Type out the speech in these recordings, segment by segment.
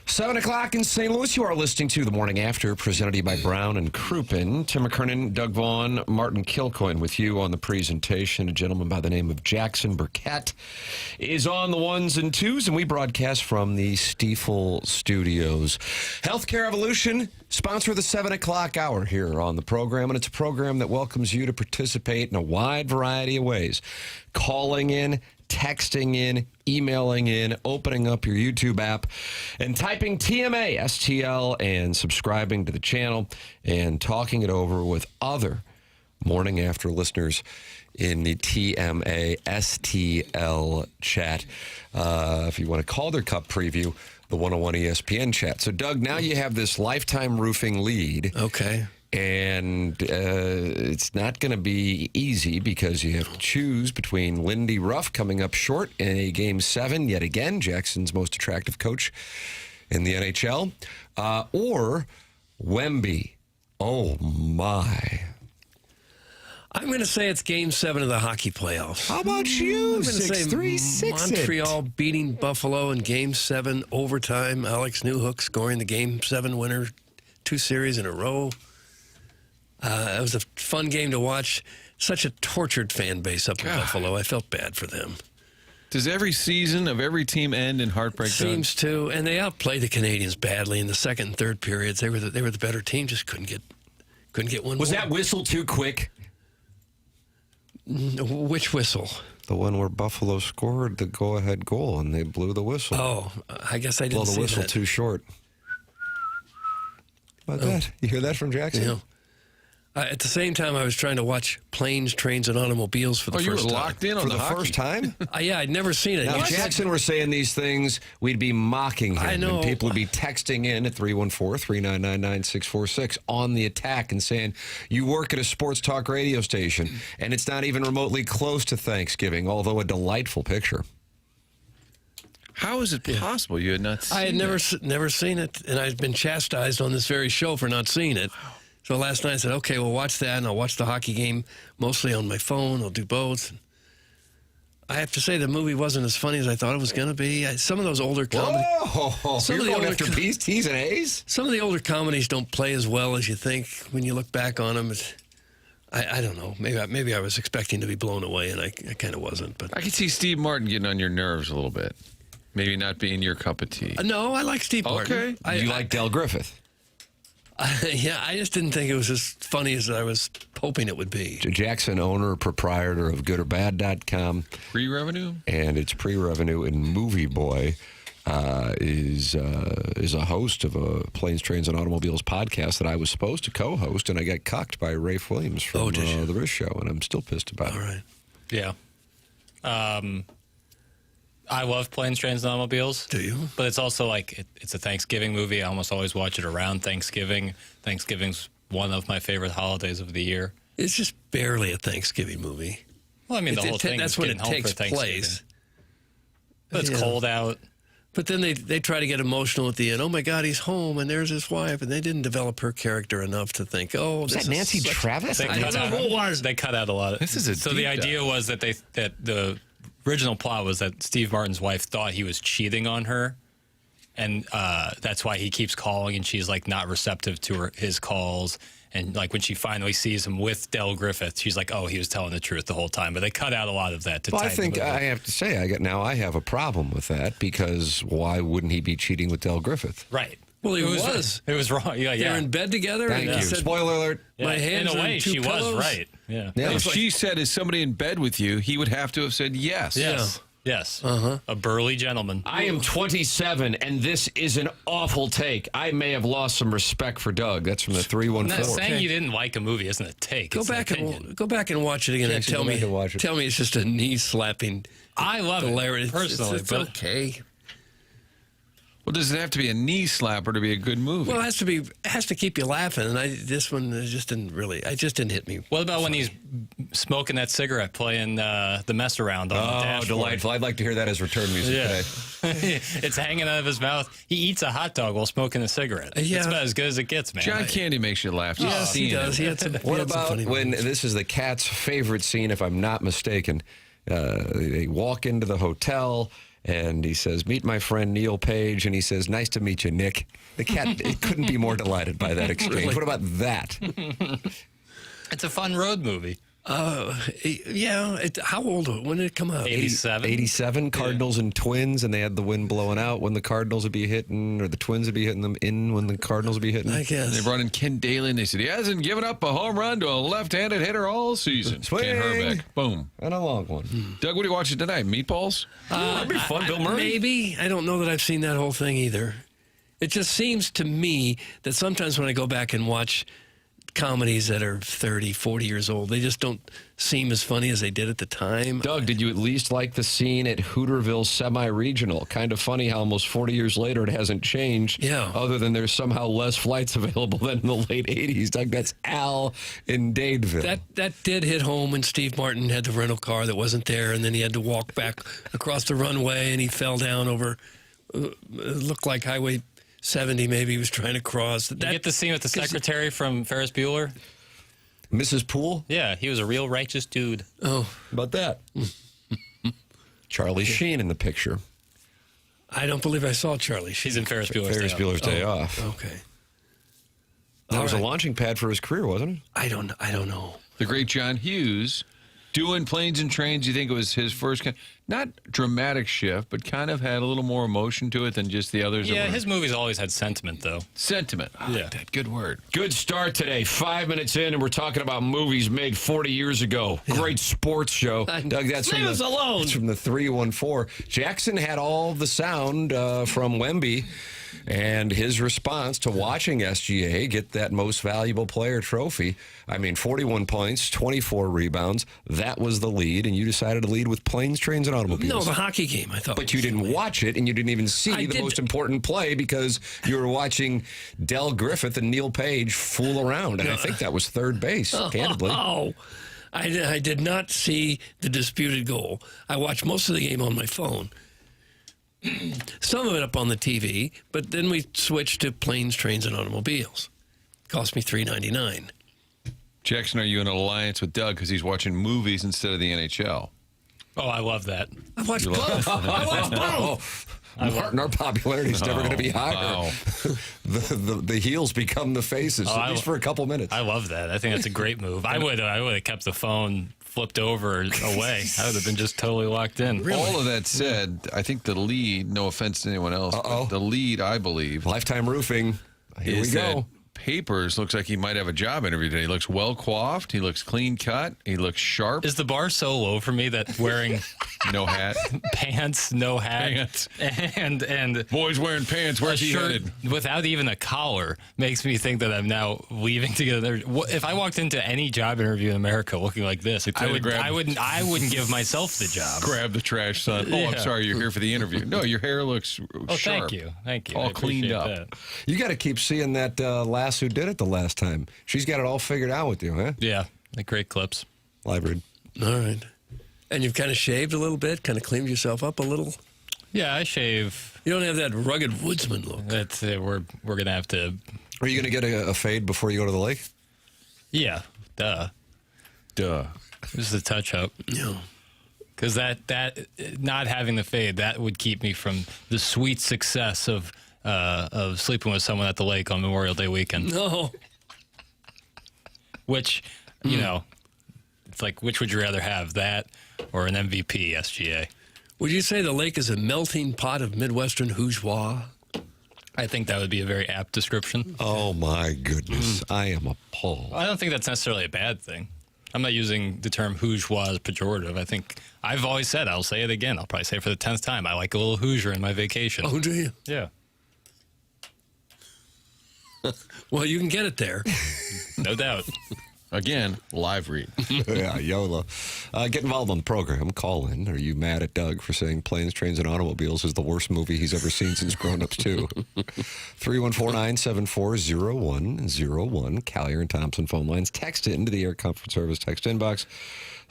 7 o'clock in St. Louis. You are listening to The Morning After, presented to you by Brown and Crouppen. Tim McKernan, Doug Vaughn, Martin Kilcoyne with you on the presentation. A gentleman by the name of Jackson Burkett is on the ones and twos, and we broadcast from the Stifel studios. Healthcare Evolution, sponsor of the 7 o'clock hour here on the program, and it's a program that welcomes you to participate in a wide variety of ways. Calling in, texting in, emailing in, opening up your YouTube app, and typing TMA STL and subscribing to the channel and talking it over with other Morning After listeners in the TMA STL chat. If you want to call their cup preview, the 101 ESPN chat. So, Doug, now you have this Lifetime Roofing lead. Okay. And it's not going to be easy because you have to choose between Lindy Ruff coming up short in a Game 7, yet again, Jackson's most attractive coach in the NHL, or Wemby. Oh, my. I'm going to say it's Game 7 of the hockey playoffs. How about you? I'm going to say 6-3-6 Montreal beating Buffalo in Game 7 overtime. Alex Newhook scoring the Game 7 winner 2 series in a row. It was a fun game to watch. Such a tortured fan base up in Buffalo. I felt bad for them. Does every season of every team end in heartbreak? Seems to, and they outplayed the Canadians badly in the second and third periods. They were the better team. Just couldn't get one. Was that whistle too quick? Which whistle? The one where Buffalo scored the go-ahead goal and they blew the whistle. Oh, I guess I didn't blow the whistle that. Too short. How about that? You hear that from Jackson? Yeah. At the same time, I was trying to watch Planes, Trains, and Automobiles for the first time. You were locked in on the hockey. first time? Yeah, I'd never seen it. Now, if Jackson were saying these things, we'd be mocking him. I know. And people would be texting in at 314-399-9646 on the attack and saying, you work at a sports talk radio station, and it's not even remotely close to Thanksgiving, although a delightful picture. How is it possible you had not seen it? I had never seen it, and I'd been chastised on this very show for not seeing it. So last night I said, okay, we'll watch that, and I'll watch the hockey game mostly on my phone. I'll do both. I have to say the movie wasn't as funny as I thought it was going to be. Some of those older comedies... Whoa! You're going after T's and A's? Some of the older comedies don't play as well as you think when you look back on them. I don't know. Maybe I was expecting to be blown away, and I kind of wasn't. But I could see Steve Martin getting on your nerves a little bit. Maybe not being your cup of tea. No, I like Steve Martin. Okay. You like Del Griffith? Yeah, I just didn't think it was as funny as I was hoping it would be. Jackson, owner, proprietor of goodorbad.com. Pre-revenue? And it's pre-revenue, and Movie Boy is a host of a Planes, Trains, and Automobiles podcast that I was supposed to co-host, and I got cucked by Rafe Williams from the Riz Show, and I'm still pissed about it. All right. Yeah. I love Planes, Trains, and Automobiles. Do you? But it's also like, it's a Thanksgiving movie. I almost always watch it around Thanksgiving. Thanksgiving's one of my favorite holidays of the year. It's just barely a Thanksgiving movie. Well, I mean, the whole thing that's is when getting it home takes for Thanksgiving. place. But it's cold out. But then they try to get emotional at the end. Oh, my God, he's home, and there's his wife. And they didn't develop her character enough to think, oh, Is this that Nancy Travis? They cut out a lot of This is a So the deep idea dive. was that the original plot was that Steve Martin's wife thought he was cheating on her, and that's why he keeps calling, and she's like not receptive to his calls. And like when she finally sees him with Del Griffith, she's like, "Oh, he was telling the truth the whole time." But they cut out a lot of that. Well, I think I have to say I have a problem with that, because why wouldn't he be cheating with Del Griffith? Right. Well, he was. It was wrong. Yeah, They're in bed together. Thank and you. said, Spoiler alert. Yeah. My hands in a are way, two she pillows. was right. Yeah. If she said, is somebody in bed with you, he would have to have said yes. Yes. Yes. A burly gentleman. I am 27, and this is an awful take. I may have lost some respect for Doug. That's from the 314. Saying you didn't like a movie isn't a take. Go back and watch it again and tell me it's just a knee slapping. I love hilarious. it personally, it's but okay. Well, does it have to be a knee slapper to be a good movie? Well, it has to keep you laughing, and this one just didn't hit me. What about when he's smoking that cigarette, playing the mess around on the dashboard? Oh, delightful. I'd like to hear that as return music today. It's hanging out of his mouth. He eats a hot dog while smoking a cigarette. Yeah. It's about as good as it gets, man. John Candy makes you laugh. Yes, he does. He had some. What about when this is the cat's favorite scene, if I'm not mistaken? They walk into the hotel, And he says, meet my friend Neil Page. And he says, nice to meet you, Nick. The cat it couldn't be more delighted by that exchange. What about that? It's a fun road movie. Yeah. How old? When did it come out? 87. 87, Cardinals and Twins, and they had the wind blowing out when the Cardinals would be hitting, or the Twins would be hitting them in when the Cardinals would be hitting. I guess. They brought in Ken Daly, and they said he hasn't given up a home run to a left-handed hitter all season. Swing. Ken Herbeck. Boom. And a long one. Doug, what are you watching tonight? Meatballs? That'd be fun, Bill Murray. Maybe. I don't know that I've seen that whole thing either. It just seems to me that sometimes when I go back and watch comedies that are 30, 40 years old, they just don't seem as funny as they did at the time. Doug, did you at least like the scene at Hooterville Semi-Regional? Kind of funny how almost 40 years later it hasn't changed. Yeah. Other than there's somehow less flights available than in the late 80s. Doug, that's Al in Dadeville. That did hit home when Steve Martin had the rental car that wasn't there, and then he had to walk back across the runway, and he fell down over, it looked like Highway 70 maybe he was trying to cross. You get the scene with the secretary from Ferris Bueller? Mrs. Poole? Yeah, he was a real righteous dude. Oh, How about that? Charlie Sheen in the picture. I don't believe I saw Charlie Sheen. He's in Ferris Bueller's Ferris Day Off. Bueller's Day Off. Okay. That All was a right. launching pad for his career, wasn't it? I don't know. The great John Hughes doing Planes and Trains. You think it was his first not dramatic shift, but kind of had a little more emotion to it than just the others. Yeah, that were his movies always had sentiment, though. sentiment. Yeah. That good word. Good start today. 5 minutes in, and we're talking about movies made 40 years ago. Great sports show. Doug, that's Leave us alone. That's from the 314. Jackson had all the sound from Wemby and his response to watching SGA get that most valuable player trophy. I mean, 41 points, 24 rebounds. That was the lead, and you decided to lead with planes, trains, and automobiles. No, the hockey game, I thought. But you didn't watch it, and you didn't even see the most important play because you were watching Del Griffith and Neil Page fool around. And I think that was third base, candidly. Oh, I did not see the disputed goal. I watched most of the game on my phone. Some of it up on the TV, but then we switched to planes, trains, and automobiles. Cost me $3.99. Jackson, are you in an alliance with Doug because he's watching movies instead of the NHL? Oh, I love that. I watched both. I watched both. Martin, our popularity is never going to be higher. Wow. The heels become the faces, at least for a couple minutes. I love that. I think that's a great move. I would have kept the phone flipped over away. I would have been just totally locked in. All of that said, I think the lead, no offense to anyone else, but the lead, I believe, Lifetime Roofing. Here we is go. that Papers looks like he might have a job interview today. He looks well coiffed. He looks clean cut. He looks sharp. Is the bar so low for me that wearing No hat. pants, no hat, Pants. and Boys wearing pants. Where's a he shirt headed? without even a collar makes me think that I'm now leaving to get there. If I walked into any job interview in America looking like this, I wouldn't give myself the job. Grab the trash, son. Oh, I'm Yeah. sorry, you're here for the interview. No, your hair looks Oh, sharp. thank you. All I cleaned appreciate up. that. You got to keep seeing that lass who did it the last time. She's got it all figured out with you, huh? Yeah, the great clips. Library. All right. And you've kind of shaved a little bit, kind of cleaned yourself up a little. Yeah, I shave. You don't have that rugged woodsman look. That's we're gonna have to. Are you going to get a fade before you go to the lake? Yeah, duh. Just a touch up. Yeah. Because that not having the fade, that would keep me from the sweet success of sleeping with someone at the lake on Memorial Day weekend. No. Which, you know, it's like, which would you rather have, that or an MVP SGA? Would you say the lake is a melting pot of Midwestern bourgeois? I think that would be a very apt description. Oh, my goodness. I am appalled. I don't think that's necessarily a bad thing. I'm not using the term bourgeois as pejorative. I think I've always said, I'll say it again. I'll probably say it for the 10th time. I like a little Hoosier in my vacation. Oh, do you? Yeah. Well, you can get it there. No doubt. Again, live read. Yeah, YOLO. Get involved on the program. Call in. Are you mad at Doug for saying Planes, Trains, and Automobiles is the worst movie he's ever seen since Grown Ups 2? 314-974-0101. Callier and Thompson phone lines. Text it into the Air Comfort Service text inbox.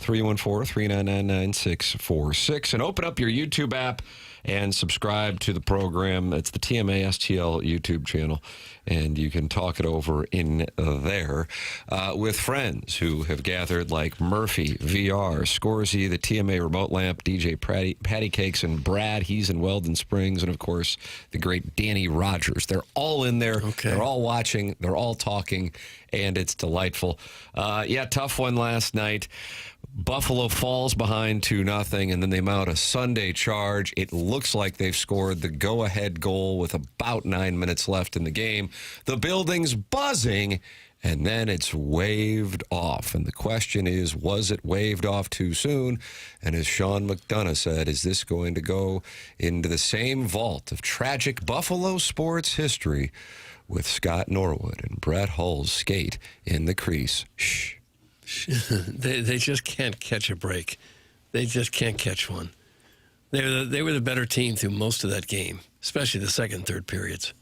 314-399-9646. And open up your YouTube app and subscribe to the program. It's the TMA STL YouTube channel, and you can talk it over in there with friends who have gathered, like Murphy, VR, Scorsy, the TMA Remote Lamp, DJ Patty Cakes, and Brad. He's in Weldon Springs, and, of course, the great Danny Rogers. They're all in there. Okay. They're all watching. They're all talking, and it's delightful. Tough one last night. Buffalo falls behind 2-0, and then they mount a Sunday charge. It looks like they've scored the go-ahead goal with about 9 minutes left in the game. The building's buzzing, and then it's waved off. And the question is, was it waved off too soon? And as Sean McDonough said, is this going to go into the same vault of tragic Buffalo sports history with Scott Norwood and Brett Hull's skate in the crease? Shh. They just can't catch a break. They just can't catch one. They were the better team through most of that game, especially the second and third periods.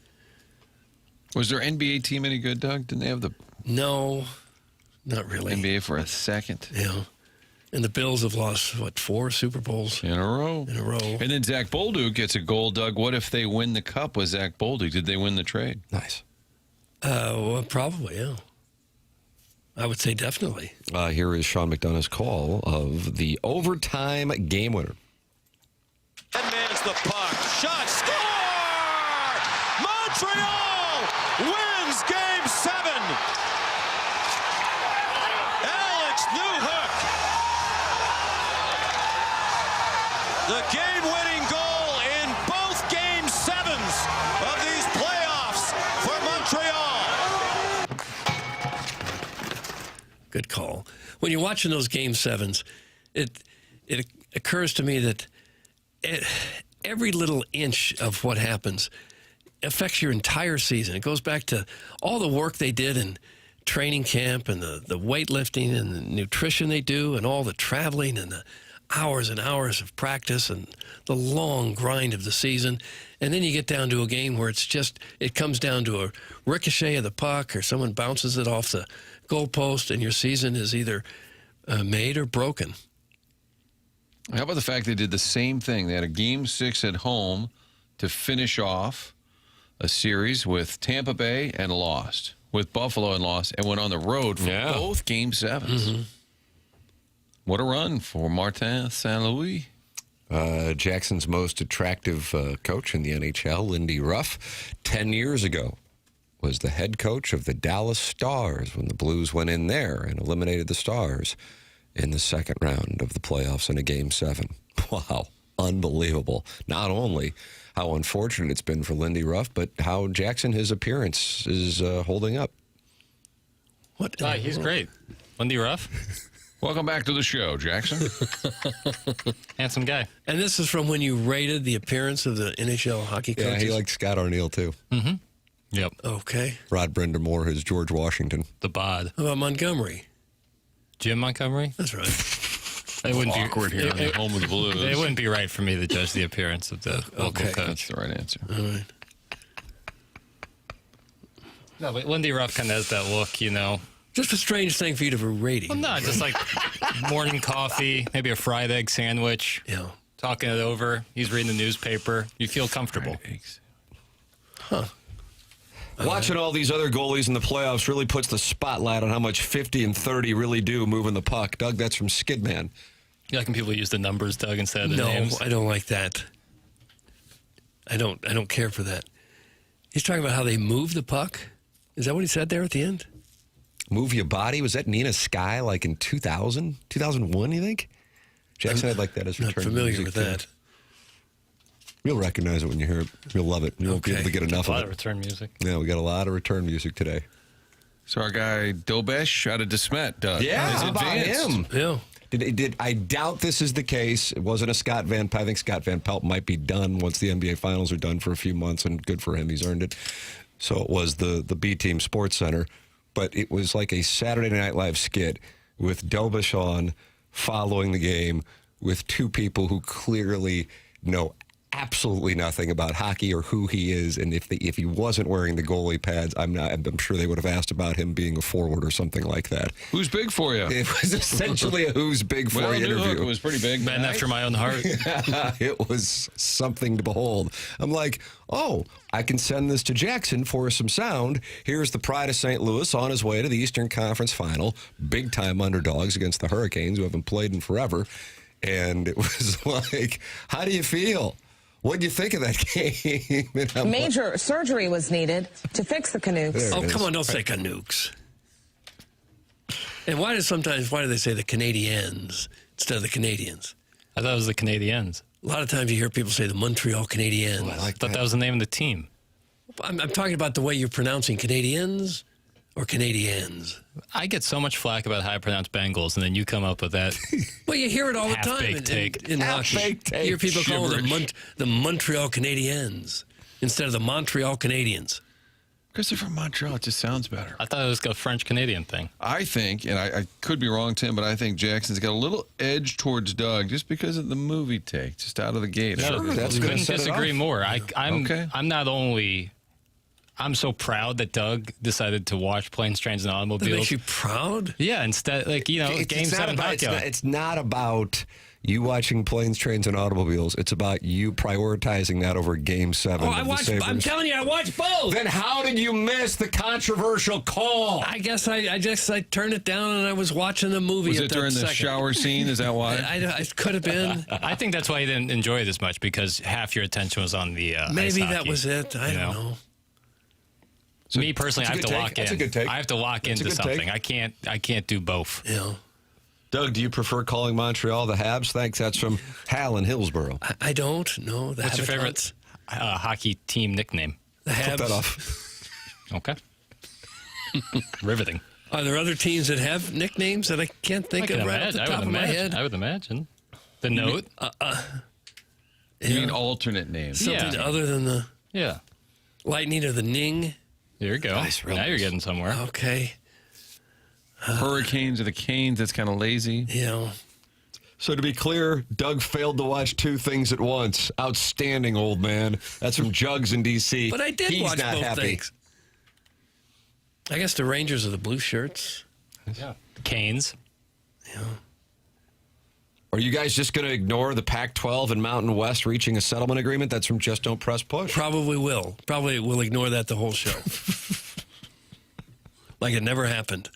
Was their NBA team any good, Doug? Didn't they have the No, not really. NBA for a second? Yeah. And the Bills have lost, 4 Super Bowls In a row. And then Zach Bolduc gets a goal, Doug. What if they win the cup with Zach Bolduc? Did they win the trade? Nice. Well, probably, yeah. I would say definitely. Here is Sean McDonough's call of the overtime game winner. Man's the puck. Shot. Score! Montreal wins Game 7. Alex Newhook. The game-winning goal in both Game 7s of these playoffs for Montreal. Good call. When you're watching those Game 7s, it occurs to me that every little inch of what happens affects your entire season. It goes back to all the work they did in training camp and the weightlifting and the nutrition they do and all the traveling and the hours and hours of practice and the long grind of the season. And then you get down to a game where it comes down to a ricochet of the puck or someone bounces it off the goalpost and your season is either made or broken. How about the fact they did the same thing? They had a Game 6 at home to finish off a series with Tampa Bay and lost, with Buffalo and lost, and went on the road for both Game 7s. Mm-hmm. What a run for Martin St. Louis. Jackson's most attractive coach in the NHL, Lindy Ruff, 10 years ago, was the head coach of the Dallas Stars when the Blues went in there and eliminated the Stars in the second round of the playoffs in a Game 7. Wow, unbelievable. Not only how unfortunate it's been for Lindy Ruff, but how Jackson, his appearance, is holding up. He's great. Lindy Ruff. Welcome back to the show, Jackson. Handsome guy. And this is from when you rated the appearance of the NHL hockey coaches? Yeah, he liked Scott Arniel, too. Mm-hmm. Yep. Okay. Rod Brindamore, his George Washington. The bod. How about Montgomery? Jim Montgomery? That's right. It wouldn't Awkward be, here on the home of the Blues. It wouldn't be right for me to judge the appearance of the local coach. That's the right answer. All right. No, but Lindy Ruff kind of has that look, you know. Just a strange thing for you to be rating. Well, no, just like morning coffee, maybe a fried egg sandwich. Yeah. Talking it over. He's reading the newspaper. You feel comfortable. Huh. Watching all these other goalies in the playoffs really puts the spotlight on how much 50 and 30 really do moving the puck. Doug, that's from Skidman. You like when people use the numbers, Doug, instead of the names? No, I don't like that. I don't care for that. He's talking about how they move the puck. Is that what he said there at the end? Move your body? Was that Nina Sky like in 2000? 2001, you think? Jackson had like that as return Not familiar music with too. that. You'll recognize it when you hear it. You'll love it. You won't be able to get enough A lot of of it. return music. Yeah, we got a lot of return music today. So our guy Dobesh out of DeSmet, Doug. Yeah, is how about advanced. him? Yeah. Did I doubt this is the case? It wasn't a Scott Van Pelt. I think Scott Van Pelt might be done once the NBA Finals are done for a few months, and good for him. He's earned it. So it was the B Team Sports Center. But it was like a Saturday Night Live skit with Dobesh on following the game with two people who clearly know absolutely nothing about hockey or who he is, and if he wasn't wearing the goalie pads, I'm sure they would have asked about him being a forward or something like that. Who's big for you? It was essentially a who's big for you interview. It was pretty big. Man after my own heart. It was something to behold. I'm like, oh, I can send this to Jackson for some sound. Here's the Pride of St. Louis on his way to the Eastern Conference Final. Big time underdogs against the Hurricanes, who haven't played in forever. And it was like, how do you feel? What do you think of that game? Major surgery was needed to fix the Canucks. Oh, come on, don't say Canucks. And why do they say the Canadiens instead of the Canadians? I thought it was the Canadiens. A lot of times you hear people say the Montreal Canadiens. I like I thought that was the name of the team. I'm talking about the way you're pronouncing Canadiens or Canadiens. I get so much flack about how I pronounce Bengals, and then you come up with that. Well, you hear it all the time Half-baked take. in hockey. Half-baked take. You hear people call them Gibberish. the Montreal Canadiens instead of the Montreal Canadiens. Because they're from Montreal, it just sounds better. I thought it was a French-Canadian thing. I think, and I could be wrong, Tim, but I think Jackson's got a little edge towards Doug just because of the movie take, just out of the gate. No, that's gonna couldn't set it disagree off. more. I'm Okay. I'm so proud that Doug decided to watch Planes, Trains, and That Automobiles. makes you proud? Yeah, instead, Game 7 hockey. It's not about you watching Planes, Trains, and Automobiles. It's about you prioritizing that over Game 7. Oh, of the Sabres. I'm telling you, I watched both. Then how did you miss the controversial call? I guess I turned it down and I was watching the movie. Was at it that during the second. shower scene? Is that why? It could have been. I think that's why you didn't enjoy it as much, because half your attention was on the Maybe ice that hockey, was it. I you don't know. Me personally, I that's have a to good lock take. in. That's a good take. I have to lock That's a into good take. something. I can't do both. You know, Doug, do you prefer calling Montreal the Habs? Thanks. That's from Hal in Hillsborough. I don't know. What's your favorite hockey team nickname? The Flip that Habs. off. Okay. Riveting. Are there other teams that have nicknames that I can't think of right off the top of my head? I would imagine. The Note. You mean alternate names? Something Yeah. other than the Yeah. Lightning or the Ning? There you go. Nice, real Now you're nice. getting somewhere. Okay. Hurricanes or the Canes, that's kind of lazy. You know, So to be clear, Doug failed to watch two things at once. Outstanding, old man. That's from Jugs in D.C. but I did He's watch not both happy. things. I guess the Rangers are the blue shirts. Yeah. Canes. Are you guys just going to ignore the Pac-12 and Mountain West reaching a settlement agreement? That's from Just Don't Press Push. Probably will. Probably will ignore that the whole show. Like it never happened.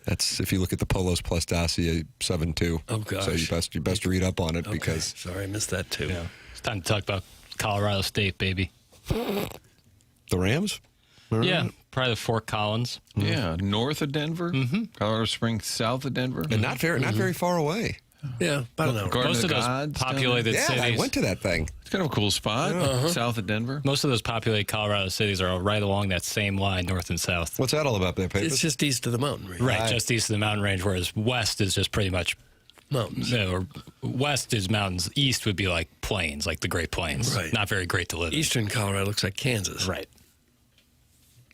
That's if you look at the Polos Plus dossier 7-2. Oh, gosh. So you best read up on it Okay. because Sorry, I missed that too. Yeah. It's time to talk about Colorado State, baby. the Rams. Remember Yeah. that? Probably the Fort Collins. Yeah, north of Denver, Colorado Springs, south of Denver. And not very far away. Yeah, about an hour. Garden Most of those Gods down populated Yeah, cities. I went to that thing. It's kind of a cool spot, south of Denver. Most of those populated Colorado cities are right along that same line, north and south. What's that all about there, Papers? It's just east of the mountain range. Right, Right. just east of the mountain range, whereas west is just pretty much, Mountains. or west is mountains. East would be like plains, like the Great Plains. Right. Not very great to live in. Eastern Colorado looks like Kansas. Right.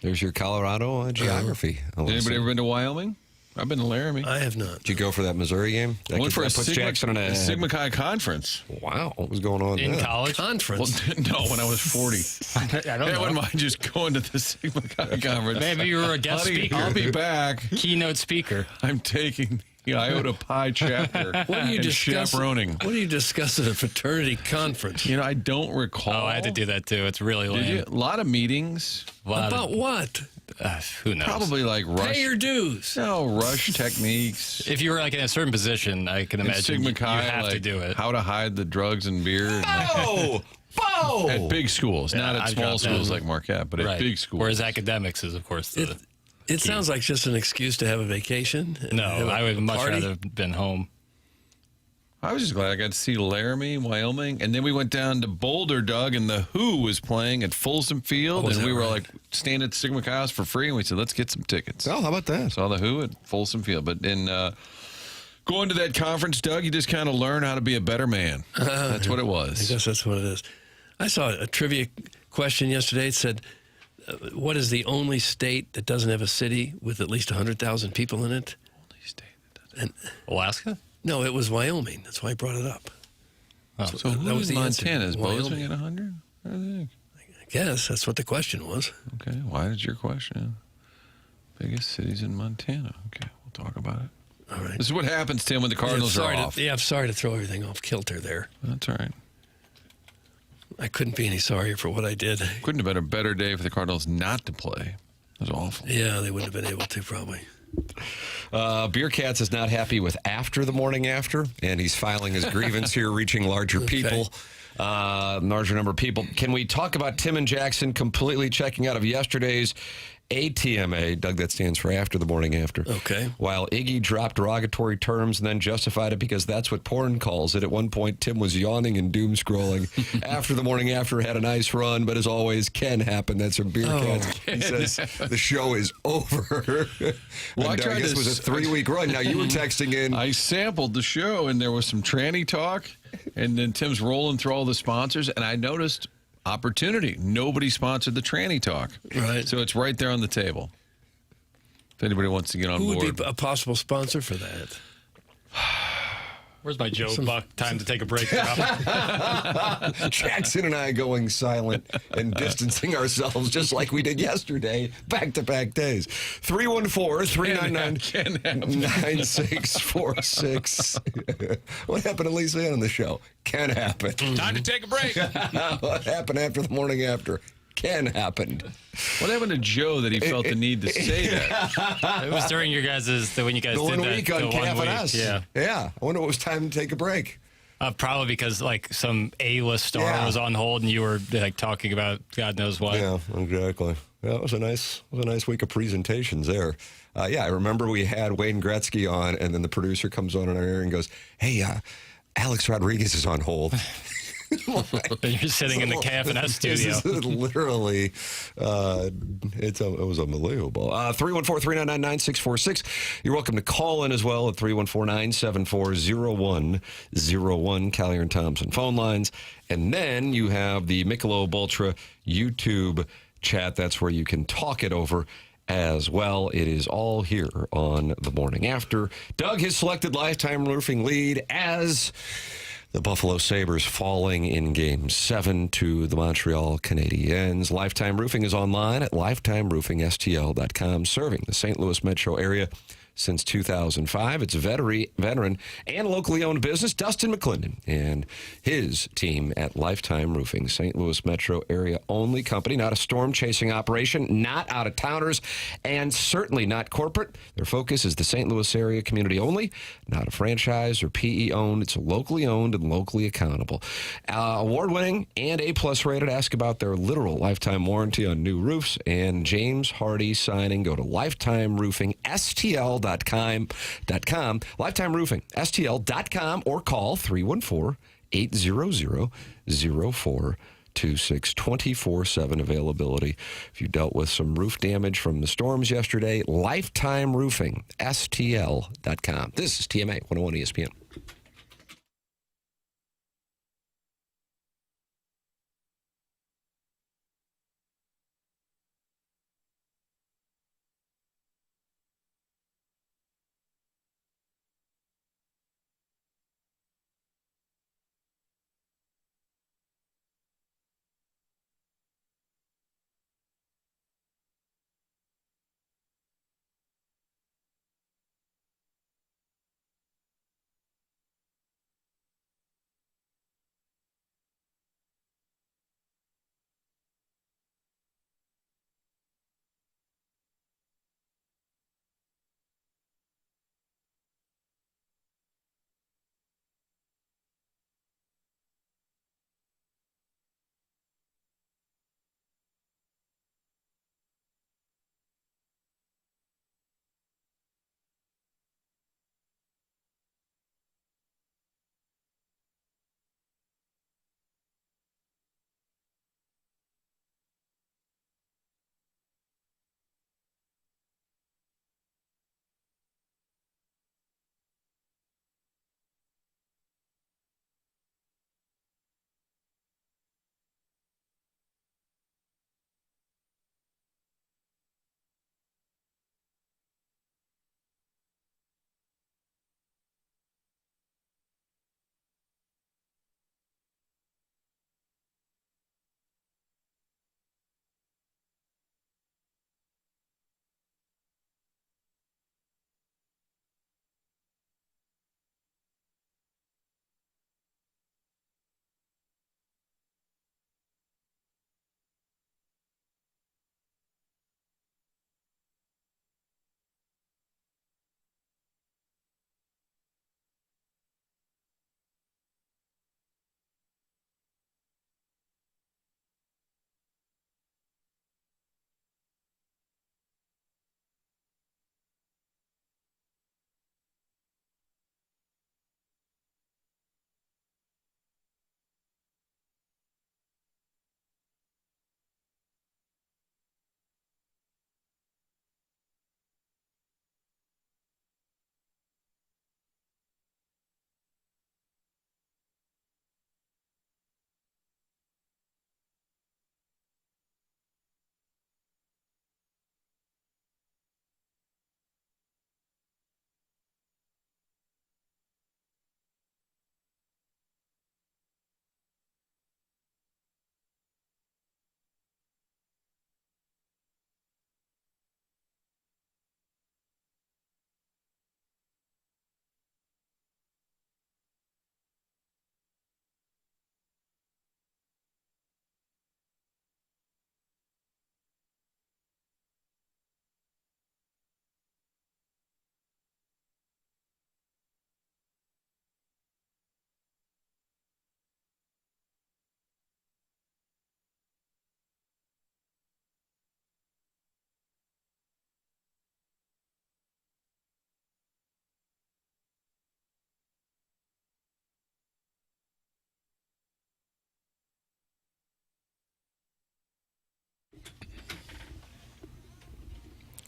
There's your Colorado geography. Anybody ever been to Wyoming? I've been to Laramie. I have not. Did you go for that Missouri game? I went for a puts Sigma, Jackson in a Sigma Chi conference. Wow, what was going on In there? college? Well, Conference. no, when I was 40. I don't I know. wouldn't mind just going to the Sigma Chi conference. Maybe you were a guest Buddy, speaker. I'll be back. Keynote speaker. I'm taking the Iota Pi chapter What do you and discuss? chaperoning. What do you discuss at a fraternity conference? You know, I don't recall. Oh, I had to do that too. It's really Did you? lame. A lot of meetings. About what? Who knows? Probably like rush. Pay your dues. No, rush techniques. If you were like in a certain position, I can And imagine Sigma you Chi, have like to do it. how to hide the drugs and beer. And Oh! Bo! at big schools, Yeah, not at I small dropped schools down. like Marquette, but Right. at big schools. Whereas academics is, of course, the. It sounds like just an excuse to have a vacation. and No, have a I would much party. rather have been home. I was just glad I got to see Laramie, Wyoming, and then we went down to Boulder, Doug, and the Who was playing at Folsom Field, Oh, is and that we were right? like staying at Sigma Chi House for free, and we said, let's get some tickets. Oh, how about that? Saw the Who at Folsom Field, but in going to that conference, Doug, you just kind of learn how to be a better man. That's what it I was. guess that's what it is. I saw a trivia question yesterday. It said, what is the only state that doesn't have a city with at least 100,000 people in it? Alaska? No, it was Wyoming. That's why I brought it up. So that who was in the answer. Montana? Is Bozeman Wyoming. at 100? I think. I guess that's what the question was. Okay. Why did your question? Biggest cities in Montana. Okay, we'll talk about it. All right. This is what happens, Tim, when the Cardinals are off. I'm sorry to throw everything off kilter there. That's all right. I couldn't be any sorrier for what I did. Couldn't have been a better day for the Cardinals not to play. It was awful. Yeah, they wouldn't have been able to probably. Beer Cats is not happy with after the morning after, and he's filing his grievance here, reaching larger people, larger number of people. Can we talk about Tim and Jackson completely checking out of yesterday's ATMA? Doug, that stands for after the morning after. Okay. While Iggy dropped derogatory terms and then justified it because that's what porn calls it. At one point, Tim was yawning and doom scrolling. After the morning after had a nice run, but as always, can happen. That's from Beer Cats. He says the show is over. Well, And, I guess it was a 3-week run. Now, you were texting in. I sampled the show, and there was some tranny talk, and then Tim's rolling through all the sponsors, and I noticed opportunity. Nobody sponsored the tranny talk. Right. So it's right there on the table. If anybody wants to get on Who board. would be a possible sponsor for that? Where's my Joe Buck? Time to take a break. Jackson and I going silent and distancing ourselves just like we did yesterday, back-to-back days. 314-399-9646. What happened to Lisa Ann on the show? Can happen. Time to take a break. What happened after the morning after? Can happen. What happened to Joe that he felt the need to say that? It was during your guys' when you guys The did 1 that. week on the 1 Calf and week, Us. yeah. Yeah. I wonder what was time to take a break. Probably because like some A-list star Yeah. was on hold and you were like talking about God knows what. Yeah, exactly. Yeah, it was a nice week of presentations there. Yeah, I remember we had Wayne Gretzky on, and then the producer comes on our air and goes, "Hey, Alex Rodriguez is on hold." And you're sitting in the Calf and S studio. This is literally, it was unbelievable. 314-399-9646. You're welcome to call in as well at 314-974-0101, Collier and Thompson phone lines. And then you have the Michelob Ultra YouTube chat. That's where you can talk it over as well. It is all here on the morning after. Doug has selected Lifetime Roofing lead as the Buffalo Sabres falling in Game 7 to the Montreal Canadiens. Lifetime Roofing is online at lifetimeroofingstl.com, serving the St. Louis metro area since 2005. It's veteran and locally owned business, Dustin McClendon, and his team at Lifetime Roofing, St. Louis metro area only company, not a storm-chasing operation, not out-of-towners, and certainly not corporate. Their focus is the St. Louis area community only, not a franchise or PE-owned. It's locally owned and locally accountable. Award-winning and A-plus rated. Ask about their literal lifetime warranty on new roofs and James Hardy signing. Go to lifetimeroofingstl.com, lifetimeroofingstl.com, or call 314-800-0426. 24/7 availability. If you dealt with some roof damage from the storms yesterday, lifetimeroofingstl.com. This is TMA 101 ESPN.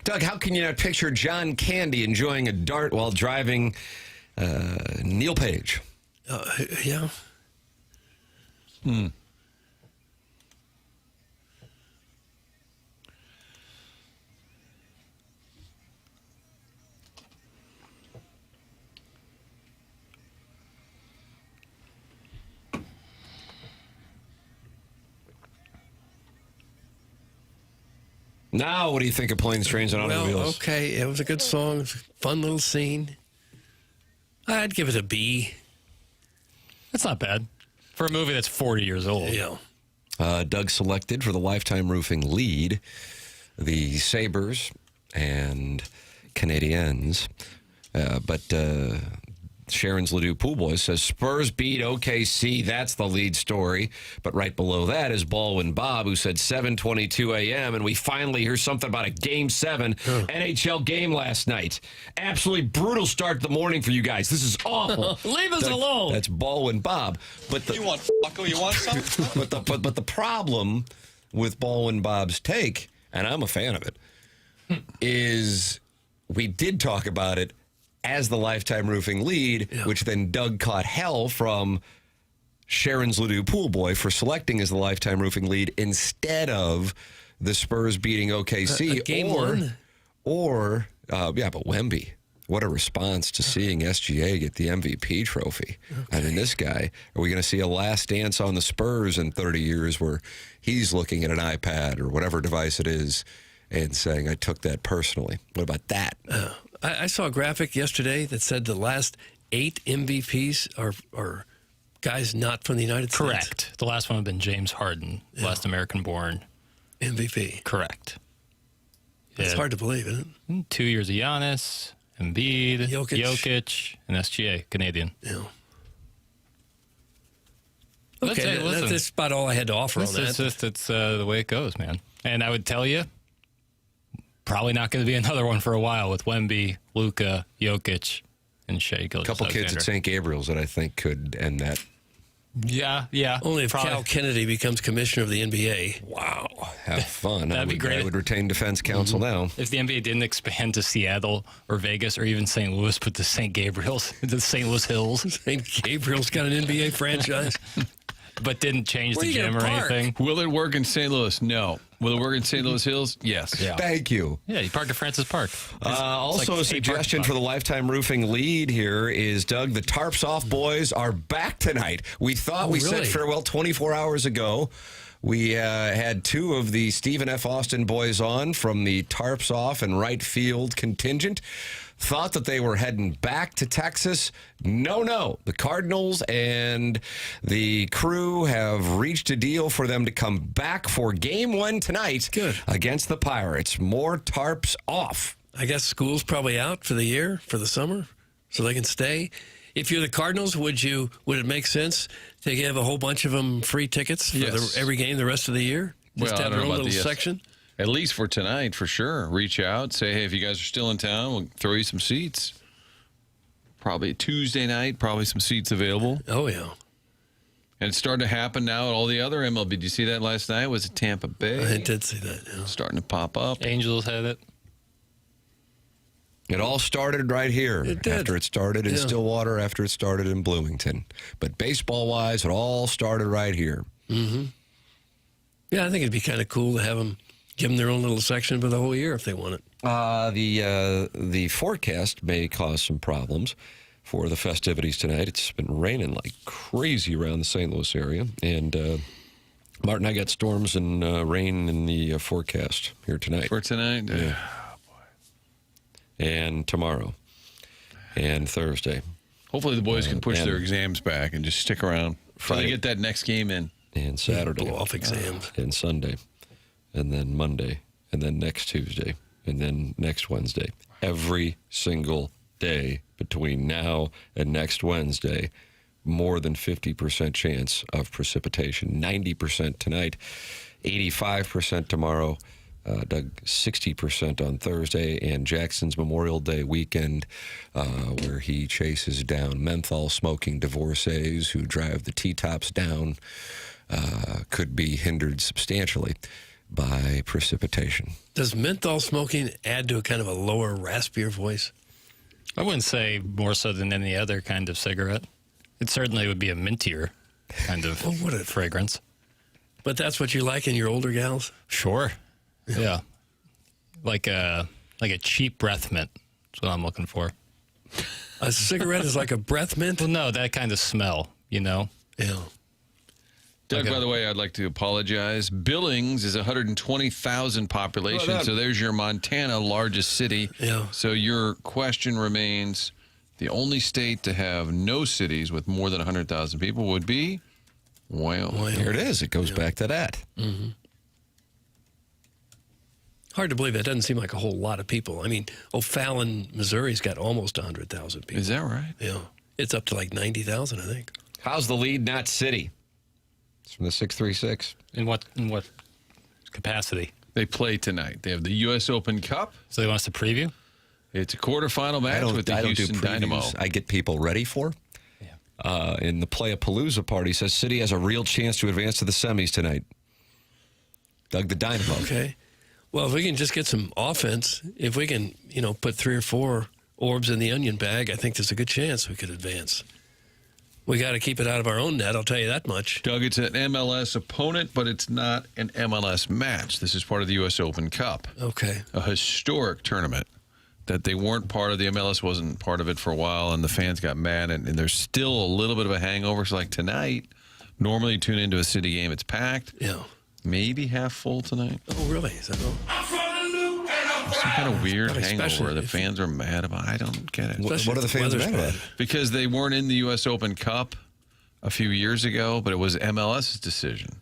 Doug, how can you not picture John Candy enjoying a dart while driving Neil Page? Yeah. Now, what do you think of Planes, Trains, and Automobiles? Well, okay, it was a good song, fun little scene. I'd give it a B. That's not bad for a movie that's 40 years old. Yeah. Doug selected for the Lifetime Roofing lead the Sabres and Canadiens. But Sharon's Ladue Pool Boys says Spurs beat OKC. That's the lead story. But right below that is Baldwin Bob, who said 7:22 a.m. And we finally hear something about a Game 7 NHL game last night. Absolutely brutal start to the morning for you guys. This is awful. Leave us alone. That's Baldwin Bob. But You want fucko? You want some? but the problem with Baldwin Bob's take, and I'm a fan of it, is we did talk about it as the Lifetime Roofing lead, which then Doug caught hell from Sharon's Ladue Pool Boy for selecting as the Lifetime Roofing lead instead of the Spurs beating OKC. Game one. But Wemby. What a response to seeing SGA get the MVP trophy. I mean, this guy, are we going to see a last dance on the Spurs in 30 years where he's looking at an iPad or whatever device it is and saying, I took that personally? What about that? I saw a graphic yesterday that said the last 8 MVPs are guys not from the United States. Correct. The last one would have been James Harden, last American-born. MVP. Correct. It's hard to believe, isn't it? 2 years of Giannis, Embiid, Jokic, and SGA, Canadian. Yeah. Okay, that's about all I had to offer on that. It's the way it goes, man. And I would tell you, probably not going to be another one for a while with Wemby, Luka, Jokic, and Shea Gilgeous-Alexander. A couple kids at St. Gabriel's that I think could end that. Yeah. Only if Cal Kennedy becomes commissioner of the NBA. Wow. Have fun. That'd be great. I would retain defense counsel now. If the NBA didn't expand to Seattle or Vegas or even St. Louis, but to St. Gabriel's, the St. Louis Hills. St. Gabriel's got an NBA franchise. But didn't change Where the are you gym gonna or park? anything. Will it work in St. Louis? No. Will it work in St. Louis Hills? Yes. Yeah. Thank you. Yeah, you park at Francis Park. Also, like a suggestion for the Lifetime Roofing lead here is, Doug, the Tarps Off boys are back tonight. We thought we said really? farewell 24 hours ago. We had 2 of the Stephen F. Austin boys on from the Tarps Off and right field contingent. Thought that they were heading back to Texas. No. The Cardinals and the crew have reached a deal for them to come back for Game 1 tonight against the Pirates. More Tarps Off. I guess school's probably out for the year, for the summer, so they can stay. If you're the Cardinals, would it make sense to give a whole bunch of them free tickets for every game the rest of the year? Just Well, have I don't their know own about little the section? At least for tonight, for sure. Reach out. Say, hey, if you guys are still in town, we'll throw you some seats. Probably Tuesday night, probably some seats available. Oh, yeah. And it's starting to happen now at all the other MLB. Did you see that last night? Was it Tampa Bay? I did see that, yeah. Starting to pop up. Angels had it. It all started right here. It did. After it started in Stillwater, after it started in Bloomington. But baseball-wise, it all started right here. Mm-hmm. Yeah, I think it'd be kind of cool to have them give them their own little section for the whole year if they want it. The forecast may cause some problems for the festivities tonight. It's been raining like crazy around the St. Louis area. And, Martin, I got storms and rain in the forecast here tonight. For tonight? Yeah. And tomorrow. And Thursday. Hopefully the boys can push their exams back and just stick around. Try to get that next game in. And Saturday. Blow off exams. And Sunday. And then Monday. And then next Tuesday. And then next Wednesday. Every single day between now and next Wednesday, more than 50% chance of precipitation. 90% tonight, 85% tomorrow. Doug, 60% on Thursday, and Jackson's Memorial Day weekend, where he chases down menthol-smoking divorcees who drive the T-tops down, could be hindered substantially by precipitation. Does menthol smoking add to a kind of a lower, raspier voice? I wouldn't say more so than any other kind of cigarette. It certainly would be a mintier kind of fragrance. But that's what you like in your older gals? Sure. Yeah. Like a cheap breath mint. That's what I'm looking for. A cigarette is like a breath mint? Well, no, that kind of smell, you know? Yeah. Doug, by the way, I'd like to apologize. Billings is 120,000 population, so there's your Montana largest city. Yeah. So your question remains, the only state to have no cities with more than 100,000 people would be Wyoming. Here it is. It goes back to that. Mm-hmm. Hard to believe that doesn't seem like a whole lot of people. I mean, O'Fallon, Missouri's got almost 100,000 people. Is that right? Yeah. It's up to like 90,000, I think. How's the lead not city? It's from the 636. In what capacity? They play tonight. They have the U.S. Open Cup. So they want us to preview? It's a quarterfinal match with the Houston Dynamo. I get people ready for. Yeah. In the Play-A-Palooza party, says City has a real chance to advance to the semis tonight. Doug, the Dynamo. Okay. Well, if we can just get some offense, if we can, put 3 or 4 orbs in the onion bag, I think there's a good chance we could advance. We got to keep it out of our own net, I'll tell you that much. Doug, it's an MLS opponent, but it's not an MLS match. This is part of the U.S. Open Cup. Okay. A historic tournament that they weren't part of. The MLS wasn't part of it for a while, and the fans got mad, and there's still a little bit of a hangover. So like tonight, normally you tune into a City game, it's packed. Yeah. Maybe half full tonight. Oh, really? Is that all? Some kind of weird hangover especially the fans are mad about. I don't get it. What are the fans mad about? Because they weren't in the U.S. Open Cup a few years ago, but it was MLS's decision.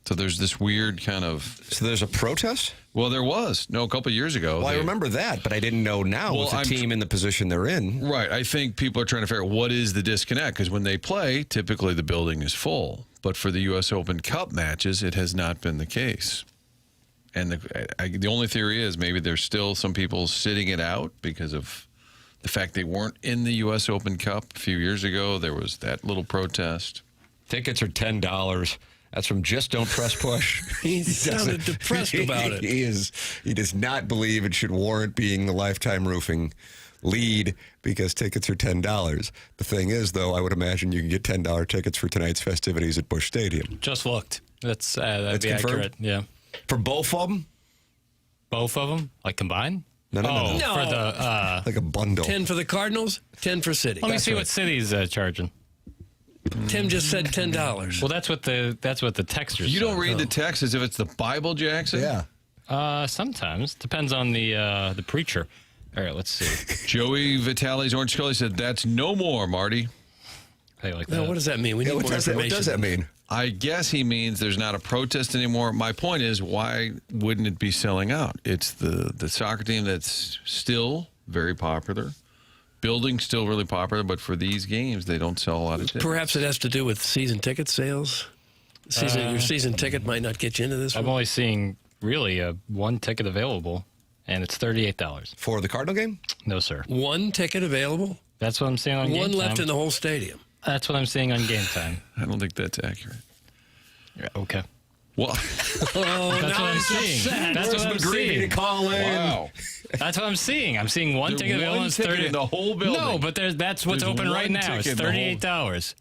So there's this weird kind of... So there's a protest? Well, there was. No, a couple of years ago. Well, I remember that, but I didn't know now with the team in the position they're in. Right. I think people are trying to figure out what is the disconnect, because when they play, typically the building is full. But for the U.S. Open Cup matches, it has not been the case. And the only theory is maybe there's still some people sitting it out because of the fact they weren't in the U.S. Open Cup a few years ago. There was that little protest. Tickets are $10. That's from Just Don't Press Push. He sounded depressed about it. He does not believe it should warrant being the Lifetime Roofing lead because tickets are $10. The thing is, though, I would imagine you can get $10 tickets for tonight's festivities at Busch Stadium. Just looked. That'd be confirmed? accurate. Yeah. For both of them? Both of them? Like combined? No. For the... like a bundle. 10 for the Cardinals, 10 for City. Let me see what City's charging. Tim just said $10. Well, that's what the texters You said. don't read the text as if it's the Bible, Jackson? Yeah. Sometimes. Depends on the preacher. All right, let's see. Joey Vitale's Orange Scully said, that's no more, Marty. Hey, like No, that. what does that mean? We need more information. What does that mean? I guess he means there's not a protest anymore. My point is, why wouldn't it be selling out? It's the soccer team that's still very popular. Building's still really popular, but for these games, they don't sell a lot of tickets. Perhaps it has to do with season ticket sales. Your season ticket might not get you into this I'm one. only seeing really one ticket available, and it's $38. For the Cardinal game? No, sir. One ticket available? That's what I'm seeing on game time. One left in the whole stadium. That's what I'm seeing on game time. I don't think that's accurate. Yeah, okay. Well, That's what I'm seeing. That's what I'm seeing. Call in. wow. That's what I'm seeing. I'm seeing one ticket available. One It's ticket 30 in the whole building. No, but that's what's There's open right one now. It's ticket in the whole- $38.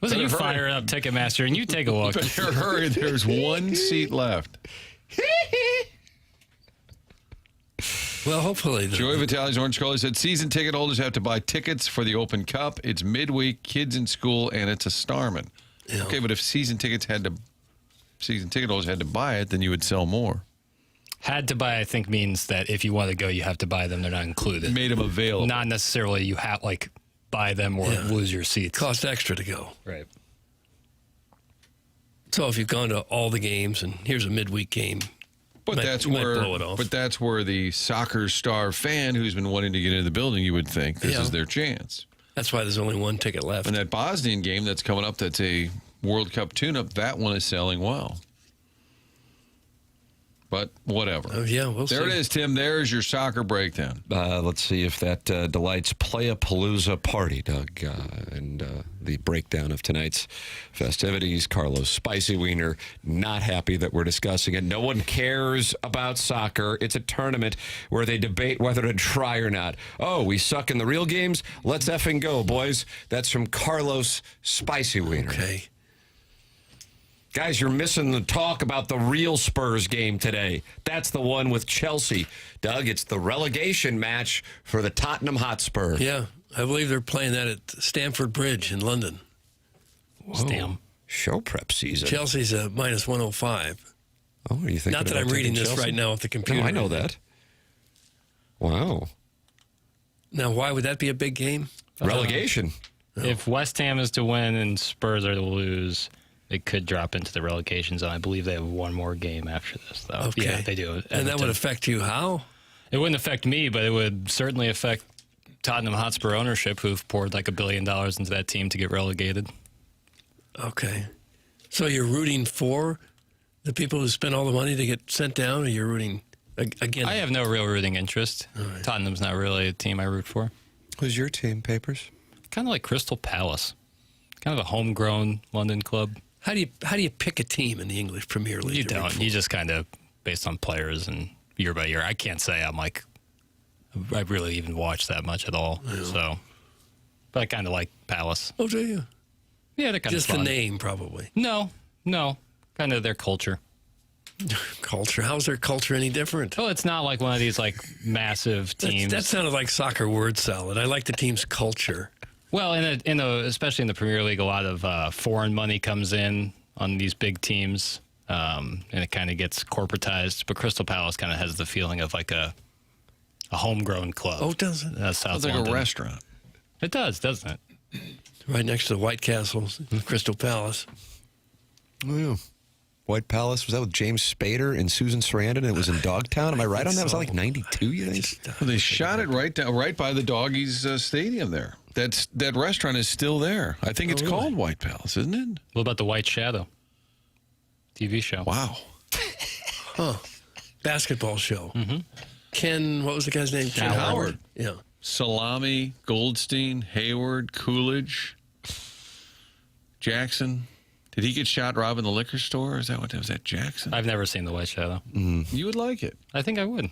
Listen, you Better hurry. fire it up, Ticketmaster, and you take a look. Better hurry. There's one seat left. Well, hopefully. Joey Vitale's Orange Scully said season ticket holders have to buy tickets for the Open Cup. It's midweek, kids in school, and it's a Starman. Yeah. Okay, but if season ticket holders had to buy it, then you would sell more. Had to buy, I think, means that if you want to go, you have to buy them. They're not included. Made them available. Not necessarily you have, buy them or lose your seats. Cost extra to go. Right. So if you've gone to all the games and here's a midweek game, But that's blow it off. But that's where the soccer star fan who's been wanting to get into the building, you would think this is their chance. That's why there's only one ticket left. And that Bosnian game that's coming up, that's a World Cup tune-up. That one is selling well. But whatever. Oh, yeah, we'll see. There it is, Tim. There's your soccer breakdown. Let's see if that delights Play-A-Palooza party, Doug, and the breakdown of tonight's festivities. Carlos Spicy Wiener, not happy that we're discussing it. No one cares about soccer. It's a tournament where they debate whether to try or not. Oh, we suck in the real games? Let's effing go, boys. That's from Carlos Spicy Wiener. Okay. Guys, you're missing the talk about the real Spurs game today. That's the one with Chelsea. Doug, it's the relegation match for the Tottenham Hotspur. Yeah, I believe they're playing that at Stamford Bridge in London. Whoa. Show prep season. Chelsea's a minus 105. Oh, are you thinking Not that about I'm reading taking this Chelsea? right now at the computer. No, I know that. Wow. Now, why would that be a big game? Relegation. If West Ham is to win and Spurs are to lose, it could drop into the relegation zone. I believe they have one more game after this, though. Okay. Yeah, they do. And that would affect you how? It wouldn't affect me, but it would certainly affect Tottenham Hotspur ownership, who've poured like $1 billion into that team to get relegated. Okay. So you're rooting for the people who spent all the money to get sent down, or you're rooting again? I have no real rooting interest. Right. Tottenham's not really a team I root for. Who's your team, Papers? Kind of like Crystal Palace. Kind of a homegrown London club. How do you pick a team in the English Premier League? You to root don't. for? You just kind of based on players and year by year. I can't say I really even watch that much at all. Yeah. So, but I kind of like Palace. Oh, do you? Yeah, they're kind Just of the fun. name, probably. No, kind of their culture. Culture. How's their culture any different? Oh, it's not like one of these like massive teams. That sounded like soccer word salad. I like the team's culture. Well, especially in the Premier League, a lot of foreign money comes in on these big teams, and it kind of gets corporatized. But Crystal Palace kind of has the feeling of like a homegrown club. Oh, does it? South Sounds like London. a restaurant. It does, doesn't it? Right next to the White Castles, Crystal Palace. Oh, yeah. White Palace, was that with James Spader and Susan Sarandon? It was in Dogtown. Am I right on that? Was that like 92, you think? They shot it right by the Doggies stadium there. That restaurant is still there. I think it's really? called White Palace, isn't it? What about the White Shadow TV show? Wow. Huh. Basketball show. Mm-hmm. Ken, what was the guy's name? Ken Howard. Yeah. Salami, Goldstein, Hayward, Coolidge, Jackson. Did he get shot robbing the liquor store? Is that what was that Jackson? I've never seen the White Shadow. You would like it. I think I would.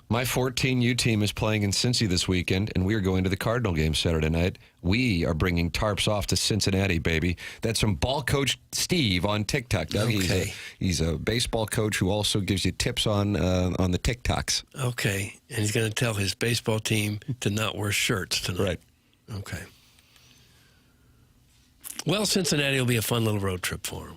My 14U team is playing in Cincy this weekend, and we are going to the Cardinal game Saturday night. We are bringing Tarps off to Cincinnati, baby. That's from ball coach Steve on TikTok. Doug. Okay. He's a baseball coach who also gives you tips on the TikToks. Okay. And he's going to tell his baseball team to not wear shirts tonight. Right. Okay. Well, Cincinnati will be a fun little road trip for him.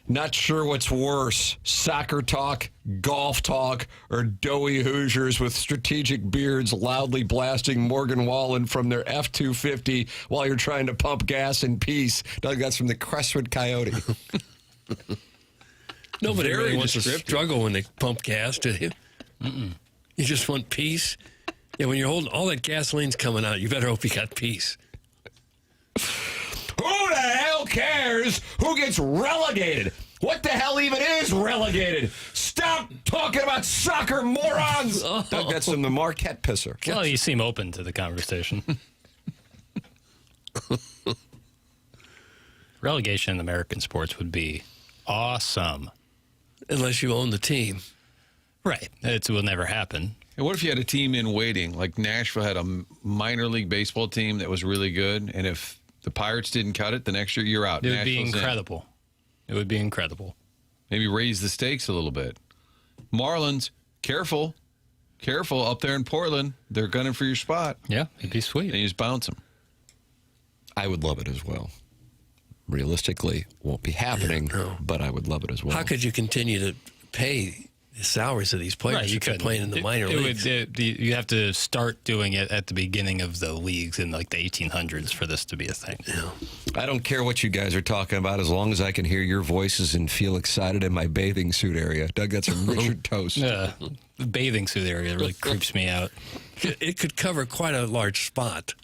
Not sure what's worse, soccer talk, golf talk, or doughy Hoosiers with strategic beards loudly blasting Morgan Wallen from their F-250 while you're trying to pump gas in peace. Doug, that's from the Crestwood Coyote. Nobody Very really wants to descriptive. struggle when they pump gas, do you? You just want peace? Yeah, when you're holding all that gasoline's coming out, you better hope you got peace. Who the hell cares who gets relegated? What the hell even is relegated? Stop talking about soccer, morons! Doug, that's from the Marquette pisser. Well, you seem open to the conversation. Relegation in American sports would be awesome. Unless you own the team. Right. It will never happen. And what if you had a team in waiting? Like Nashville had a minor league baseball team that was really good, and if the Pirates didn't cut it, the next year you're out. It would be Nashville's in. incredible. It would be incredible. Maybe raise the stakes a little bit. Marlins, careful up there in Portland. They're gunning for your spot. Yeah, it'd be sweet. And you just bounce them. I would love it as well. Realistically, won't be happening, no. but I would love it as well. How could you continue to pay the salaries of these players Right, you if they're could playing in the minor leagues? You have to start doing it at the beginning of the leagues in like the 1800s for this to be a thing. Yeah. I don't care what you guys are talking about as long as I can hear your voices and feel excited in my bathing suit area. Doug, that's from Richard Toast. The bathing suit area really creeps me out. It could cover quite a large spot.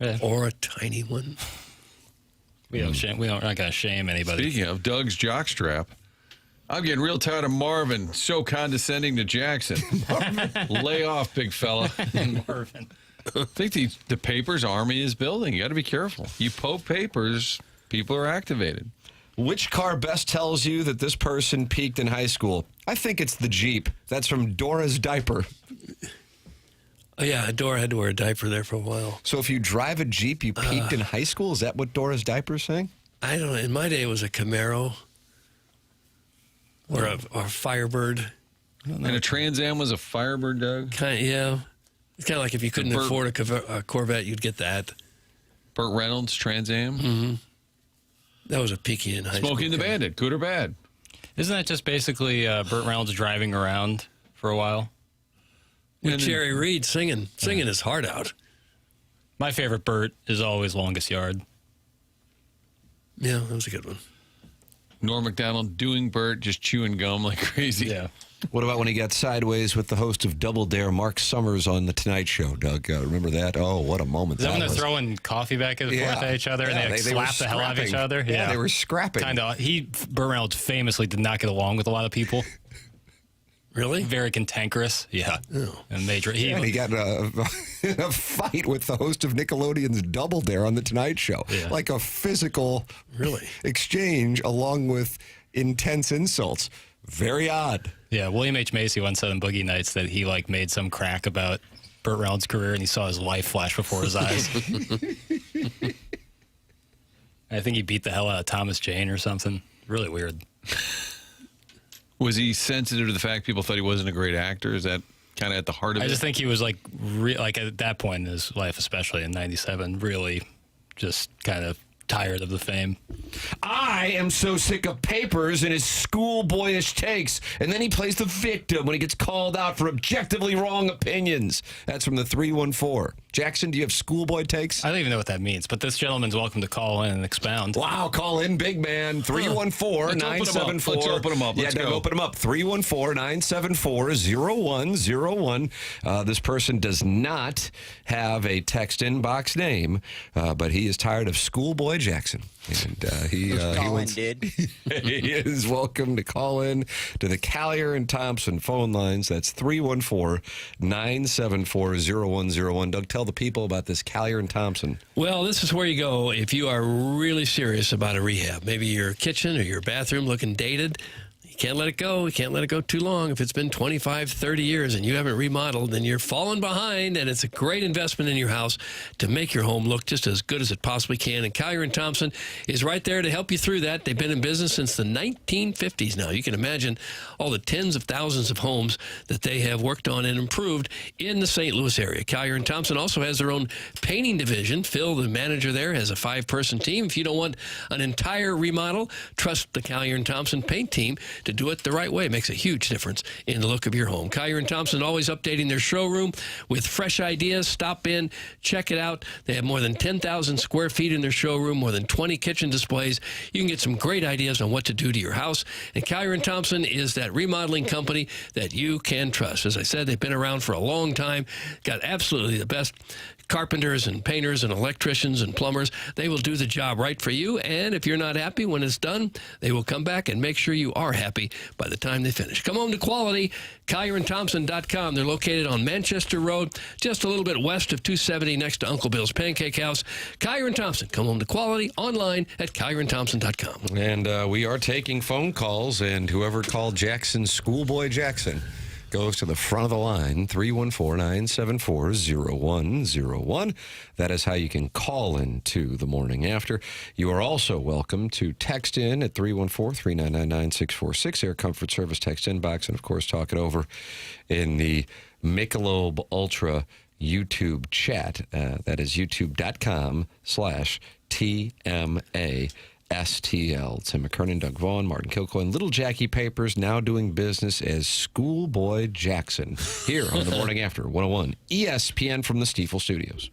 Yeah. Or a tiny one. We're not going to shame anybody. Speaking of Doug's jockstrap, I'm getting real tired of Marvin. So condescending to Jackson. Lay off, big fella. Marvin. I think the papers army is building. You got to be careful. You poke papers, people are activated. Which car best tells you that this person peaked in high school? I think it's the Jeep. That's from Dora's Diaper. Oh, yeah, Dora had to wear a diaper there for a while. So if you drive a Jeep, you peaked in high school? Is that what Dora's Diaper is saying? I don't know. In my day, it was a Camaro or a Firebird. And a Trans Am was a Firebird, Doug? Yeah. It's kind of like if you couldn't afford a Corvette, you'd get that. Burt Reynolds, Trans Am? Mm-hmm. That was a peaky in high school. Smoking the Bandit, good or bad? Isn't that just basically Burt Reynolds driving around for a while? With Jerry Reed singing his heart out. My favorite Burt is always Longest Yard. Yeah, that was a good one. Norm Macdonald doing Burt, just chewing gum like crazy. Yeah. What about when he got sideways with the host of Double Dare, Mark Summers, on The Tonight Show, Doug? Remember that? Oh, what a moment Is that when they're was. throwing coffee back and forth at each other and they slap the hell out of each other? Yeah, they were scrapping. Kind of. Burt Reynolds famously did not get along with a lot of people. Really? Very cantankerous. Yeah. Oh. And And he got in a fight with the host of Nickelodeon's Double Dare on The Tonight Show. Yeah. Like a physical exchange along with intense insults. Very odd. Yeah, William H. Macy once said on Boogie Nights that he made some crack about Burt Reynolds' career and he saw his life flash before his eyes. I think he beat the hell out of Thomas Jane or something. Really weird. Was he sensitive to the fact people thought he wasn't a great actor? Is that kind of at the heart of it? I just think he was like at that point in his life, especially in '97, really just kind of tired of the fame. I am so sick of papers and his schoolboyish takes. And then he plays the victim when he gets called out for objectively wrong opinions. That's from the 314. Jackson, do you have schoolboy takes? I don't even know what that means, but this gentleman's welcome to call in and expound. Wow, call in, big man. 314-974. Let's open 'em up. Let's go. Open them up. 314-974-0101. This person does not have a text inbox name, but he is tired of schoolboy Jackson. And he is welcome to call in to the Callier and Thompson phone lines. That's 314-974-0101. Doug, tell the people about this Callier and Thompson. Well, this is where you go if you are really serious about a rehab. Maybe your kitchen or your bathroom looking dated. You can't let it go. You can't let it go too long. If it's been 25, 30 years and you haven't remodeled, then you're falling behind, and it's a great investment in your house to make your home look just as good as it possibly can. And Collier & Thompson is right there to help you through that. They've been in business since the 1950s now. You can imagine all the tens of thousands of homes that they have worked on and improved in the St. Louis area. Collier & Thompson also has their own painting division. Phil, the manager there, has a 5-person team. If you don't want an entire remodel, trust the Collier & Thompson paint team to do it the right way. It makes a huge difference in the look of your home. Collier & Thompson always updating their showroom with fresh ideas. Stop in, check it out. They have more than 10,000 square feet in their showroom, more than 20 kitchen displays. You can get some great ideas on what to do to your house. And Collier & Thompson is that remodeling company that you can trust. As I said, they've been around for a long time, got absolutely the best carpenters and painters and electricians and plumbers. They will do the job right for you. And if you're not happy when it's done, they will come back and make sure you are happy by the time they finish. Come home to quality. CollierandThompson.com. They're located on Manchester Road, just a little bit west of 270 next to Uncle Bill's Pancake House. Collier & Thompson. Come home to quality online at CollierandThompson.com. And we are taking phone calls, and whoever called Jackson Schoolboy Jackson goes to the front of the line, 314-974-0101. That is how you can call in to the morning after. You are also welcome to text in at 314-399-9646, Air Comfort Service text inbox, and, of course, talk it over in the Michelob Ultra YouTube chat. That is youtube.com/TMA. STL. Tim McKernan, Doug Vaughn, Martin Kilcoyne, Little Jackie Papers, now doing business as Schoolboy Jackson, here on the Morning After 101 ESPN from the Stifel Studios.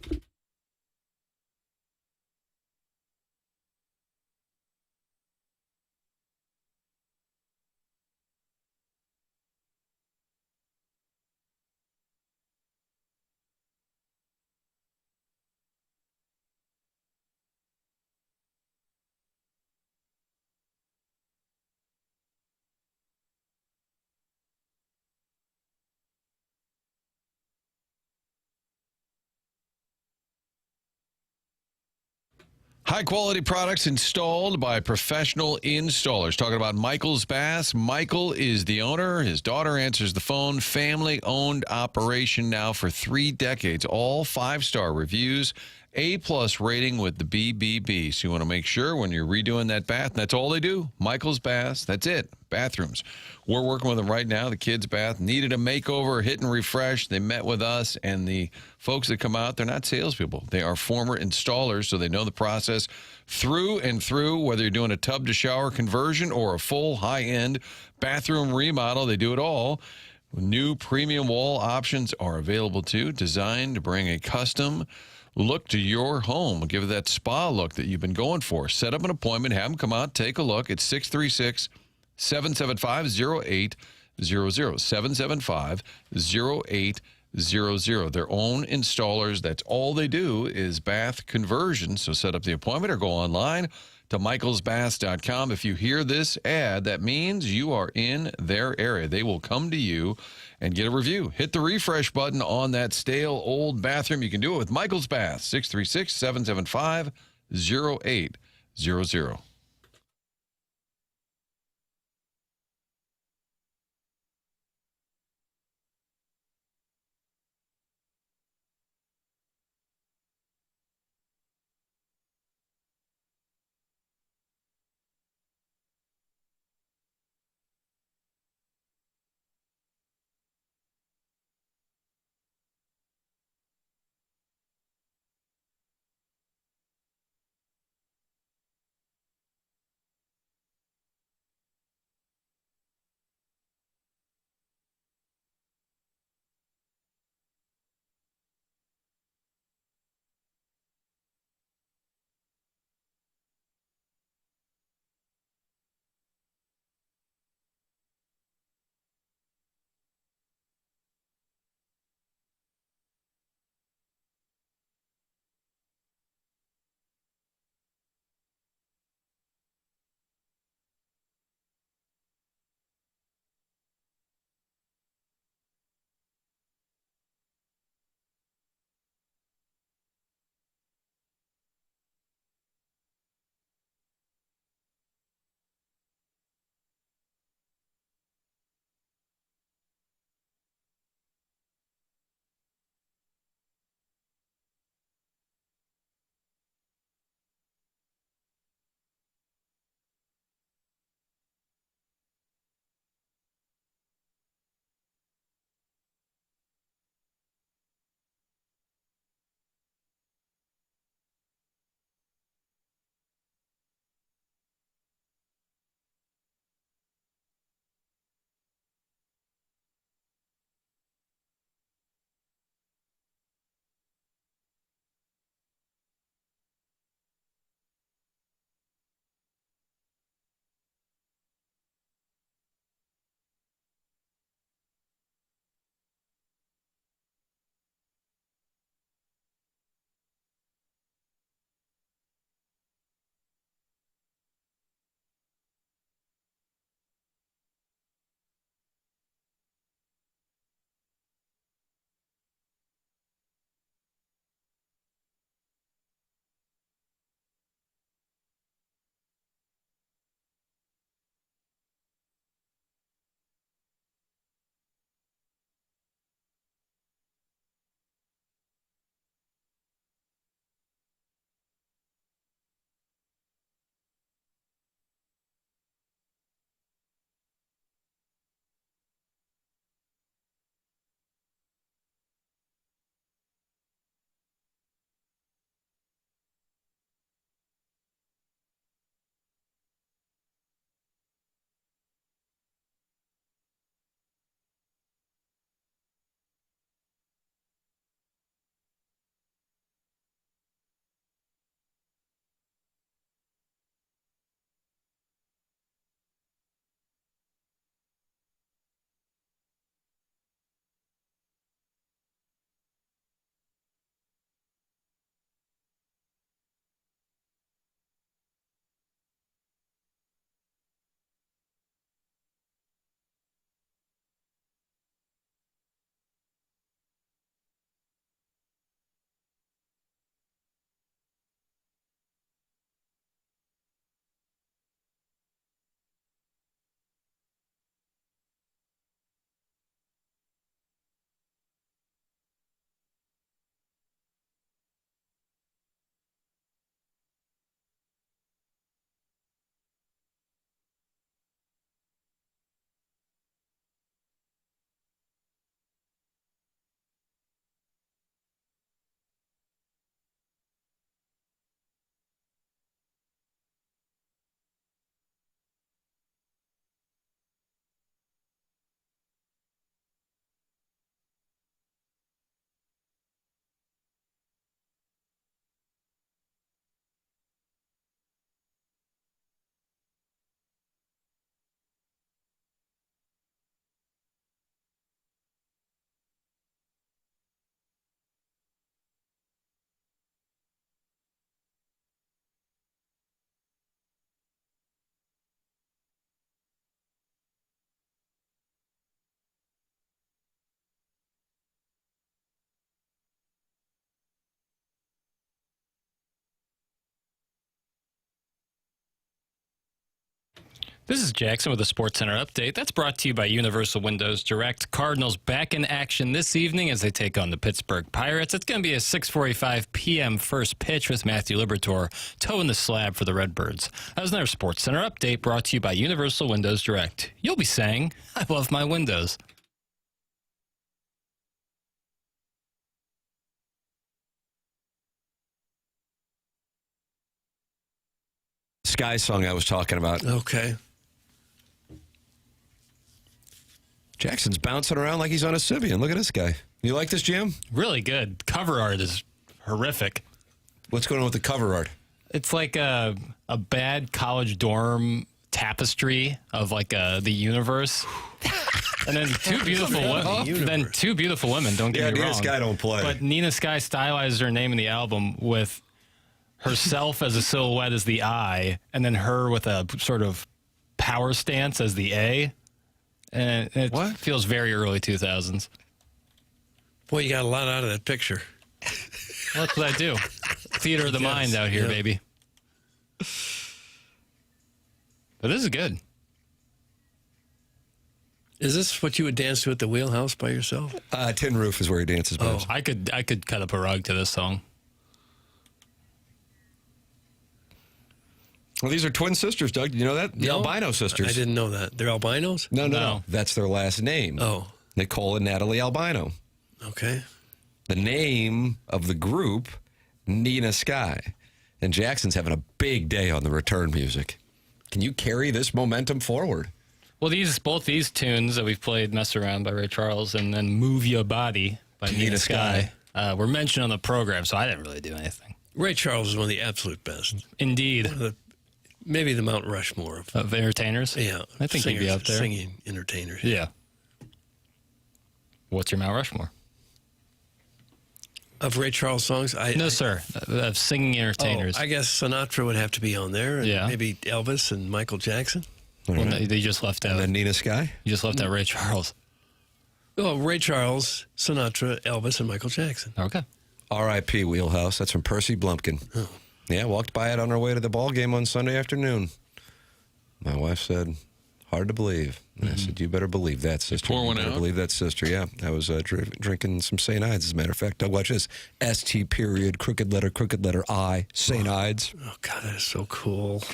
High-quality products installed by professional installers. Talking about Michael's Bass. Michael is the owner. His daughter answers the phone. Family-owned operation now for 3 decades. All 5-star reviews. A+ rating with the BBB. So you want to make sure when you're redoing that bath, that's all they do. Michael's Bass. That's it. Bathrooms. We're working with them right now. The kids' bath needed a makeover, hit and refresh. They met with us, and the folks that come out, they're not salespeople. They are former installers, so they know the process through and through, whether you're doing a tub-to-shower conversion or a full high-end bathroom remodel. They do it all. New premium wall options are available, too, designed to bring a custom look to your home. Give it that spa look that you've been going for. Set up an appointment. Have them come out, take a look. It's 636-775-0800. 775-0800. Their own installers. That's all they do is bath conversion. So set up the appointment or go online to michaelsbass.com. If you hear this ad, that means you are in their area. They will come to you and get a review. Hit the refresh button on that stale old bathroom. You can do it with Michael's Bath. 636-775-0800. This is Jackson with a SportsCenter update. That's brought to you by Universal Windows Direct. Cardinals back in action this evening as they take on the Pittsburgh Pirates. It's going to be a 6:45 p.m. first pitch with Matthew Liberatore toeing the slab for the Redbirds. That was another SportsCenter update brought to you by Universal Windows Direct. You'll be saying, I love my windows. Sky song I was talking about. Okay. Jackson's bouncing around like he's on a Sibian. Look at this guy. You like this, Jim? Really good. Cover art is horrific. What's going on with the cover art? It's like a bad college dorm tapestry of like the universe. And then two beautiful women, don't get me Nina wrong. Sky don't play. But Nina Sky stylizes her name in the album with herself as a silhouette as the I, and then her with a sort of power stance as the A. And it feels very early 2000s. Boy, you got a lot out of that picture. Well, that's what I do. Theater of the mind out here, baby. But this is good. Is this what you would dance to at the wheelhouse by yourself? Tin Roof is where he dances best. I could cut up a rug to this song. Well, these are twin sisters, Doug. Did you know that? The albino sisters. I didn't know that. They're albinos? No. That's their last name. Oh. Nicole and Natalie Albino. Okay. The name of the group, Nina Sky. And Jackson's having a big day on the return music. Can you carry this momentum forward? Well, both these tunes that we've played, Mess Around by Ray Charles and then Move Your Body by Nina Sky, were mentioned on the program, so I didn't really do anything. Ray Charles is one of the absolute best. Indeed. Maybe the Mount Rushmore of entertainers? Yeah. I think he'd be up there. Singing entertainers. Yeah. What's your Mount Rushmore? Of Ray Charles songs? No, sir. Of singing entertainers. I guess Sinatra would have to be on there. And maybe Elvis and Michael Jackson. Well, no, they just left out. And then Nina Sky? You just left out Ray Charles. Oh, Ray Charles, Sinatra, Elvis, and Michael Jackson. Okay. R.I.P. Wheelhouse. That's from Percy Blumpkin. Oh. Yeah, walked by it on our way to the ball game on Sunday afternoon. My wife said, hard to believe. And I said, you better believe that, sister. Pour one out? Believe that, sister. Yeah, I was drinking some St. Ides, as a matter of fact. Watch this. ST period, crooked letter I, St. Ides. Oh, God, that is so cool.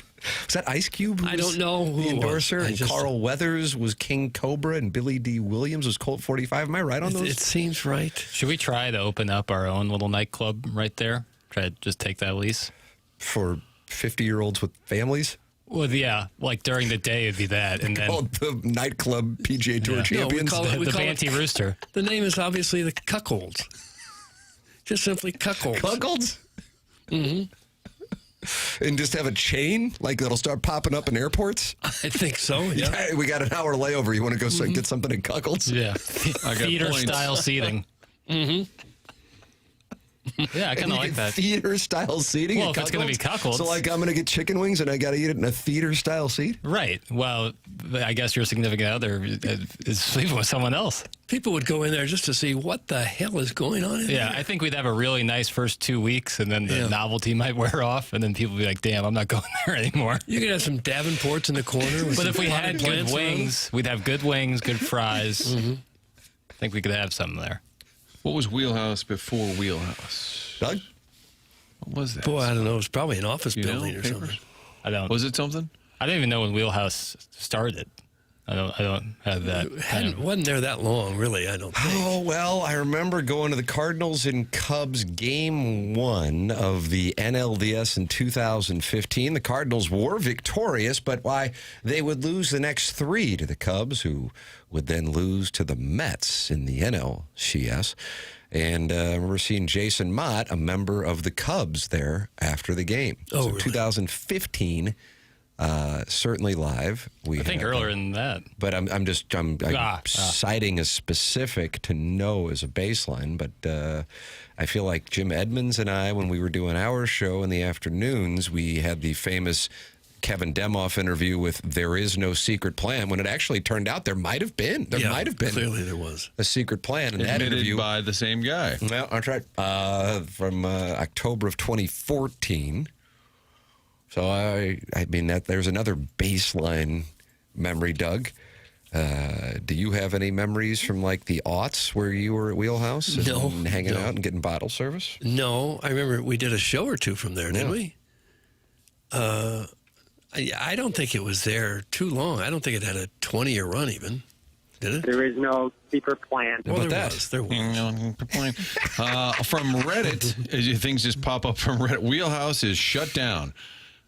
Was that Ice Cube? I don't know who the endorser. was. And Carl Weathers was King Cobra, and Billy D. Williams was Colt 45. Am I right on those? It seems right. Should we try to open up our own little nightclub right there? Try to just take that lease? For 50-year-olds with families? Well, yeah, like during the day it'd be that, and then called the nightclub PGA Tour champions. The Banty Rooster. The name is obviously the Cuckolds. Just simply Cuckolds. Cuckolds? Mm-hmm. And just have a chain like that'll start popping up in airports. I think so. Yeah. We got an hour layover. You want to go get something in Cuckolds? Yeah. I got theater points. style seating. Mm-hmm. Yeah, I kind of like that. Theater-style seating. Well, if it's going to be Cuckolds. So, like, I'm going to get chicken wings and I got to eat it in a theater-style seat? Right. Well, I guess your significant other is sleeping with someone else. People would go in there just to see what the hell is going on in there. Yeah, I think we'd have a really nice first 2 weeks, and then the novelty might wear off, and then people would be like, damn, I'm not going there anymore. You could have some Davenports in the corner. But if we had good wings, we'd have good wings, good fries. I think we could have something there. What was Wheelhouse before Wheelhouse? Doug? What was that? Boy, I don't know. It was probably an office You know, building or papers? something. I don't. Was it something? I don't even know when Wheelhouse started. I don't have that. Wasn't there that long, really, I don't think. Oh, well, I remember going to the Cardinals and Cubs game 1 of the NLDS in 2015. The Cardinals were victorious, but they would lose the next 3 to the Cubs, who would then lose to the Mets in the NLCS. And I remember seeing Jason Mott, a member of the Cubs, there after the game. Oh, so really? 2015, certainly live. I think earlier than that. But I'm citing a specific to know as a baseline. But I feel like Jim Edmonds and I, when we were doing our show in the afternoons, we had the famous Kevin Demoff interview with "There is no secret plan," when it actually turned out there might have been. There might have been. Clearly there was. A secret plan in that Admitted interview. by the same guy. Well, that's right. From October of 2014. So, I mean, there's another baseline memory, Doug. Do you have any memories from like the aughts where you were at Wheelhouse and No, hanging no. out and getting bottle service? No, I remember we did a show or two from there, didn't we? I don't think it was there too long. I don't think it had a 20-year run even. Did it? There is no secret plan. How about that? There was. From Reddit, things just pop up from Reddit. Wheelhouse is shut down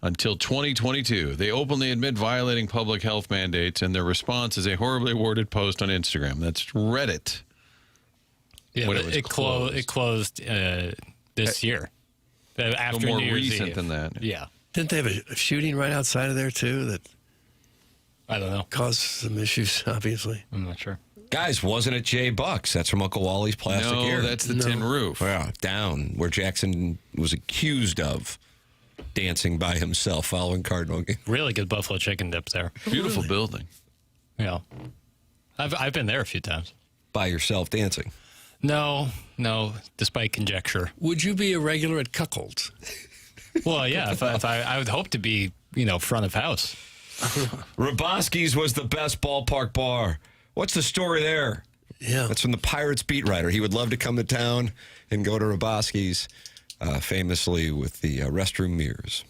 until 2022. They openly admit violating public health mandates, and their response is a horribly worded post on Instagram. That's Reddit. Yeah, when but it was it closed this year. After more New Year's recent Eve. than that. Yeah. Didn't they have a shooting right outside of there too that I don't know. caused some issues? Obviously. I'm not sure. Guys, wasn't it Jay Bucks? That's from Uncle Wally's Plastic No, Ear. that's the tin roof. Yeah, down where Jackson was accused of dancing by himself following Cardinal game. Really good buffalo chicken dip there. Beautiful building. Yeah. I've been there a few times. By yourself dancing. No, despite conjecture. Would you be a regular at Cuckold's? Well, yeah, if I would hope to be, front of house. Roboski's was the best ballpark bar. What's the story there? Yeah. That's from the Pirates beat writer. He would love to come to town and go to Roboski's, famously with the restroom mirrors.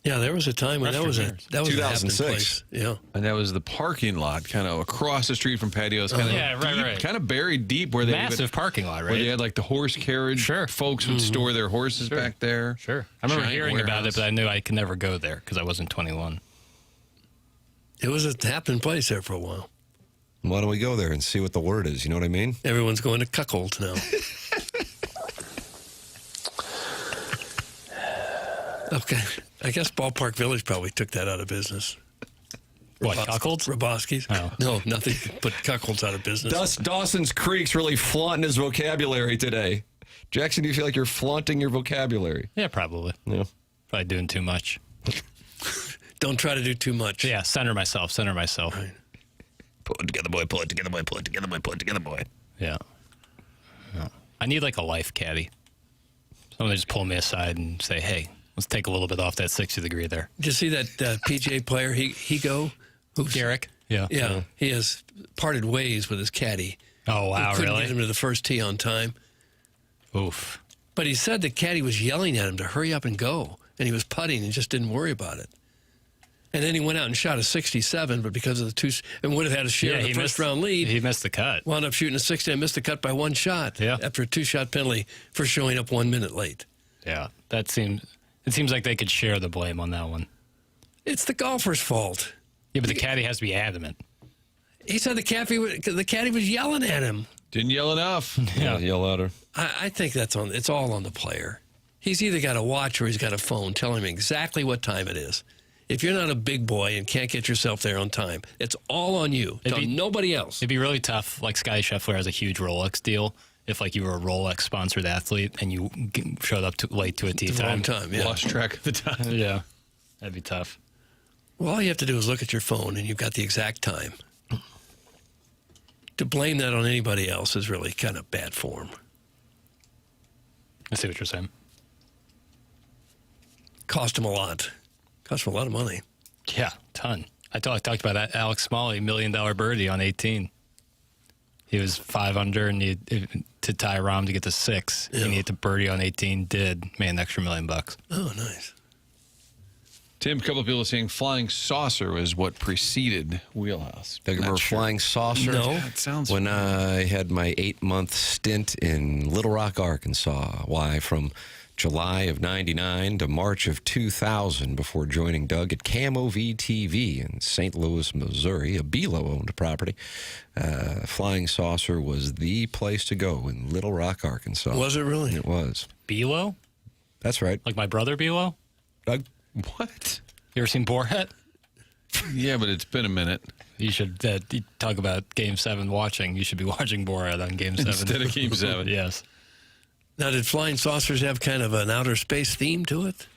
Yeah, there was a time when that was a happening 2006. place. Yeah. And that was the parking lot, kind of across the street from patios, kind of Yeah, right. kind of buried deep where they Massive parking lot, right? Where they had like the horse carriage. Sure. Folks would store their horses back there. Sure. I remember Giant hearing about warehouse. it, but I knew I could never go there because I wasn't 21. It was a happening place there for a while. Why don't we go there and see what the word is? You know what I mean? Everyone's going to Cuckold now. Okay. I guess Ballpark Village probably took that out of business. What, Cuckolds? Roboski's? Oh. No, nothing. Put Cuckold's out of business. Dawson's Creek's really flaunting his vocabulary today. Jackson, do you feel like you're flaunting your vocabulary? Yeah, probably. Yeah. Probably doing too much. Don't try to do too much. Yeah, center myself. Right. Pull it together, boy. Pull it together, boy. Pull it together, boy. Pull it together, boy. Yeah. I need like a life caddy. Someone to just pull me aside and say, hey, let's take a little bit off that 60 degree there. Did you see that PGA player, Higo? Garrick? Yeah. Yeah. He has parted ways with his caddy. Oh, wow, He couldn't really? get him to the first tee on time. Oof. But he said the caddy was yelling at him to hurry up and go. And he was putting and just didn't worry about it. And then he went out and shot a 67, but because of the two, and would have had a share of the first round lead. He missed the cut. Wound up shooting a 60 and missed the cut by one shot. Yeah. After a 2-shot penalty for showing up 1 minute late. Yeah. It seems like they could share the blame on that one. It's the golfer's fault. Yeah, but the caddy has to be adamant. He said the caddy was yelling at him. Didn't yell enough. Yeah. Yell at her. I think it's all on the player. He's either got a watch or he's got a phone telling him exactly what time it is. If you're not a big boy and can't get yourself there on time, it's all on you. It's on nobody else. It'd be really tough. Like Scotty Scheffler has a huge Rolex deal. If like you were a Rolex sponsored athlete and you showed up late to a tee It's the time. wrong time, yeah. Lost track of the time. Yeah. That'd be tough. Well, all you have to do is look at your phone and you've got the exact time. To blame that on anybody else is really kind of bad form. I see what you're saying. Cost him a lot. Cost him a lot of money. Yeah, ton. I talked about that Alex Smalley $1 million birdie on 18. He was 5 under and to tie Rahm to get to 6. Yeah. He needed to birdie on 18. Made an extra $1 million. Oh, nice. Tim, a couple of people are saying flying saucer was what preceded Wheelhouse. Think of Not a sure. flying saucer? No. It sounds When I had my 8-month stint in Little Rock, Arkansas. Why, from July of 99 to March of 2000 before joining Doug at Camo VTV in St. Louis, Missouri, a Belo-owned property. Flying Saucer was the place to go in Little Rock, Arkansas. Was it really? It was. Belo? That's right. Like my brother Belo? Doug? What? You ever seen Borat? Yeah, but it's been a minute. You should you talk about Game 7 watching. You should be watching Borat on Game 7. Instead of Game 7. Yes. Now, did flying saucers have kind of an outer space theme to it?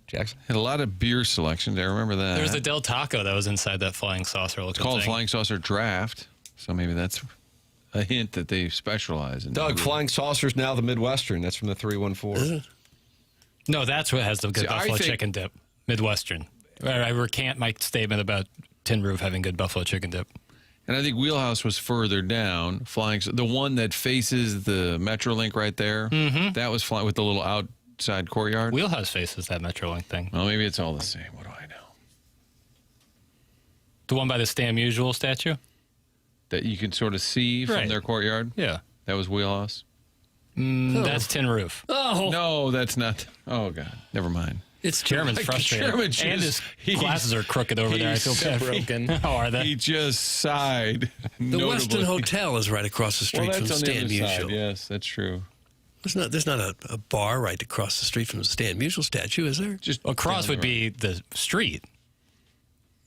Jackson? Had a lot of beer selections. I remember that. There was the Del Taco that was inside that flying saucer looking It's called thing. Flying Saucer Draft, so maybe that's a hint that they specialize in. Doug, Flying Saucer's now the Midwestern. That's from the 314. Is it? No, that's what has the good See, I buffalo think- chicken dip. Midwestern. I recant my statement about Tin Roof having good buffalo chicken dip. And I think Wheelhouse was further down, flying. The one that faces the Metrolink right there, that was flying with the little outside courtyard. Wheelhouse faces that Metrolink thing. Well, maybe it's all the same. What do I know? The one by the Stan Musial statue? That you can sort of see from Right. their courtyard? Yeah. That was Wheelhouse? That's Tin Roof. Oh, No, that's not. Oh, God. Never mind. it's Chairman's like frustrated. Chairman and just- his glasses are crooked over there. I feel he's bad. broken. How are they? He just sighed. The notably. Westin Hotel is right across the street Well, from that's the on the Stan other side. Musial. Yes, that's true. There's not a bar right across the street from the Stan Musial statue, is there? Just Across down would the be the street.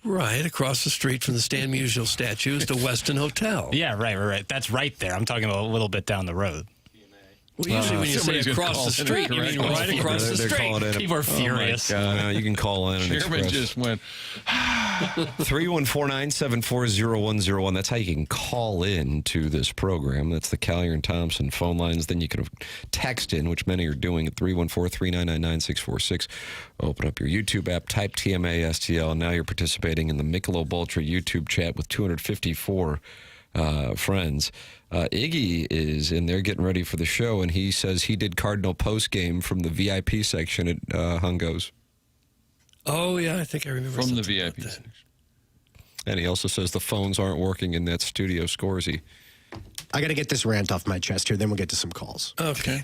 Right across the street from the Stan Musial statue is the Westin Hotel. Yeah, right. That's right there. I'm talking about a little bit down the road. Well, usually when you say somebody's gonna across call the in and street, you correct mean us. right across the They're street. calling in. People are furious. You can call in and Chairman express. just went, 314-974-0101. That's how you can call in to this program. That's the Collier and Thompson phone lines. Then you can text in, which many are doing at 314-399-9646. Open up your YouTube app, type TMA STL, and now you're participating in the Michelob Ultra YouTube chat with 254 friends. Iggy is in there getting ready for the show, and he says he did Cardinal post game from the VIP section at Hungo's. Oh, yeah, I think I remember from the something about VIP that. section. And he also says the phones aren't working in that studio. Scoresy. I got to get this rant off my chest here, then we'll get to some calls. Okay.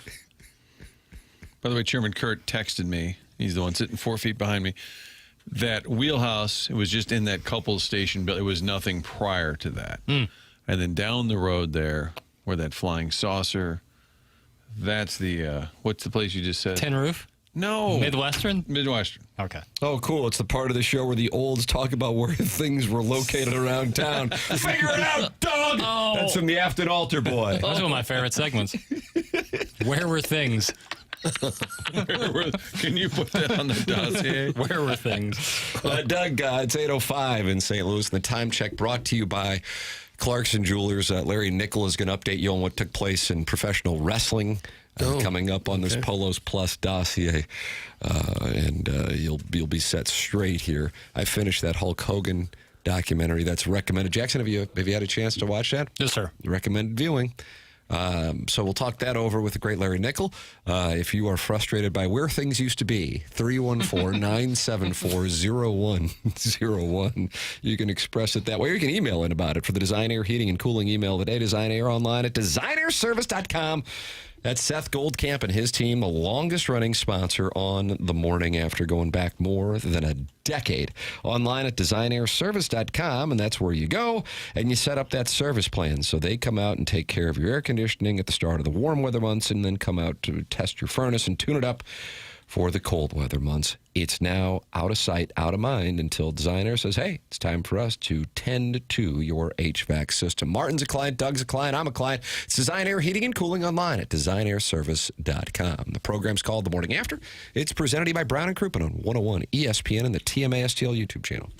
By the way, Chairman Kurt texted me. He's the one sitting 4 feet behind me. That Wheelhouse, it was just in that couples station, but it was nothing prior to that. And then down the road there, where that flying saucer, that's the, what's the place you just said? Tin Roof? No. Midwestern? Midwestern. Okay. Oh, cool. It's the part of the show where the olds talk about where things were located around town. Figure it out, dog! Oh. That's from the Afton Altar Boy. Those are one of my favorite segments. Where were things? Can you put that on the dossier? Where were things? Doug, it's 8:05 in St. Louis. And the time check brought to you by Clarkson Jewelers. Larry Nickel is going to update you on what took place in professional wrestling coming up on this Polos Plus dossier. And you'll be set straight here. I finished that Hulk Hogan documentary that's recommended. Jackson, have you had a chance to watch that? Yes, sir. Recommended viewing. So we'll talk that over with the great Larry Nickel. If you are frustrated by where things used to be, 314-974-0101. You can express it that way, or you can email in about it for the Design Air Heating and Cooling email today. Design Air online at designairservice.com. That's Seth Goldcamp and his team, the longest-running sponsor on The Morning After, going back more than a decade. Online at designairservice.com, and that's where you go, and you set up that service plan. So they come out and take care of your air conditioning at the start of the warm weather months, and then come out to test your furnace and tune it up for the cold weather months. It's now out of sight, out of mind until Designer says, hey, it's time for us to tend to your HVAC system. Martin's a client, Doug's a client, I'm a client. It's Design Air Heating and Cooling online at designairservice.com. The program's called The Morning After. It's presented to you by Brown and Crouppen on 101 ESPN and the TMA STL YouTube channel.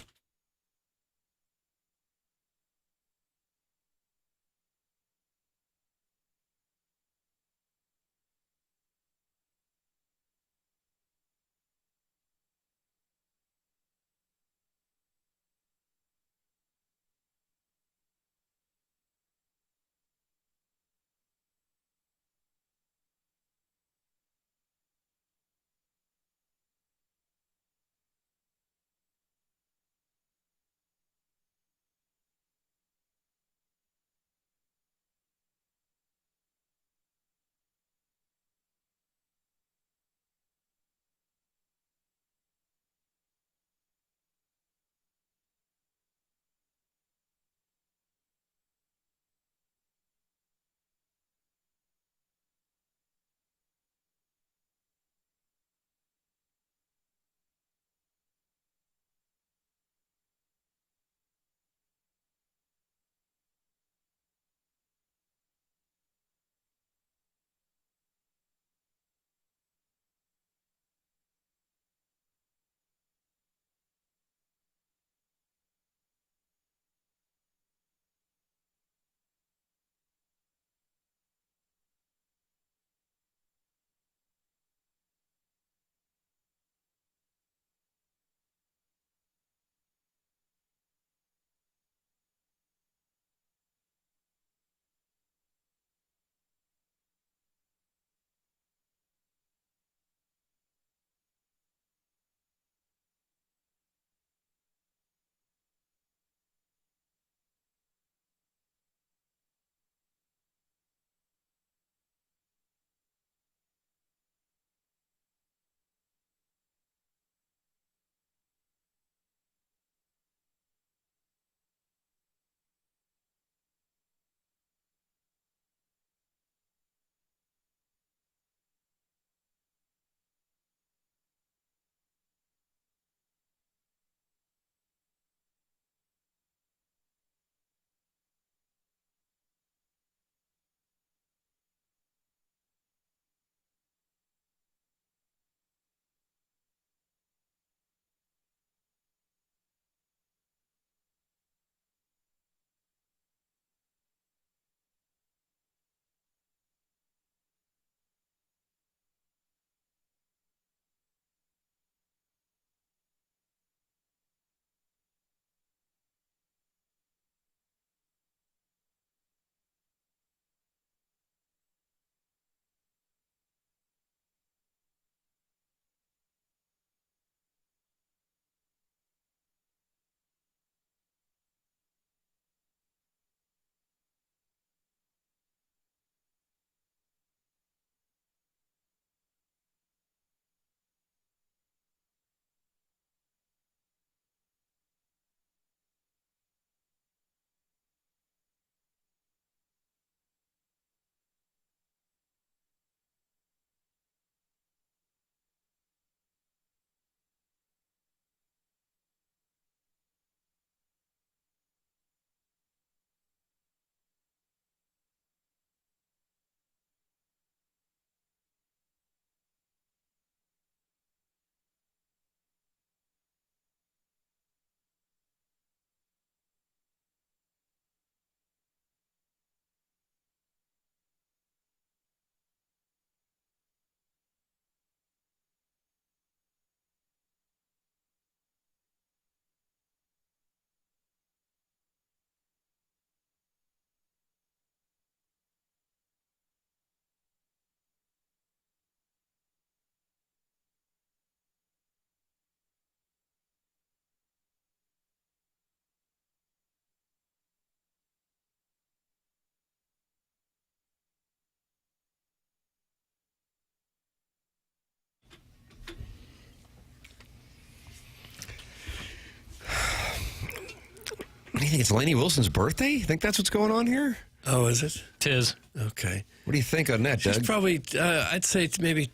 think it's Lainey Wilson's birthday? Think that's what's going on here? Oh, is it? Tis. Okay. What do you think on that, She's Doug? probably, I'd say it's maybe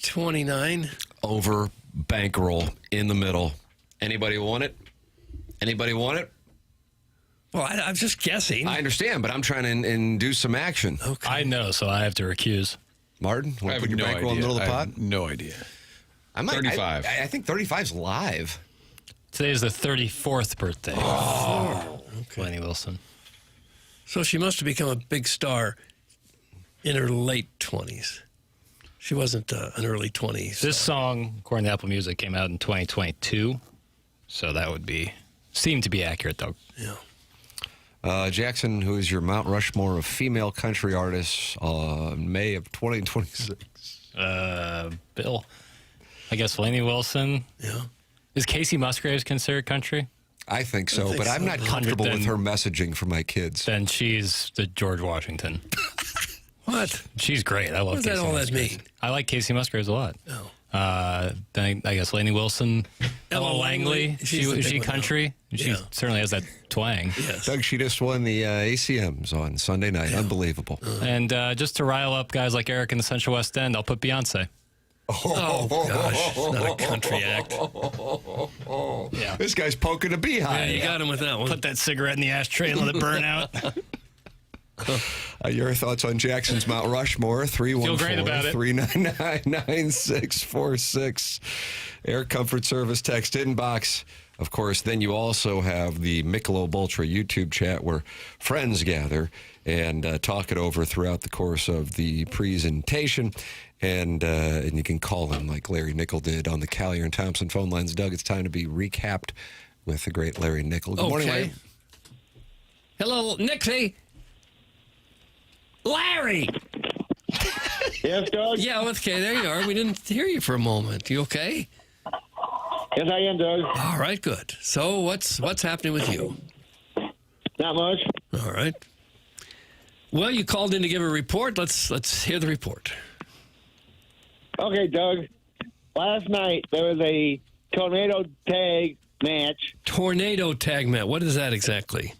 29. Over bankroll in the middle. Anybody want it? Anybody want it? Well, I'm just guessing. I understand, but I'm trying to induce some action. Okay. I know, so I have to recuse. Martin, I want to have put your no bankroll in idea. the middle of the I pot? have no idea. I might, 35. I think 35's live. Today is the 34th birthday of Lainey Wilson. So she must have become a big star in her late 20s. She wasn't an early 20s. This song, according to Apple Music, came out in 2022. So that would seem to be accurate, though. Yeah. Jackson, who is your Mount Rushmore of female country artists, May of 2026? Bill. I guess Lainey Wilson. Yeah. Is Casey Musgraves considered country? I think so, think but I'm so. not comfortable with Then- her messaging for my kids. Then she's the George Washington. What? She's great. I love What does that Casey all that Musgraves. mean? I like Casey Musgraves a lot. Oh. Then I guess Lainey Wilson, Ella Langley. She's the Is big she one country? now. She Yeah. certainly has that twang. Yes. Doug, she just won the ACMs on Sunday night. Unbelievable. And just to rile up guys like Eric in the Central West End, I'll put Beyonce. Oh, gosh. It's not a country act. Yeah. This guy's poking a Yeah, beehive. you got him with that one. Put that cigarette in the ashtray and let it burn out. Your thoughts on Jackson's Mount Rushmore? Feel great about it. 399-9646. Air Comfort Service text inbox. Of course, then you also have the Michelob Ultra YouTube chat where friends gather and talk it over throughout the course of the presentation. And you can call in like Larry Nickel did on the Callier and Thompson phone lines. Doug, it's time to be recapped with the great Larry Nickel. Good morning, Larry. Hello, Nixie. Larry. Yes, Doug? Yeah, okay, there you are. We didn't hear you for a moment. You okay? Yes, I am, Doug. All right, good. So what's happening with you? Not much. All right. Well, you called in to give a report. Let's hear the report. Okay, Doug. Last night, there was a tornado tag match. Tornado tag match. What is that exactly?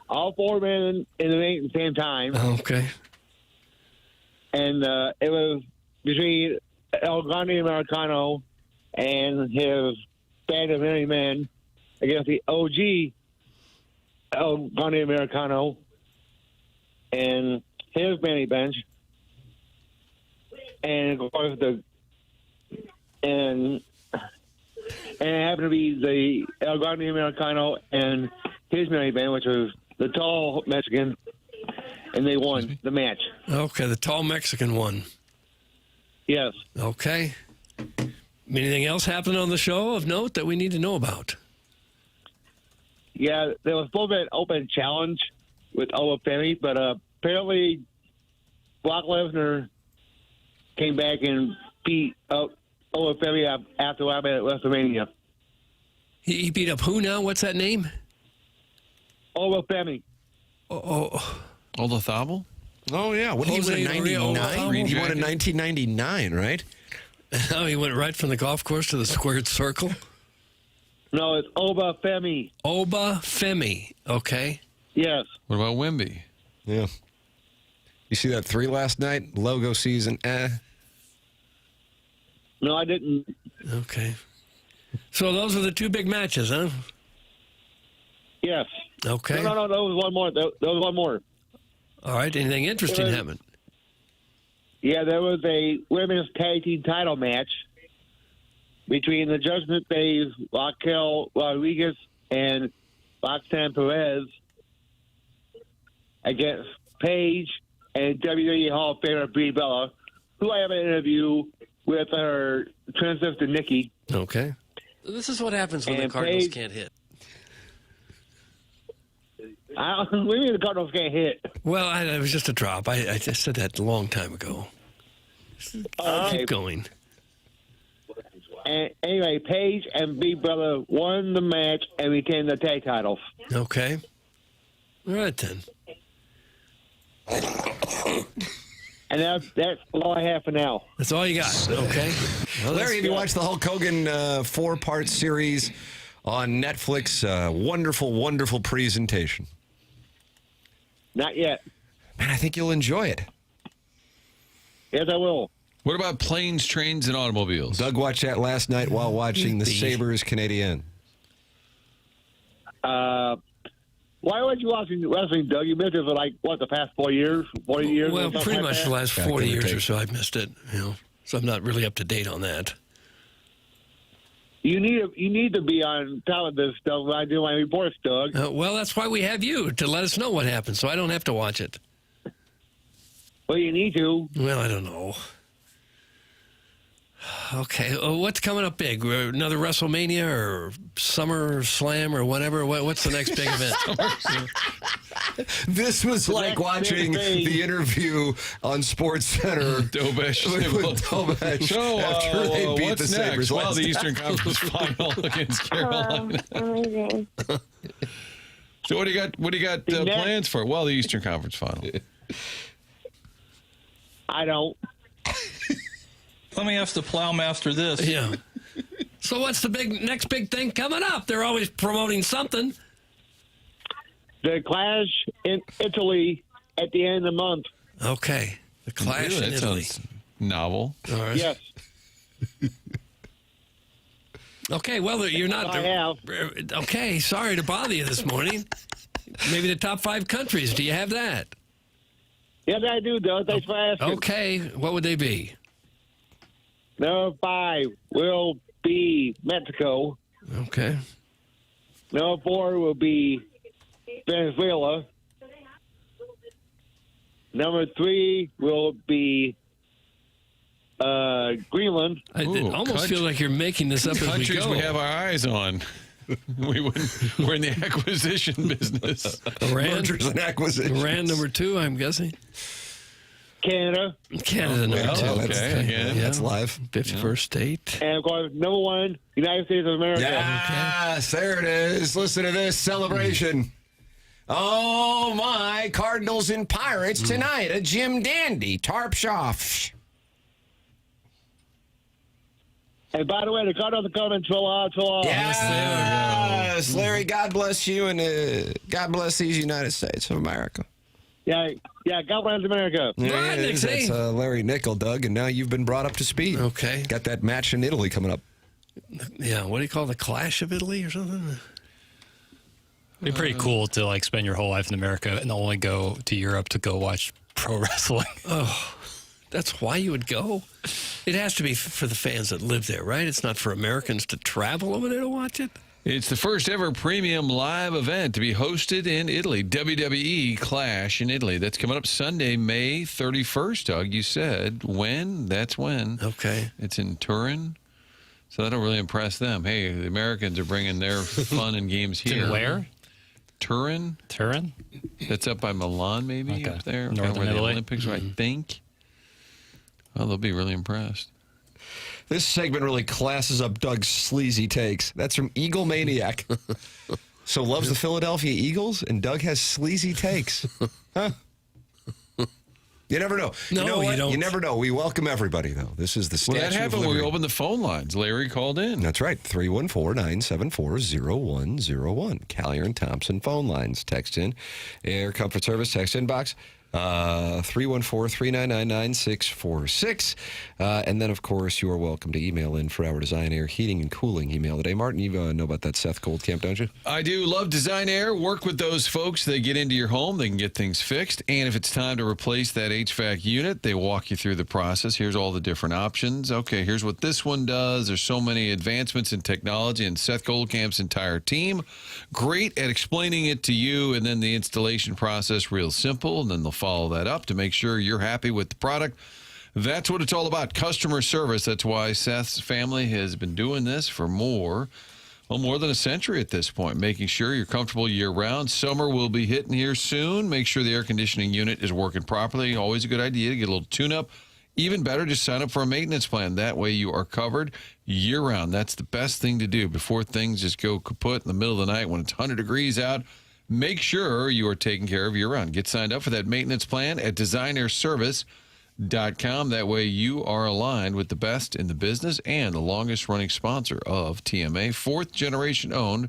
All four men in the ring at the same time. Okay. And it was between El Grande Americano and his band of many men against the OG El Grande Americano and his many bench. And of course and it happened to be the El Grande Americano and his many band, which was the tall Mexican, and they won the match. Okay, the tall Mexican won. Yes. Okay. Anything else happening on the show of note that we need to know about? Yeah, there was supposed to be an open challenge with Olafemi, but apparently Brock Lesnar came back and beat up Olafemi after what happened at WrestleMania. He beat up who now? What's that name? Olafemi. Olazabal? Oh, yeah. What did he win in Jose Maria 99? Olazabal? He won in 1999, right? Oh, he went right from the golf course to the squared circle? No, it's Olafemi. Oba Femi. Okay. Yes. What about Wemby? Yeah. You see that 3 last night? Logo season, No, I didn't. Okay. So those are the two big matches, huh? Yes. Okay. No, there was one more. There was one more. All right. Anything interesting Yeah. happened? Yeah, there was a women's tag team title match between the Judgment Days, Raquel Rodriguez and Roxanne Perez against Paige and WWE Hall of Famer Brie Bella, who I have an interview with her twin sister Nikki. Okay. This is what happens when And the Cardinals Paige- can't hit. What do you mean the Cardinals can't hit? Well, it was just a drop. I just said that a long time ago. Keep going. And anyway, Paige and Brie Bella won the match and retained the tag titles. Okay. All right, then. And that's all I have for now. That's all you got. Okay. Well, Larry, have you watched the Hulk Hogan 4-part series on Netflix. Wonderful, wonderful presentation. Not yet. Man, I think you'll enjoy it. Yes, I will. What about planes, trains, and automobiles? Doug watched that last night while watching the Sabres Canadiens. Why weren't you watching wrestling, Doug? You missed it for the past 4 years, 40 years? Well, pretty much the last 40 give or years take. or so I've missed it, so I'm not really up to date on that. You need to be on top of this stuff when I do my reports, Doug. Well, that's why we have you, to let us know what happens, so I don't have to watch it. Well, you need to. Well, I don't know. Okay, what's coming up big? Another WrestleMania or Summer Slam or whatever? What's the next big event? This was like next watching big thing. the interview on SportsCenter Dobesh. with Dobesh So, after they beat what's the Sabres next? Well, last the night. Eastern Conference Final against Carolina. Amazing. So what do you got plans for? Well, the Eastern Conference Final. I don't. Let me ask the plowmaster this. Yeah. So what's the next big thing coming up? They're always promoting something. The Clash in Italy at the end of the month. Okay. The Clash Really? in That Italy. sounds novel. All right. Yes. Okay, well, you're not... I have. Okay, sorry to bother you this morning. Maybe the top 5 countries. Do you have that? Yes, I do, Doug. Thanks for asking. Okay, what would they be? Number 5 will be Mexico. Okay. Number 4 will be Venezuela. Number 3 will be Greenland. I almost feel like you're making this up as we Countries go. we have our eyes on. We're in the acquisition business. Iran, Mergers and acquisitions. Iran number 2, I'm guessing. Canada. Canada number 2. okay, again. That's live. 51st state. And, of course, number 1, United States of America. Yes, there it is. Listen to this celebration. Oh, my. Cardinals and Pirates tonight. A Jim Dandy. Tarps off. And, by the way, the Cardinals are coming. Chill out. Yes, Larry, God bless you, and God bless these United States of America. Yeah, God bless America. There Right, it is. Nixie. That's Larry Nickel, Doug, and now you've been brought up to speed. Okay. Got that match in Italy coming up. Yeah, what do you call it, the Clash of Italy or something? It'd be pretty cool to spend your whole life in America and only go to Europe to go watch pro wrestling. That's why you would go? It has to be for the fans that live there, right? It's not for Americans to travel over there to watch it? It's the first ever premium live event to be hosted in Italy. WWE Clash in Italy. That's coming up Sunday, May 31st, Doug. You said when? That's when. Okay. It's in Turin. So that'll really impress them. Hey, the Americans are bringing their fun and games here. Where? Turin. Turin? That's up by Milan, maybe, Okay. up there. Northern where the Italy. Olympics are, I think. Oh, they'll be really impressed. This segment really classes up Doug's sleazy takes. That's from Eagle Maniac. So loves the Philadelphia Eagles, and Doug has sleazy takes. Huh? You never know. No, you know what? you don't. You never know. We welcome everybody, though. This is the Well, statute that of happened when we liberty. opened the phone lines. Larry called in. That's right. 314-974-0101. Callier and Thompson phone lines. Text in. Air Comfort Service text inbox. 314-399-9646. And then, of course, you are welcome to email in for our Design Air Heating and Cooling email today. Martin, you know about that Seth Gold Camp, don't you? I do love Design Air. Work with those folks. They get into your home. They can get things fixed. And if it's time to replace that HVAC unit, they walk you through the process. Here's all the different options. Okay, here's what this one does. There's so many advancements in technology, and Seth Goldcamp's entire team, great at explaining it to you, and then the installation process real simple, and then they'll follow that up to make sure you're happy with the product. That's what it's all about, customer service. That's why Seth's family has been doing this for more than a century at this point, making sure you're comfortable year-round. Summer will be hitting here soon. Make sure the air conditioning unit is working properly. Always a good idea to get a little tune-up. Even better, just sign up for a maintenance plan. That way you are covered year-round. That's the best thing to do before things just go kaput in the middle of the night when it's 100 degrees out. Make sure you are taking care of year-round. Get signed up for that maintenance plan at designairservice.com. That way you are aligned with the best in the business and the longest running sponsor of TMA, fourth generation owned,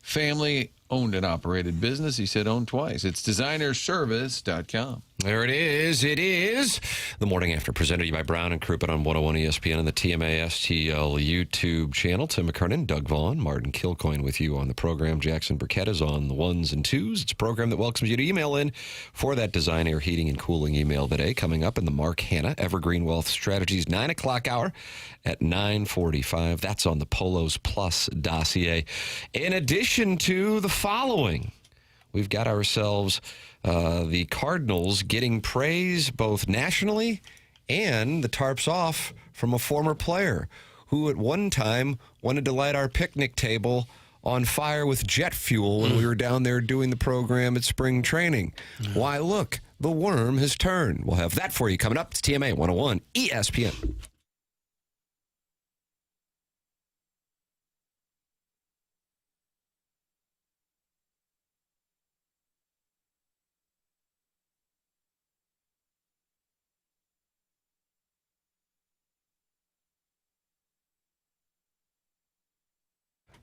family owned and operated business. He said owned twice. It's designerservice.com. There it is. It is the Morning After, presented to you by Brown and Crouppen on 101 ESPN and the TMA STL YouTube channel. Tim McKernan, Doug Vaughn, Martin Kilcoyne with you on the program. Jackson Burkett is on the ones and twos. It's a program that welcomes you to email in for that Design Air Heating and Cooling email today. Coming up in the Mark Hanna Evergreen Wealth Strategies 9 o'clock hour at 9:45. That's on the Polos Plus dossier. In addition to the following, we've got ourselves the Cardinals getting praise both nationally and the tarps off from a former player who at one time wanted to light our picnic table on fire with jet fuel when we were down there doing the program at spring training. Why, look, the worm has turned. We'll have that for you coming up. It's TMA 101 ESPN.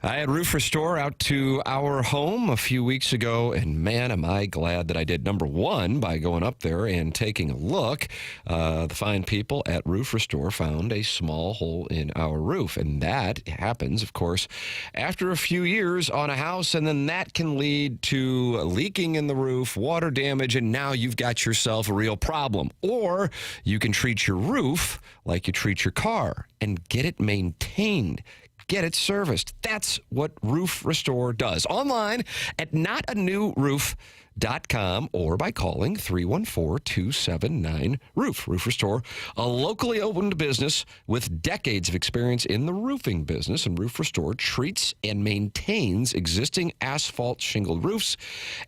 I had Roof Restore out to our home a few weeks ago, and man, am I glad that I did. Number one, by going up there and taking a look, the fine people at Roof Restore found a small hole in our roof, and that happens, of course, after a few years on a house, and then that can lead to leaking in the roof, water damage, and now you've got yourself a real problem. Or you can treat your roof like you treat your car and get it maintained. Get it serviced. That's what Roof Restore does. Online at notanewroof.com or by calling 314-279-ROOF. Roof Restore, a locally owned business with decades of experience in the roofing business. And Roof Restore treats and maintains existing asphalt shingled roofs,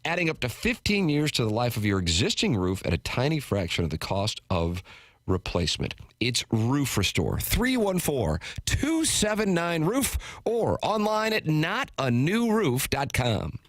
adding up to 15 years to the life of your existing roof at a tiny fraction of the cost of replacement. It's Roof Restore, 314-279-ROOF or online at notanewroof.com.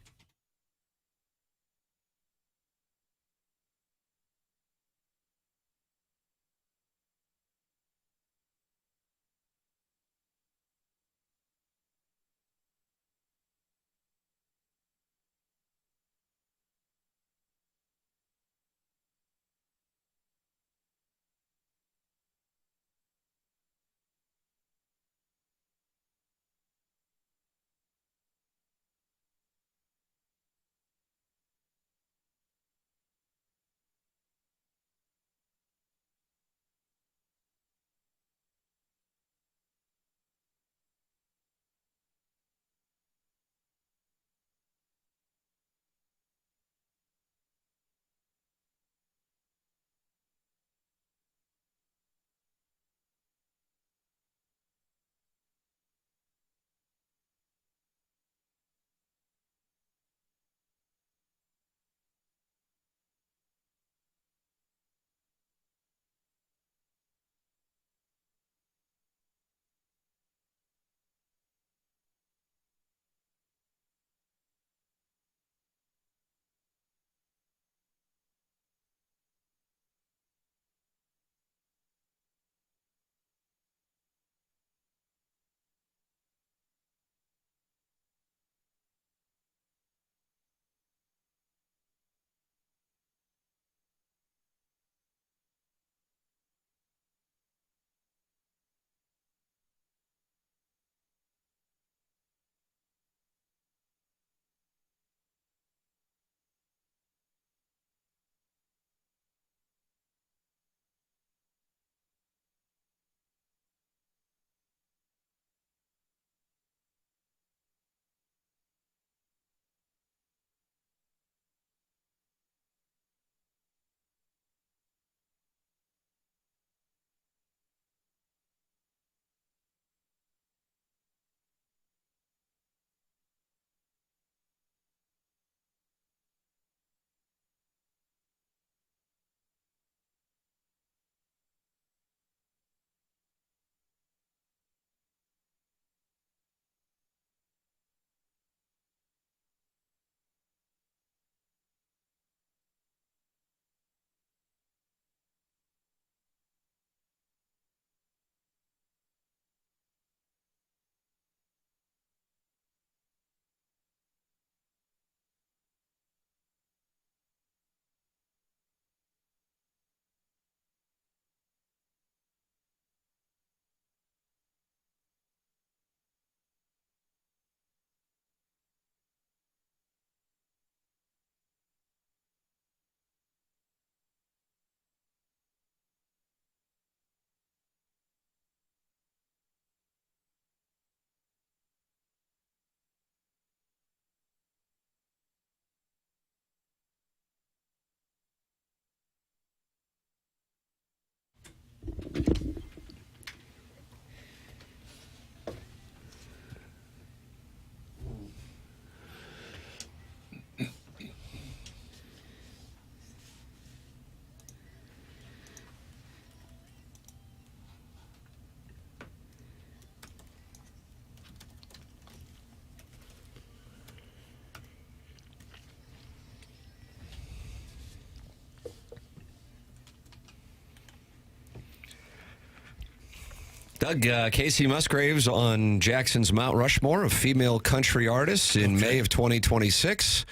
Doug, Casey Musgraves on Jackson's Mount Rushmore of female country artists in May of 2026.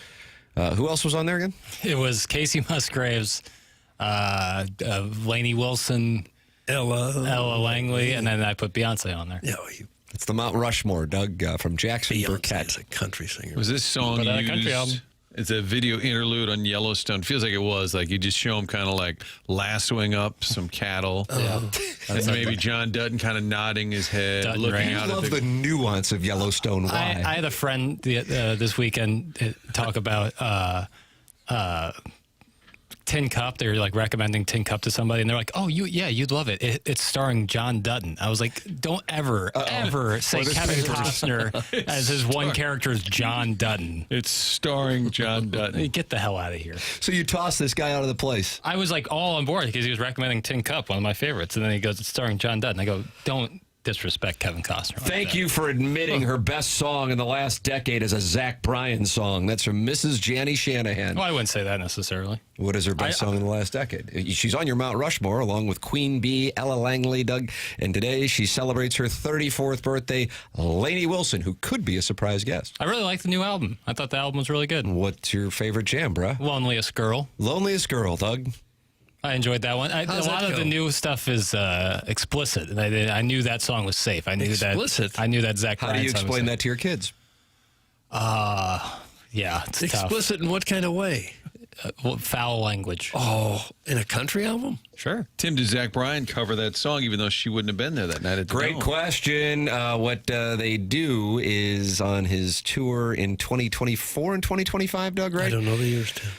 Who else was on there again? It was Casey Musgraves, Lainey Wilson, Ella Langley, and then I put Beyonce on there. Yeah, it's the Mount Rushmore, Doug, from Jackson Burkett. a country singer. Was this song But, country album. used? It's a video interlude on Yellowstone. Feels like it was. Like you just show him kind of like lassoing up some cattle. And maybe John Dutton kind of nodding his head, Dutton looking Ranch. out I at love the nuance of Yellowstone. Why? I had a friend this weekend talk about Tin Cup. They were like recommending Tin Cup to somebody, and they're like, "Oh, you'd love it. It's starring John Dutton." I was like, "Don't ever say Kevin Costner as his one character is John Dutton." It's starring John Dutton. Get the hell out of here. So you toss this guy out of the place. I was like all on board because he was recommending Tin Cup, one of my favorites, and then he goes, "It's starring John Dutton." I go, "Don't disrespect Kevin Costner." Thank you for admitting her best song in the last decade is a Zach Bryan song. That's from Mrs. Janny Shanahan. Well, I wouldn't say that necessarily. What is her best song in the last decade? She's on your Mount Rushmore along with Queen Bee, Ella Langley, Doug. And today she celebrates her 34th birthday, Lainey Wilson, who could be a surprise guest. I really like the new album. I thought the album was really good. What's your favorite jam, bruh? Loneliest Girl. Loneliest Girl, Doug. I enjoyed that one. A lot of the new stuff is explicit, and I knew that song was safe. I knew Explicit? that. I knew that Zach. How do you explain that to your kids? Yeah, it's Explicit in what kind of way? foul language. Oh, in a country album? Sure. Tim, did Zach Bryan cover that song even though she wouldn't have been there that night at the Great Dome? question. What they do is on his tour in 2024 and 2025, Doug, right? I don't know the years, Tim.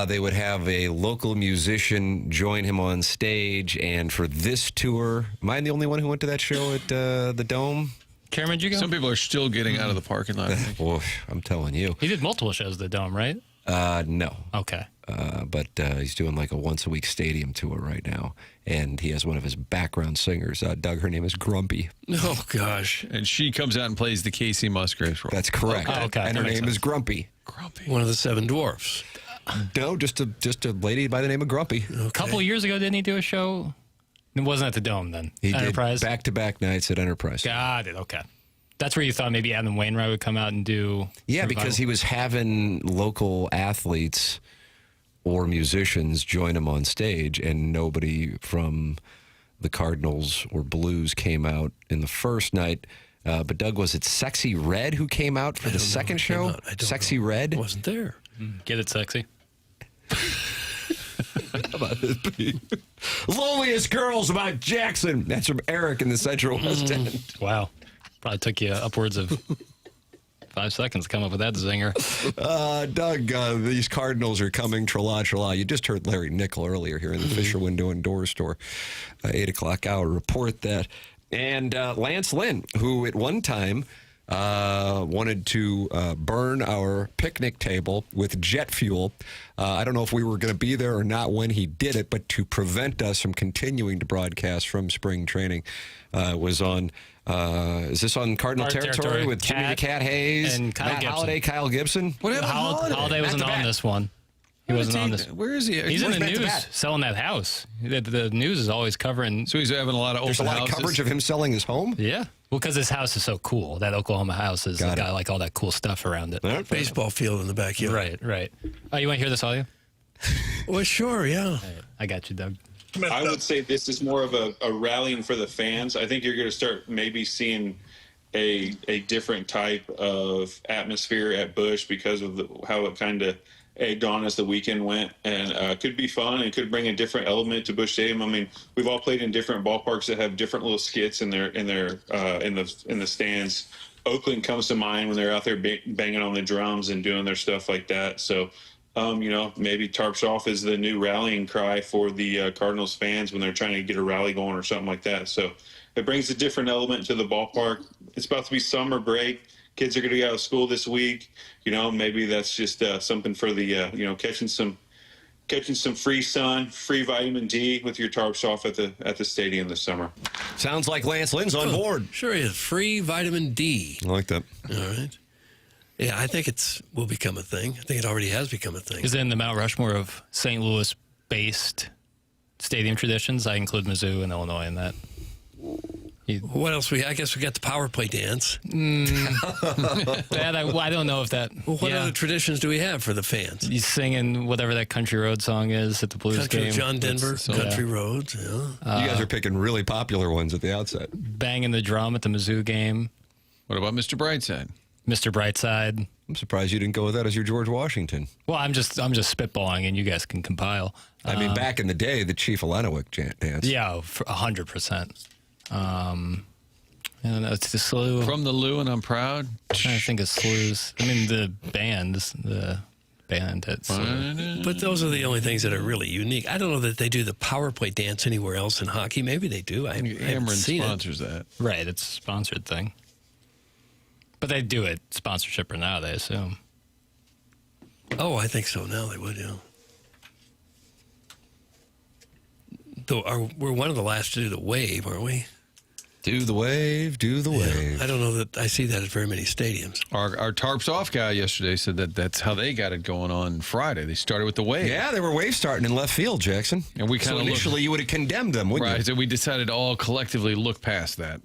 They would have a local musician join him on stage. And for this tour, am I the only one who went to that show at the Dome? Cameron, did you go? Some people are still getting out of the parking lot. I think. Oof, I'm telling you. He did multiple shows at the Dome, right? No. Okay. But he's doing like a once-a-week stadium tour right now. And he has one of his background singers, Doug, her name is Grumpy. Oh, gosh. And she comes out and plays the Casey Musgraves role. That's correct. Okay, And her that makes name is sense. Grumpy. Grumpy. One of the Seven Dwarfs. No, just a lady by the name of Grumpy. A couple of years ago, didn't he do a show? It wasn't at the Dome then. He Enterprise? did back-to-back nights at Enterprise. Got it. Okay. That's where you thought maybe Adam Wainwright would come out and do. Yeah, because he was having local athletes or musicians join him on stage, and nobody from the Cardinals or Blues came out in the first night. But Doug, was it Sexy Red who came out for the second show? I don't Sexy know. Red? I wasn't there. Get it sexy. How about this? Loneliest Girls about Jackson. That's from Eric in the Central West End. Wow. Probably took you upwards of 5 seconds to come up with that zinger. Doug, these Cardinals are coming, tra-la. You just heard Larry Nickel earlier here in the Fisher Window and Door Store, 8 o'clock hour, report that. And Lance Lynn, who at one time wanted to burn our picnic table with jet fuel. I don't know if we were going to be there or not when he did it, but to prevent us from continuing to broadcast from spring training, was on... is this on Cardinal territory with Jimmy the Cat Hayes, and Kyle Matt Gibson. Holliday, Kyle Gibson? What happened to Holiday? Holiday wasn't Back to on back. this one. He wasn't on this. Where is he? He's in the back to news back? selling that house. The news is always covering. So he's having a lot of There's a open lot houses. of coverage of him selling his home. Yeah. Well, because his house is so cool. That Oklahoma house has Got it. got like all that cool stuff around it. Baseball field in the backyard. Right. Oh, you want to hear this audio? Well, sure, yeah. I got you, Doug. I would say this is more of a rallying for the fans. I think you're going to start maybe seeing a different type of atmosphere at Busch because of how it kind of egged on as the weekend went, and could be fun and could bring a different element to Busch Stadium. I mean, we've all played in different ballparks that have different little skits in the stands. Oakland comes to mind when they're out there banging on the drums and doing their stuff like that. So, maybe Tarps off is the new rallying cry for the Cardinals fans when they're trying to get a rally going or something like that. So it brings a different element to the ballpark. It's about to be summer break. Kids are going to get out of school this week. Maybe that's just something for the, catching some free sun, free vitamin D with your Tarps off at the stadium this summer. Sounds like Lance Lynn's on board. Sure, he has free vitamin D. I like that. All right. Yeah, I think will become a thing. I think it already has become a thing. Is in the Mount Rushmore of St. Louis-based stadium traditions. I include Mizzou and Illinois in that. What else? I guess we got the power play dance. That I don't know if that. Well, what other traditions do we have for the fans? You singing whatever that Country Road song is at the Blues Country game. John Denver, Country Roads. Yeah. You guys are picking really popular ones at the outset. Banging the drum at the Mizzou game. What about Mr. Brightside? Mr. Brightside. I'm surprised you didn't go with that as your George Washington. Well, I'm just spitballing, and you guys can compile. I mean, back in the day, the Chief of Lennowick dance. Yeah, 100%. And it's the slew. From the Lou and I'm Proud. I'm trying to think of slews. I mean, the band. But those are the only things that are really unique. I don't know that they do the power play dance anywhere else in hockey. Maybe they do. I haven't Cameron seen sponsors that. Right, it's a sponsored thing. But they do it sponsorship or now, they assume. Oh, I think so. Now they would, yeah. We're one of the last to do the wave, aren't we? Do the wave, do the wave. I don't know that I see that at very many stadiums. Our Tarps Off guy yesterday said that's how they got it going on Friday. They started with the wave. Yeah, they were wave starting in left field, Jackson. And we kind of initially you would have condemned them, wouldn't you? Right, so we decided to all collectively look past that.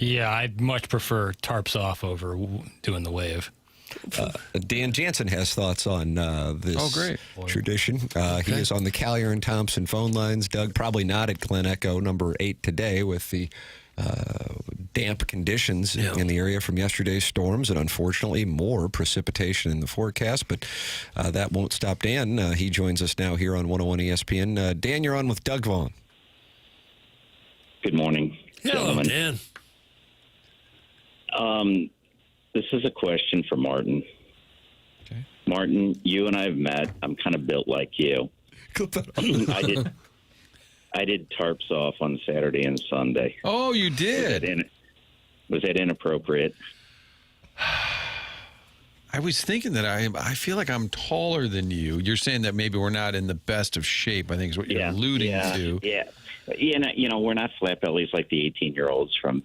Yeah, I'd much prefer Tarps Off over doing the wave. Dan Jansen has thoughts on this tradition. He is on the Collier and Thompson phone lines. Doug, probably not at Glen Echo number 8 today with the damp conditions in the area from yesterday's storms and unfortunately more precipitation in the forecast, but that won't stop Dan. He joins us now here on 101 ESPN. Dan, you're on with Doug Vaughn. Good morning, Hello, gentlemen. Dan. This is a question for Martin. Okay. Martin, you and I have met. I'm kind of built like you. I did Tarps Off on Saturday and Sunday. Oh, you did? Was that inappropriate? I was thinking that I feel like I'm taller than you. You're saying that maybe we're not in the best of shape, I think is what you're alluding to. Yeah. You know, we're not flat bellies like the 18-year-olds from...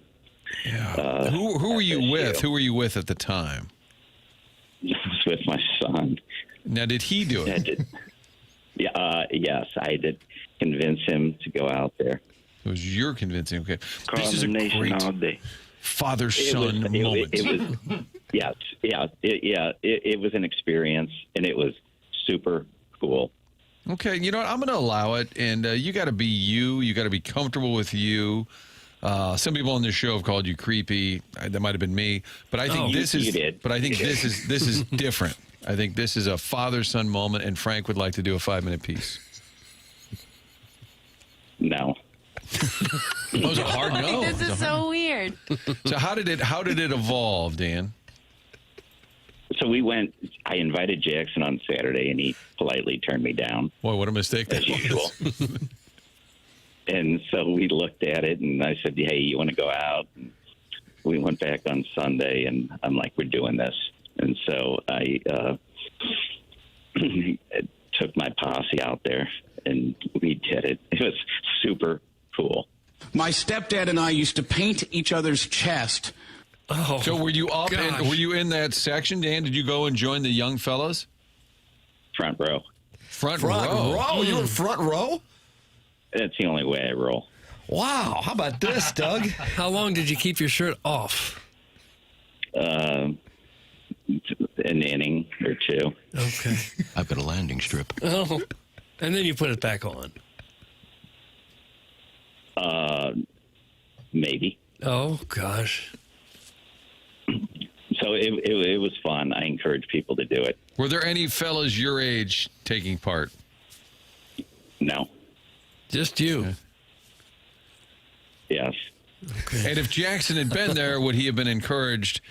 Yeah. Who were you with? Who were you with at the time? I was with my son. Now, did he do it? Yes, I did convince him to go out there. It was your convincing. Okay. This is a great all day. Father-son moment. It was an experience, and it was super cool. Okay, you know what? I'm going to allow it, and you got to be you. You got to be comfortable with you. Some people on this show have called you creepy. That might have been me, but I think this is different. I think this is a father-son moment, and Frank would like to do a 5-minute piece. No. That was a hard no. This is so weird. So how did it evolve, Dan? So I invited Jackson on Saturday, and he politely turned me down. Boy, what a mistake that as usual. And so we looked at it, and I said, hey, you want to go out? And we went back on Sunday, and I'm like, we're doing this. And so I took my posse out there, and we did it. It was super cool. My stepdad and I used to paint each other's chest. Oh, so were you up? Were you in that section, Dan? Did you go and join the young fellas? Front row. Front row? You were front row? That's the only way I roll. Wow. How about this, Doug? How long did you keep your shirt off? An inning or two. Okay. I've got a landing strip. Oh, and then you put it back on. Maybe. Oh, gosh. So it was fun. I encourage people to do it. Were there any fellas your age taking part? No. Just you? Okay. Yes. Okay. And if Jackson had been there, would he have been encouraged?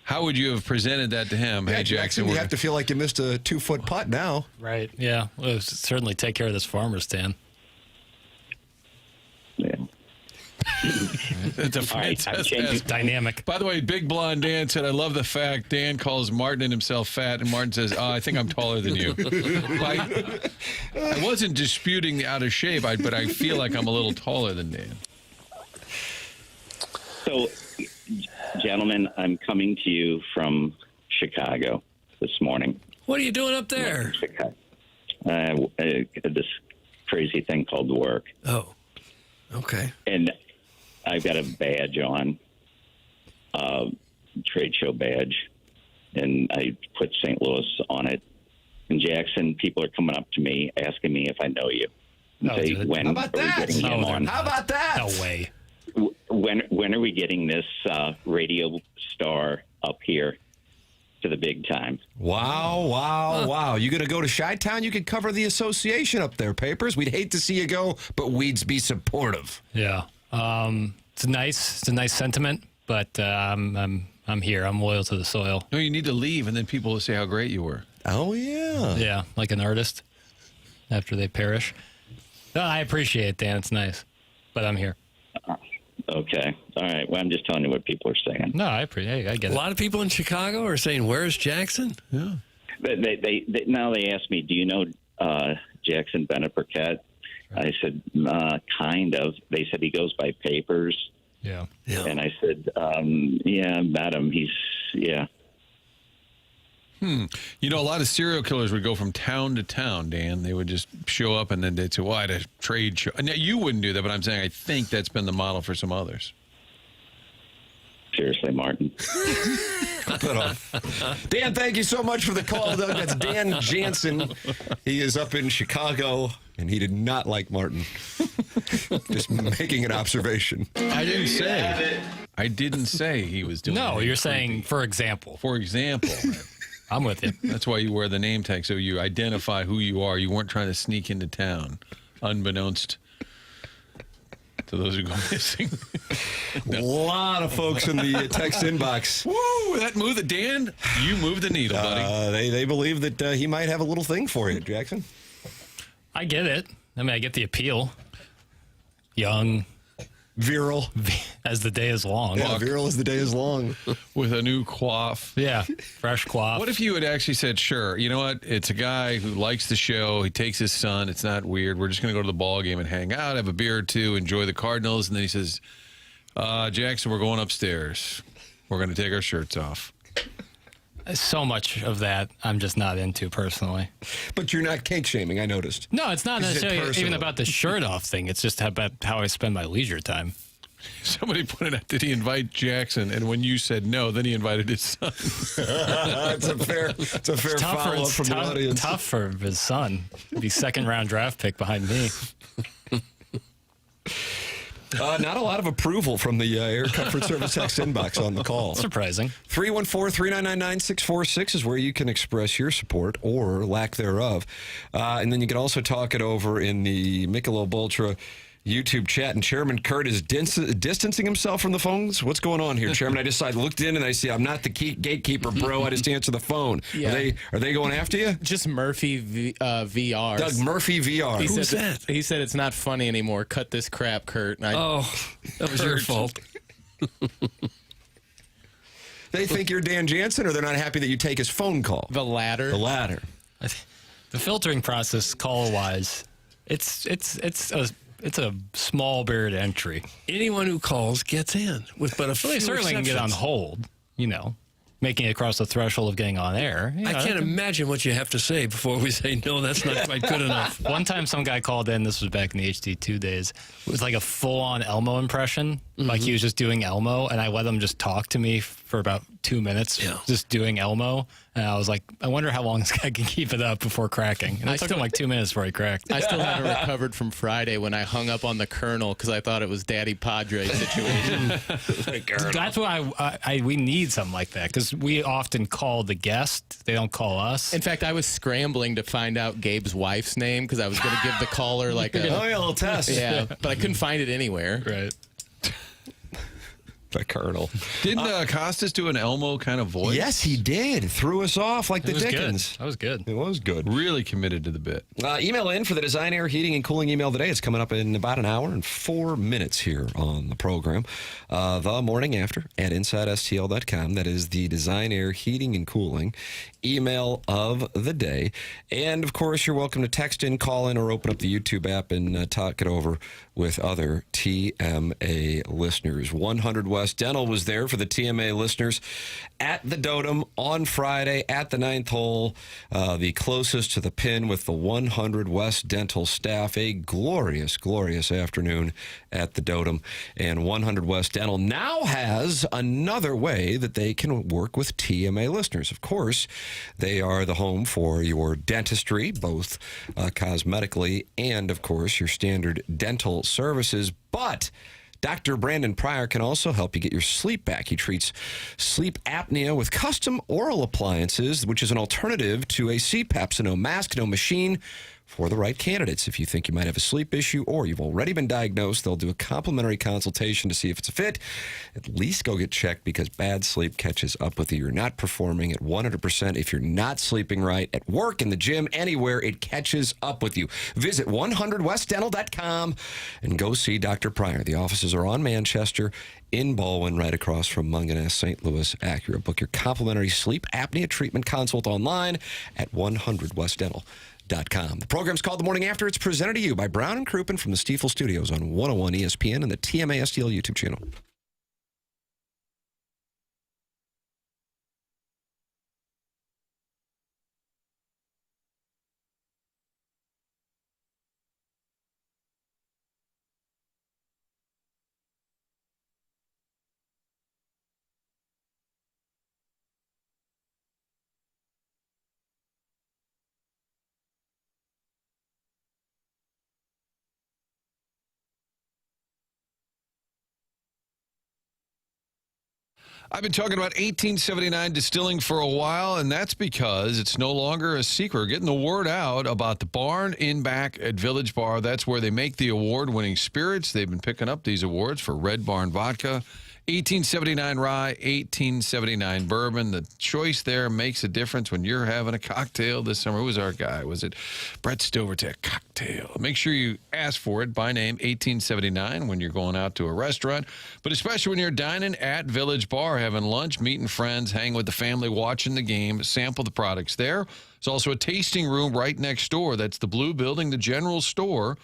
How would you have presented that to him? Yeah, hey, Jackson, you have to feel like you missed a 2-foot putt now. Right. Yeah. Well, certainly take care of this farmer stand. Yeah. It's a fantastic dynamic. By the way, Big Blonde Dan said, I love the fact Dan calls Martin and himself fat, and Martin says, I think I'm taller than you. I wasn't disputing out of shape, but I feel like I'm a little taller than Dan. So, gentlemen, I'm coming to you from Chicago this morning. What are you doing up there? Chicago. This crazy thing called work. Oh, okay. And I've got a badge on, trade show badge, and I put St. Louis on it. In Jackson, people are coming up to me asking me if I know you. No, Say, dude. when How about are we that? getting him on? How about that? No way. When are we getting this radio star up here to the big time? Wow. You going to go to Chi-Town? You could cover the association up there, Papers. We'd hate to see you go, but we'd be supportive. Yeah. It's a nice sentiment, but I'm here. I'm loyal to the soil. No, you need to leave, and then people will say how great you were. Oh, yeah. Yeah, like an artist after they perish. No, I appreciate it, Dan. It's nice, but I'm here. Okay. All right. Well, I'm just telling you what people are saying. No, I appreciate it. I get A it. lot of people in Chicago are saying, "Where's Jackson?" Yeah. They now they ask me, "Do you know Jackson Burkett?" I said, "Kind of." They said he goes by Papers, Yeah. and I said, "Yeah, I met him. Yeah." You know, a lot of serial killers would go from town to town, Dan. They would just show up and then they'd say, well, I had a trade show. Now, you wouldn't do that, but I'm saying I think that's been the model for some others. Seriously, Martin. Dan, thank you so much for the call, Doug. That's Dan Jansen. He is up in Chicago, and he did not like Martin. Just making an observation. I didn't say he was doing No, anything you're saying, creepy. for example. For example. I'm with you. That's why you wear the name tag, so you identify who you are. You weren't trying to sneak into town, unbeknownst to those who go missing. A lot of folks in the text inbox. Woo! That move, Dan, you moved the needle, buddy. They believe that he might have a little thing for you, Jackson. I get it. I mean, I get the appeal. Young. Virile. As the day is long. Yeah, virile as the day is long. With a new coif. Yeah, fresh coif. What if you had actually said, sure, you know what? It's a guy who likes the show. He takes his son. It's not weird. We're just going to go to the ball game and hang out, have a beer or two, enjoy the Cardinals. And then he says, Jackson, we're going upstairs. We're going to take our shirts off. So much of that I'm just not into personally. But you're not kink shaming, I noticed. No, it's not Is it necessarily personal? even about the shirt off thing. It's just about how I spend my leisure time. Somebody pointed out, did he invite Jackson? And when you said no, then he invited his son. It's a fair follow-up from the audience. Tough for his son. Be second-round draft pick behind me. Not a lot of approval from the Air Comfort Service text inbox on the call. Surprising. 314-399-9646 is where you can express your support or lack thereof. And then you can also talk it over in the Michelob Ultra YouTube chat. And Chairman Kurt is distancing himself from the phones. What's going on here, Chairman? I looked in and I see I'm not the gatekeeper, bro. I just answer the phone. Yeah. Are they going after you? Just Murphy VR. Doug Murphy VR. Who's that? He said it's not funny anymore. Cut this crap, Kurt. And That was your fault. They think you're Dan Jansen, or they're not happy that you take his phone call? The latter. The latter. The filtering process, call-wise, it's a small barrier to entry. Anyone who calls gets in with but a few Well, they certainly can get on exceptions. hold, making it across the threshold of getting on air. I can't imagine what you have to say before we say, no, that's not quite good enough. One time some guy called in, this was back in the HD2 days, it was like a full-on Elmo impression. Like he was just doing Elmo, and I let him just talk to me for about 2 minutes, just doing Elmo. And I was like, I wonder how long this guy can keep it up before cracking. And it took him like 2 minutes before he cracked. I still haven't recovered from Friday when I hung up on the Colonel because I thought it was Daddy Padre situation. That's why we need something like that, because we often call the guest. They don't call us. In fact, I was scrambling to find out Gabe's wife's name because I was going to give the caller like a little test. Yeah, but I couldn't find it anywhere. Right. The Colonel. Didn't Costas do an Elmo kind of voice? Yes, he did. Threw us off like the Dickens. That was good. It was good. Really committed to the bit. Email in for the Design Air Heating and Cooling email today. It's coming up in about an hour and 4 minutes here on the program. The morning after at InsideSTL.com. That is the Design Air Heating and Cooling email of the day. And, of course, you're welcome to text in, call in, or open up the YouTube app and talk it over with other TMA listeners. 100 West Dental was there for the TMA listeners at the Dotem on Friday at the 9th hole, the closest to the pin with the 100 West Dental staff. A glorious, glorious afternoon at the Dotem. And 100 West Dental now has another way that they can work with TMA listeners. Of course, they are the home for your dentistry, both cosmetically and, of course, your standard dental services. But Dr. Brandon Pryor can also help you get your sleep back. He treats sleep apnea with custom oral appliances, which is an alternative to a CPAP, so no mask, no machine, for the right candidates. If you think you might have a sleep issue or you've already been diagnosed, they'll do a complimentary consultation to see if it's a fit. At least go get checked, because bad sleep catches up with you. You're not performing at 100%. If you're not sleeping right at work, in the gym, anywhere, it catches up with you. Visit 100westdental.com and go see Dr. Pryor. The offices are on Manchester, in Baldwin, right across from Munganess St. Louis Acura. Book your complimentary sleep apnea treatment consult online at 100westdental.com. The program's called The Morning After. It's presented to you by Brown and Crouppen from the Stifel Studios on 101 ESPN and the TMA STL YouTube channel. I've been talking about 1879 Distilling for a while, and that's because it's no longer a secret. We're getting the word out about the barn in back at Village Bar. That's where they make the award-winning spirits. They've been picking up these awards for Red Barn Vodka, 1879 Rye, 1879 Bourbon. The choice there makes a difference when you're having a cocktail this summer. Who was our guy? Was it Brett Stovertech cocktail? Make sure you ask for it by name, 1879, when you're going out to a restaurant, but especially when you're dining at Village Bar, having lunch, meeting friends, hanging with the family, watching the game, sample the products there. There's also a tasting room right next door. That's the blue building, the general store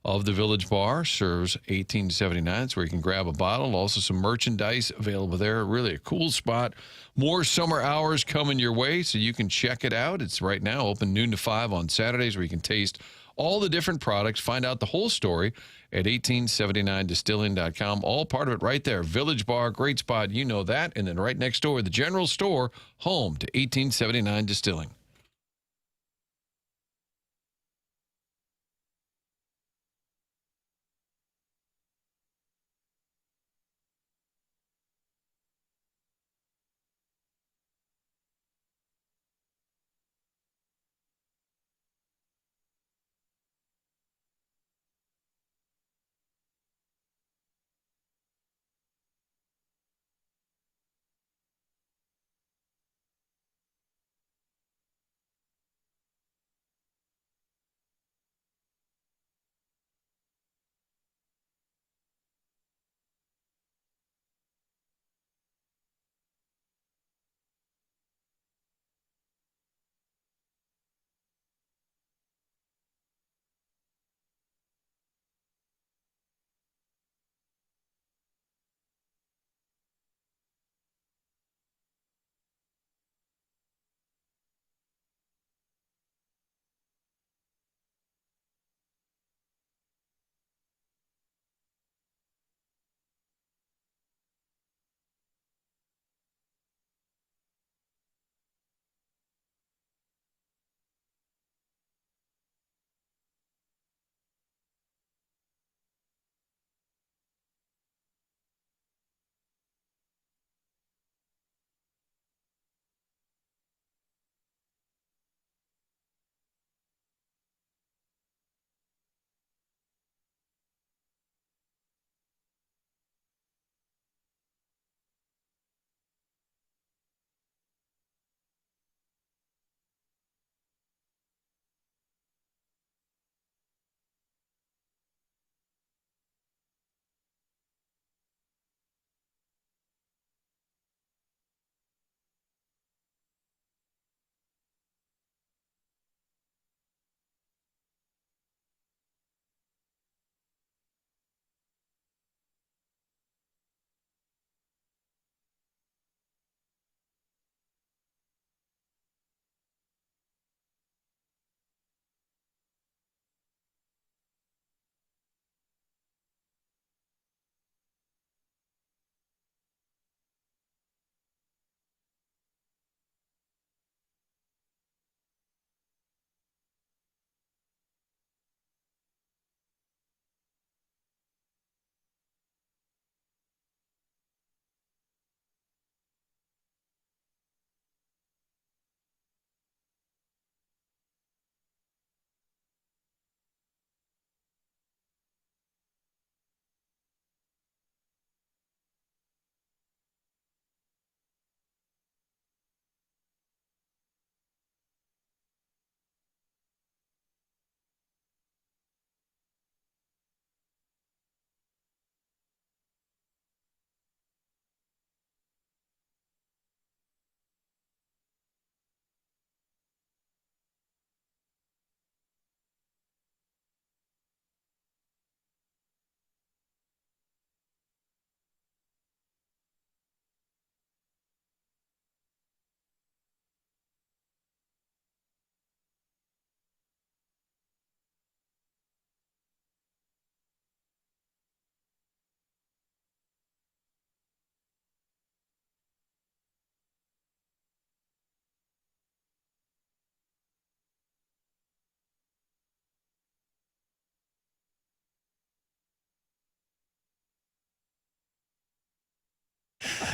of the Village Bar, serves 1879. It's where you can grab a bottle. Also some merchandise available there. Really a cool spot. More summer hours coming your way, so you can check it out. It's right now open noon to 5 on Saturdays, where you can taste all the different products, find out the whole story at 1879distilling.com. All part of it right there. Village Bar, great spot. You know that. And then right next door, the general store, home to 1879 Distilling.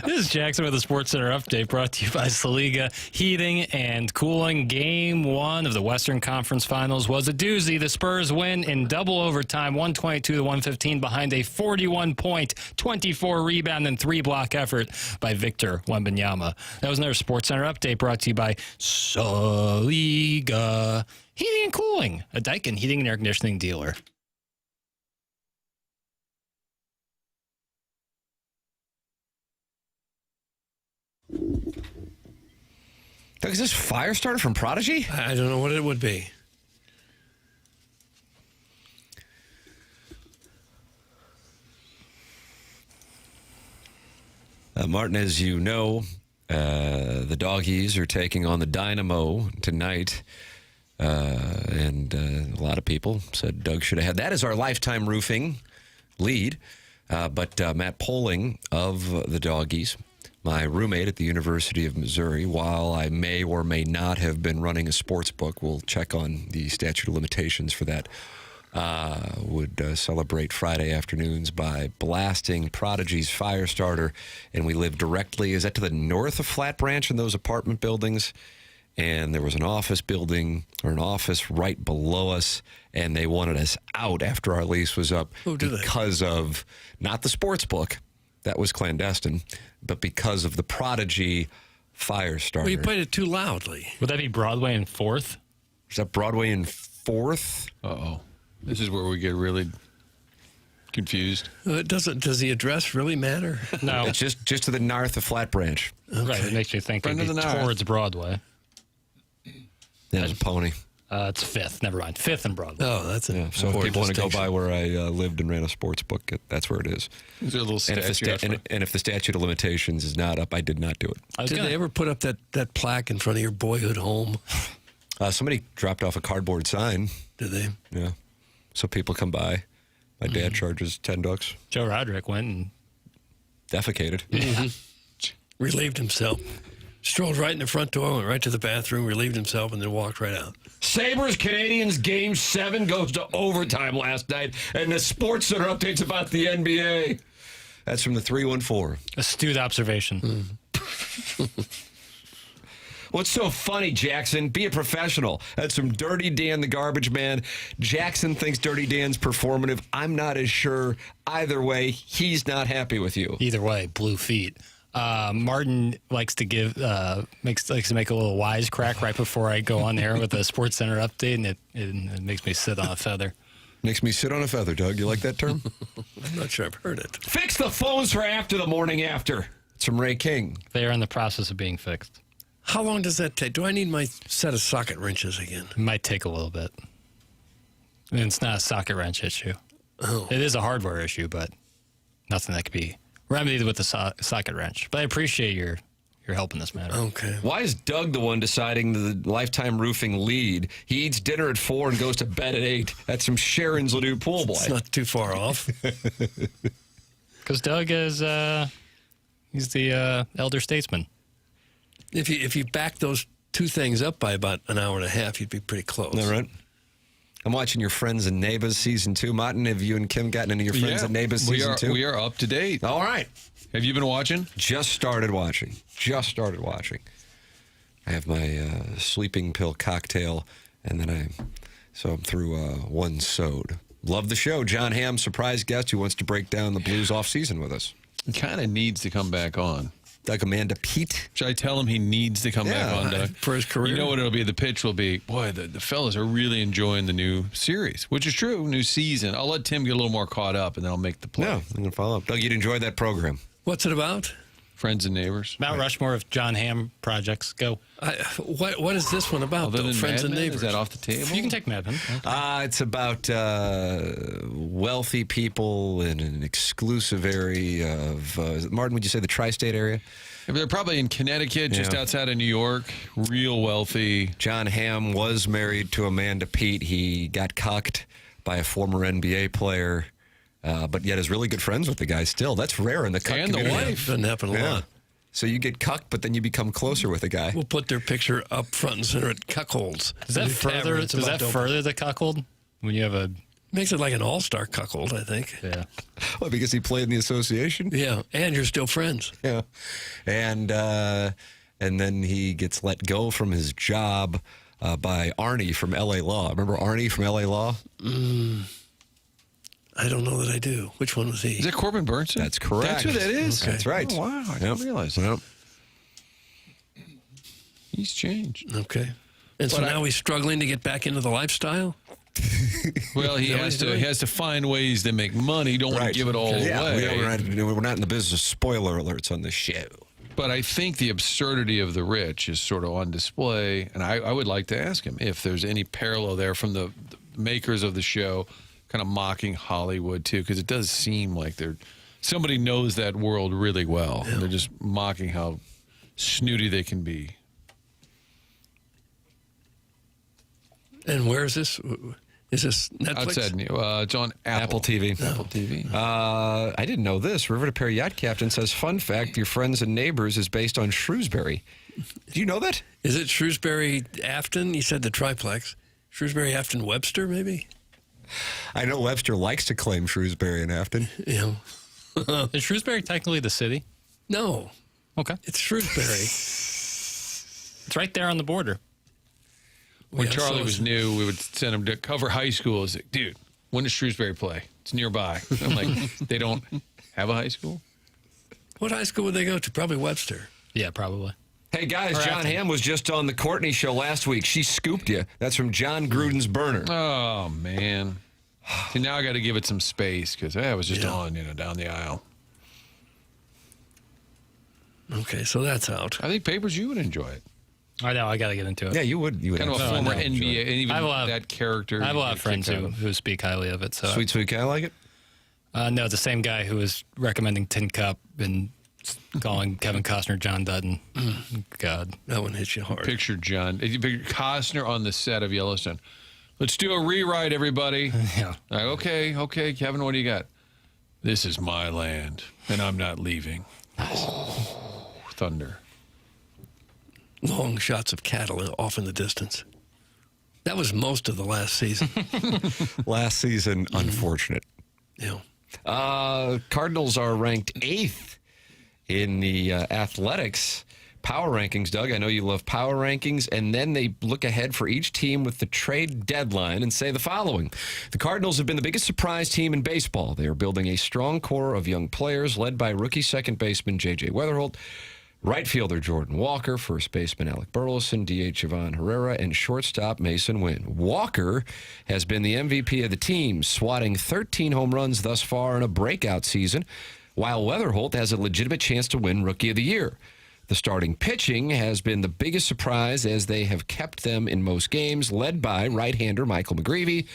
This is Jackson with the Sports Center update brought to you by Saliga Heating and Cooling. Game 1 of the Western Conference Finals was a doozy. The Spurs win in double overtime, 122-115, behind a 41-point, 24-rebound, and 3-block effort by Victor Wembanyama. That was another Sports Center update brought to you by Saliga Heating and Cooling, a Daikin heating and air conditioning dealer. Doug, is this Firestarter from Prodigy? I don't know what it would be. Martin, as you know, the Doggies are taking on the Dynamo tonight. And a lot of people said Doug should have had that as our lifetime roofing lead. But Matt Poling of the Doggies, my roommate at the University of Missouri, while I may or may not have been running a sports book, we'll check on the statute of limitations for that, would celebrate Friday afternoons by blasting Prodigy's Firestarter. And we live directly, is that to the north of Flat Branch in those apartment buildings? And there was an office building or an office right below us, and they wanted us out after our lease was up because of not the sports book, that was clandestine, but because of the Prodigy Firestarter. Well, you played it too loudly. Would that be Broadway and 4th? Is that Broadway and 4th? Uh-oh. This is where we get really confused. Does the address really matter? No. It's just to the north of Flat Branch. Okay. Right, it makes me think Friend it'd of be the north. towards Broadway. Yeah, it's a pony. It's 5th. Never mind. 5th and Broadway. Oh, that's a So if people want to go by where I lived and ran a sports book, that's where it is. Is there a little statue? And if the statute of limitations is not up, I did not do it. Did they ever put up that plaque in front of your boyhood home? Somebody dropped off a cardboard sign. Did they? Yeah. So people come by. My dad charges $10. Joe Roderick went and defecated. Relieved himself. Strolled right in the front door, went right to the bathroom, relieved himself, and then walked right out. Sabres Canadians Game 7 goes to overtime last night, and the Sports Center updates about the NBA. That's from the 314. astute observation. What's so funny, Jackson? Be a professional. That's from Dirty Dan, the garbage man. Jackson thinks Dirty Dan's performative. I'm not as sure. Either way, he's not happy with you. Either way, blue feet. Martin likes to likes to make a little wisecrack right before I go on air with a Sports Center update, and it makes me sit on a feather. Makes me sit on a feather, Doug. You like that term? I'm not sure I've heard it. Fix the phones for after the morning after. It's from Ray King. They are in the process of being fixed. How long does that take? Do I need my set of socket wrenches again? It might take a little bit. And it's not a socket wrench issue. Oh. It is a hardware issue, but nothing that could be remedied with a socket wrench. But I appreciate your help in this matter. Okay. Why is Doug the one deciding the lifetime roofing lead? He eats dinner at 4 and goes to bed at 8. That's from Sharon's Ladue pool boy. It's not too far off. Because Doug is he's the elder statesman. If you back those two things up by about an hour and a half, you'd be pretty close. Is that right? I'm watching your Friends and Neighbors season 2. Martin, have you and Kim gotten into your Friends and Neighbors season 2? We are up to date. All right. Have you been watching? Just started watching. I have my sleeping pill cocktail, and then I'm through one sode. Love the show. John Hamm, surprise guest who wants to break down the Blues off season with us. He kind of needs to come back on. Like Amanda Pete. Should I tell him he needs to come back on, Doug? For his career. You know what it'll be? The pitch will be, boy, the fellas are really enjoying the new series, which is true, new season. I'll let Tim get a little more caught up, and then I'll make the play. Yeah, I'm going to follow up. Doug, you'd enjoy that program. What's it about? Friends and Neighbors. Mount Rushmore of John Hamm projects. Go. What is this one about, Other though? than Friends Mad and Men? Neighbors? Is that off the table? You can take Mad Men. It's about wealthy people in an exclusive area of, Martin, would you say the tri-state area? Yeah, they're probably in Connecticut, just outside of New York. Real wealthy. John Hamm was married to Amanda Pete. He got cucked by a former NBA player, but yet is really good friends with the guy still. That's rare in the cuck And the community. wife. Doesn't happen a lot. So you get cucked, but then you become closer with a guy. We'll put their picture up front and center at Cuckolds. Does that further the cuckold when you have a Makes it like an all-star cuckold, I think. Yeah. Well, because he played in the association? Yeah, and you're still friends. Yeah. And then he gets let go from his job by Arnie from L.A. Law. Remember Arnie from L.A. Law? I don't know that I do. Which one was he? Is that Corbin Burnson? That's correct. That's who that is? Okay. That's right. Oh, wow. I didn't realize that. Yep. He's changed. Okay. And so now he's struggling to get back into the lifestyle? Well, he has to find ways to make money. Don't want to give it all away. We're not in the business of spoiler alerts on this show. But I think the absurdity of the rich is sort of on display, and I would like to ask him if there's any parallel there from the makers of the show, kind of mocking Hollywood too, because it does seem like somebody knows that world really well. Yeah. They're just mocking how snooty they can be. And where is this? Is this Netflix? Outside, it's on Apple TV. Apple TV. I didn't know this. River to Perry Yacht Captain says, fun fact, Your Friends and Neighbors is based on Shrewsbury. Do you know that? Is it Shrewsbury Afton? You said the triplex. Shrewsbury Afton Webster, maybe? I know Webster likes to claim Shrewsbury and Afton. Yeah. Is Shrewsbury technically the city? No. Okay. It's Shrewsbury. It's right there on the border. When Charlie was new, we would send him to cover high school. It's like, dude, when does Shrewsbury play? It's nearby. I'm like, they don't have a high school? What high school would they go to? Probably Webster. Yeah, probably. Hey, guys, John Hamm was just on the Courtney Show last week. She scooped you. That's from John Gruden's burner. Oh, man. See, now I got to give it some space because I was just on, down the aisle. Okay, so that's out. I think, Papers, you would enjoy it. I know. I got to get into it. Yeah, you would. You would kind of a former NBA, and even that character. I have a lot of friends who speak highly of it. So Sweet guy like it? No, the same guy who was recommending Tin Cup and calling Kevin Costner John Dutton. God, that one hits you hard. Picture Costner on the set of Yellowstone. Let's do a rewrite, everybody. Yeah. Like, okay, Kevin, what do you got? This is my land, and I'm not leaving. Thunder. Long shots of cattle off in the distance. That was most of the last season. Last season, unfortunate. Yeah. Cardinals are ranked 8th in the athletics power rankings. Doug, I know you love power rankings. And then they look ahead for each team with the trade deadline and say the following. The Cardinals have been the biggest surprise team in baseball. They are building a strong core of young players led by rookie second baseman J.J. Weatherholt, right fielder Jordan Walker, first baseman Alec Burleson, DH Ivan Herrera, and shortstop Mason Wynn. Walker has been the MVP of the team, swatting 13 home runs thus far in a breakout season, while Weatherholt has a legitimate chance to win Rookie of the Year. The starting pitching has been the biggest surprise as they have kept them in most games, led by right-hander Michael McGreevy,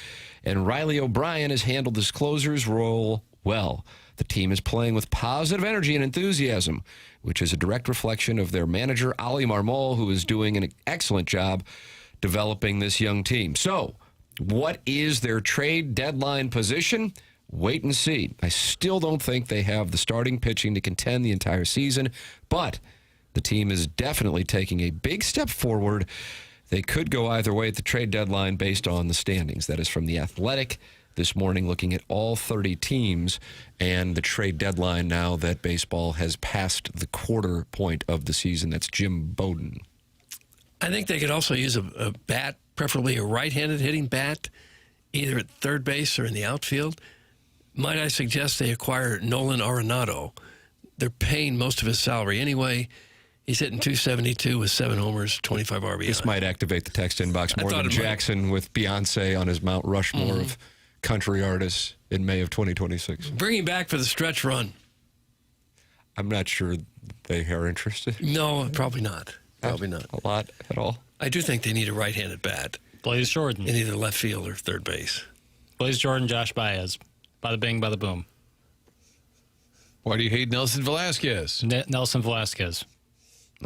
and Riley O'Brien has handled his closer's role well. The team is playing with positive energy and enthusiasm, which is a direct reflection of their manager, Ali Marmol, who is doing an excellent job developing this young team. So, what is their trade deadline position? Wait and see. I still don't think they have the starting pitching to contend the entire season, but the team is definitely taking a big step forward. They could go either way at the trade deadline based on the standings. That is from The Athletic this morning, looking at all 30 teams and the trade deadline now that baseball has passed the quarter point of the season. That's Jim Bowden. I think they could also use a bat, preferably a right-handed hitting bat, either at third base or in the outfield. Might I suggest they acquire Nolan Arenado? They're paying most of his salary anyway. He's hitting .272 with 7 homers, 25 RBI. This might activate the text inbox more than Jackson with Beyonce on his Mount Rushmore of country artists in May of 2026. Bring him back for the stretch run. I'm not sure they are interested. No, probably not. Probably not. A lot at all. I do think they need a right-handed bat. Blaze Jordan. In either left field or third base. Blaze Jordan, Josh Baez. Bada bing, bada boom. Why do you hate Nelson Velasquez? Nelson Velasquez.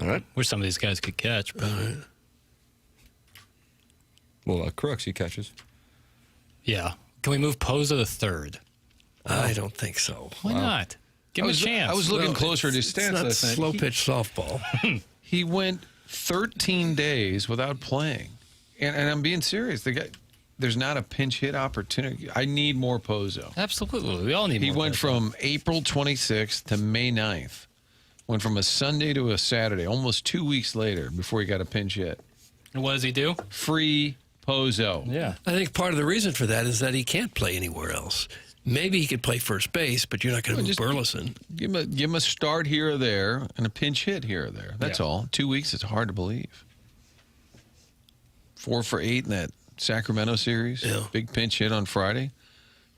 All right. Wish some of these guys could catch. But... Well, Crooks, he catches. Yeah. Can we move Poza to third? I don't think so. Why not? Give him a chance. I was looking closer at his stats last night. Slow pitch softball. He went 13 days without playing. And I'm being serious. The guy, there's not a pinch hit opportunity. I need more Pozo. Absolutely. We all need more. He went Pozo. from April 26th to May 9th. Went from a Sunday to a Saturday, almost 2 weeks later before he got a pinch hit. And what does he do? Free Pozo. Yeah. I think part of the reason for that is that he can't play anywhere else. Maybe he could play first base, but you're not going to move Burleson. Give him a start here or there and a pinch hit here or there. That's all. 2 weeks, it's hard to believe. 4 for 8 in that Sacramento series. Yeah. Big pinch hit on Friday.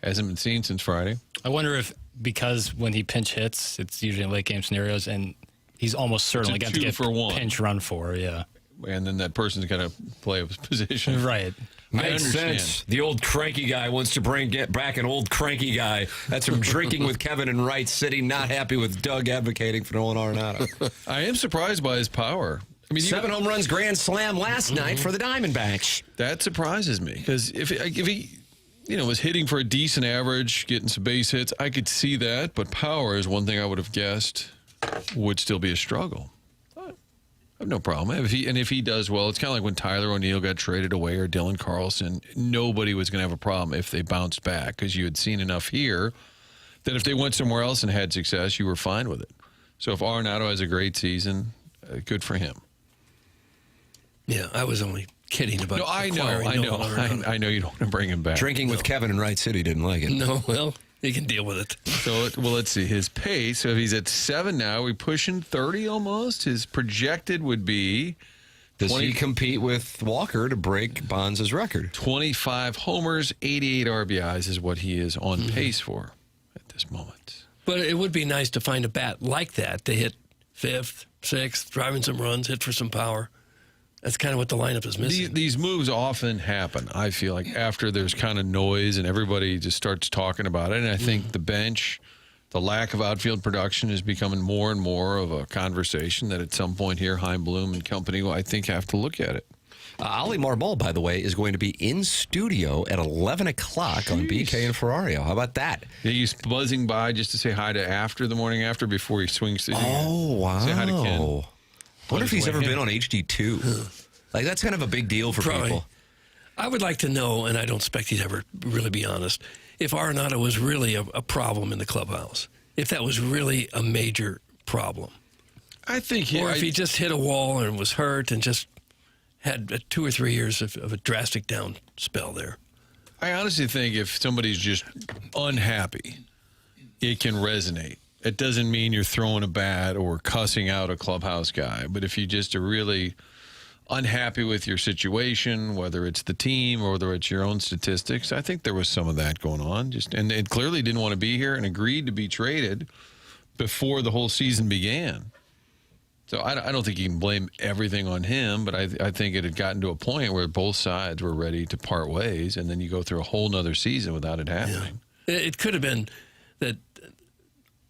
Hasn't been seen since Friday. I wonder if because when he pinch hits, it's usually in late game scenarios, and he's almost certainly got to get pinch run for, yeah. And then that person's got to play a position. Right. Makes sense. The old cranky guy wants to get back an old cranky guy. That's from Drinking with Kevin in Wright City, not happy with Doug advocating for Nolan Arenado. I am surprised by his power. I mean, 7 home runs, grand slam last night for the Diamondbacks. That surprises me because if he was hitting for a decent average, getting some base hits, I could see that. But power is one thing I would have guessed would still be a struggle. I have no problem. If he does well, it's kind of like when Tyler O'Neill got traded away or Dylan Carlson. Nobody was going to have a problem if they bounced back because you had seen enough here that if they went somewhere else and had success, you were fine with it. So if Arenado has a great season, good for him. Yeah, I was only kidding about. No, I know you don't want to bring him back. Drinking with Kevin in Wright City didn't like it. No, well, he can deal with it. So, let's see his pace. So if he's at 7 now, we pushing 30 almost. His projected would be. Does he compete with Walker to break Bonds' record? 25 homers, 88 RBIs is what he is on pace for at this moment. But it would be nice to find a bat like that to hit 5th, 6th, driving some runs, hit for some power. That's kind of what the lineup is missing. These moves often happen, I feel like, after there's kind of noise and everybody just starts talking about it. And I think the bench, the lack of outfield production is becoming more and more of a conversation that at some point here, Heim Bloom and company will, I think, have to look at it. Ali Marmol, by the way, is going to be in studio at 11 o'clock on BK and Ferrario. How about that? Yeah, he's buzzing by just to say hi to After the Morning After before he swings to Oh, wow. Say hi to Ken. I wonder if he's ever been on HD2. Like, that's kind of a big deal for people. I would like to know, and I don't expect he'd ever really be honest, if Arenado was really a problem in the clubhouse. If that was really a major problem. I think Or if he just hit a wall and was hurt and just had 2 or 3 years of a drastic down spell there. I honestly think if somebody's just unhappy, it can resonate. It doesn't mean you're throwing a bat or cussing out a clubhouse guy. But if you just are really unhappy with your situation, whether it's the team or whether it's your own statistics, I think there was some of that going on. And it clearly didn't want to be here and agreed to be traded before the whole season began. So I don't think you can blame everything on him, but I think it had gotten to a point where both sides were ready to part ways, and then you go through a whole nother season without it happening. Yeah. It could have been that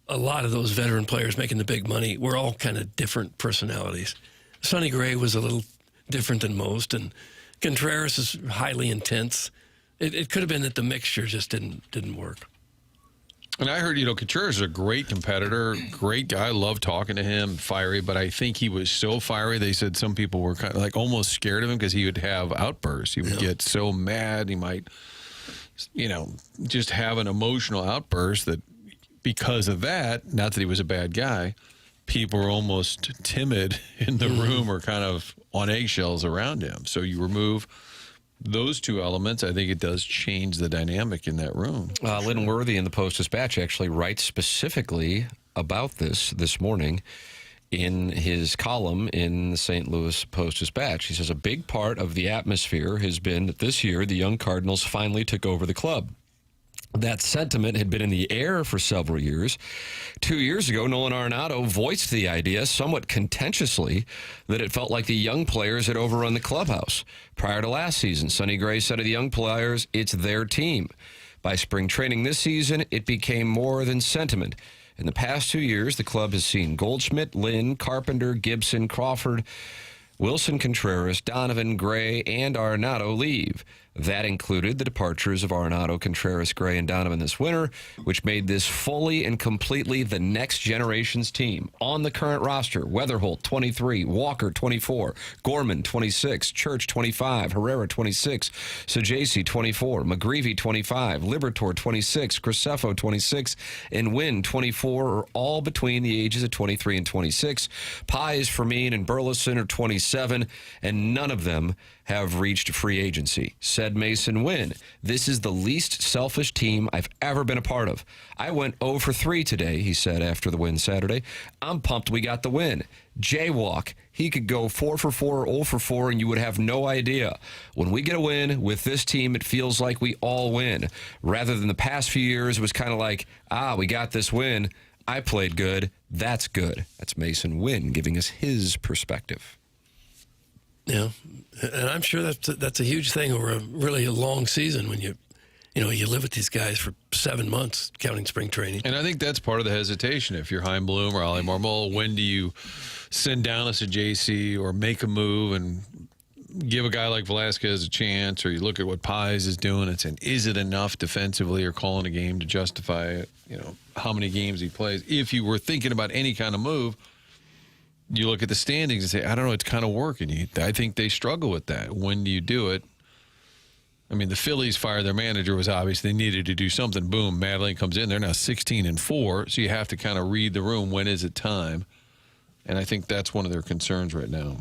a lot of those veteran players making the big money were all kind of different personalities. Sonny Gray was a little different than most, and Contreras is highly intense. It could have been that the mixture just didn't work. And I heard, Contreras is a great competitor, great guy. I love talking to him, fiery, but I think he was so fiery, they said some people were kind of like almost scared of him because he would have outbursts. He would get so mad, he might, just have an emotional outburst that because of that, not that he was a bad guy, people were almost timid in the room or kind of on eggshells around him. So you remove those two elements, I think it does change the dynamic in that room. Lynn Worthy in the Post-Dispatch actually writes specifically about this morning in his column in the St. Louis Post-Dispatch. He says a big part of the atmosphere has been that this year the young Cardinals finally took over the club. That sentiment had been in the air for several years. 2 years ago, Nolan Arenado voiced the idea somewhat contentiously that it felt like the young players had overrun the clubhouse. Prior to last season, Sonny Gray said of the young players, it's their team. By spring training this season, it became more than sentiment. In the past 2 years, the club has seen Goldschmidt, Lynn, Carpenter, Gibson, Crawford, Wilson Contreras, Donovan, Gray, and Arenado leave. That included the departures of Arenado, Contreras, Gray, and Donovan this winter, which made this fully and completely the next generation's team. On the current roster, Weatherholt, 23, Walker, 24, Gorman, 26, Church, 25, Herrera, 26, Sajaci, 24, McGreevy, 25, Libertor, 26, Graceffo, 26, and Wynn, 24, are all between the ages of 23 and 26. Pies, Fermin, and Burleson are 27, and none of them have reached free agency. Said Mason Wynn, "This is the least selfish team I've ever been a part of. I went 0 for 3 today," he said after the win Saturday. "I'm pumped we got the win. Jaywalk, he could go 4 for 4 or 0 for 4 and you would have no idea. When we get a win with this team, it feels like we all win. Rather than the past few years, it was kind of like, we got this win. I played good. That's good." That's Mason Wynn giving us his perspective. Yeah, and I'm sure that's a huge thing over a really long season when you live with these guys for 7 months, counting spring training. And I think that's part of the hesitation. If you're Chaim Bloom or Ollie Marmol, when do you send Dallas a JC or make a move and give a guy like Velasquez a chance? Or you look at what Pies is doing and saying, is it enough defensively or calling a game to justify it? How many games he plays. If you were thinking about any kind of move, you look at the standings and say, I don't know, it's kind of working. I think they struggle with that. When do you do it? I mean, the Phillies fired their manager. Was obvious they needed to do something. Boom, Madeline comes in. They're now 16-4, so you have to kind of read the room. When is it time? And I think that's one of their concerns right now.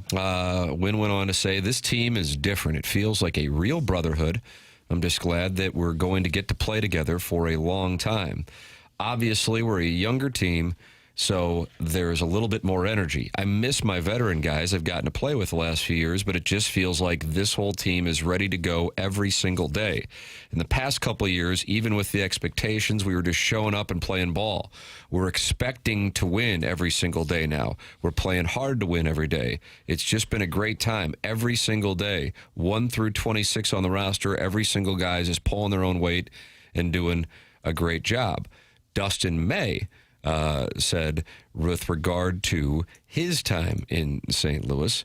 Wynn went on to say, "This team is different. It feels like a real brotherhood. I'm just glad that we're going to get to play together for a long time. Obviously, we're a younger team, so there's a little bit more energy. I miss my veteran guys I've gotten to play with the last few years, but it just feels like this whole team is ready to go every single day. In the past couple of years, even with the expectations, we were just showing up and playing ball. We're expecting to win every single day now. We're playing hard to win every day. It's just been a great time every single day. 1 through 26 on the roster, every single guy is just pulling their own weight and doing a great job." Dustin May said, with regard to his time in St. Louis,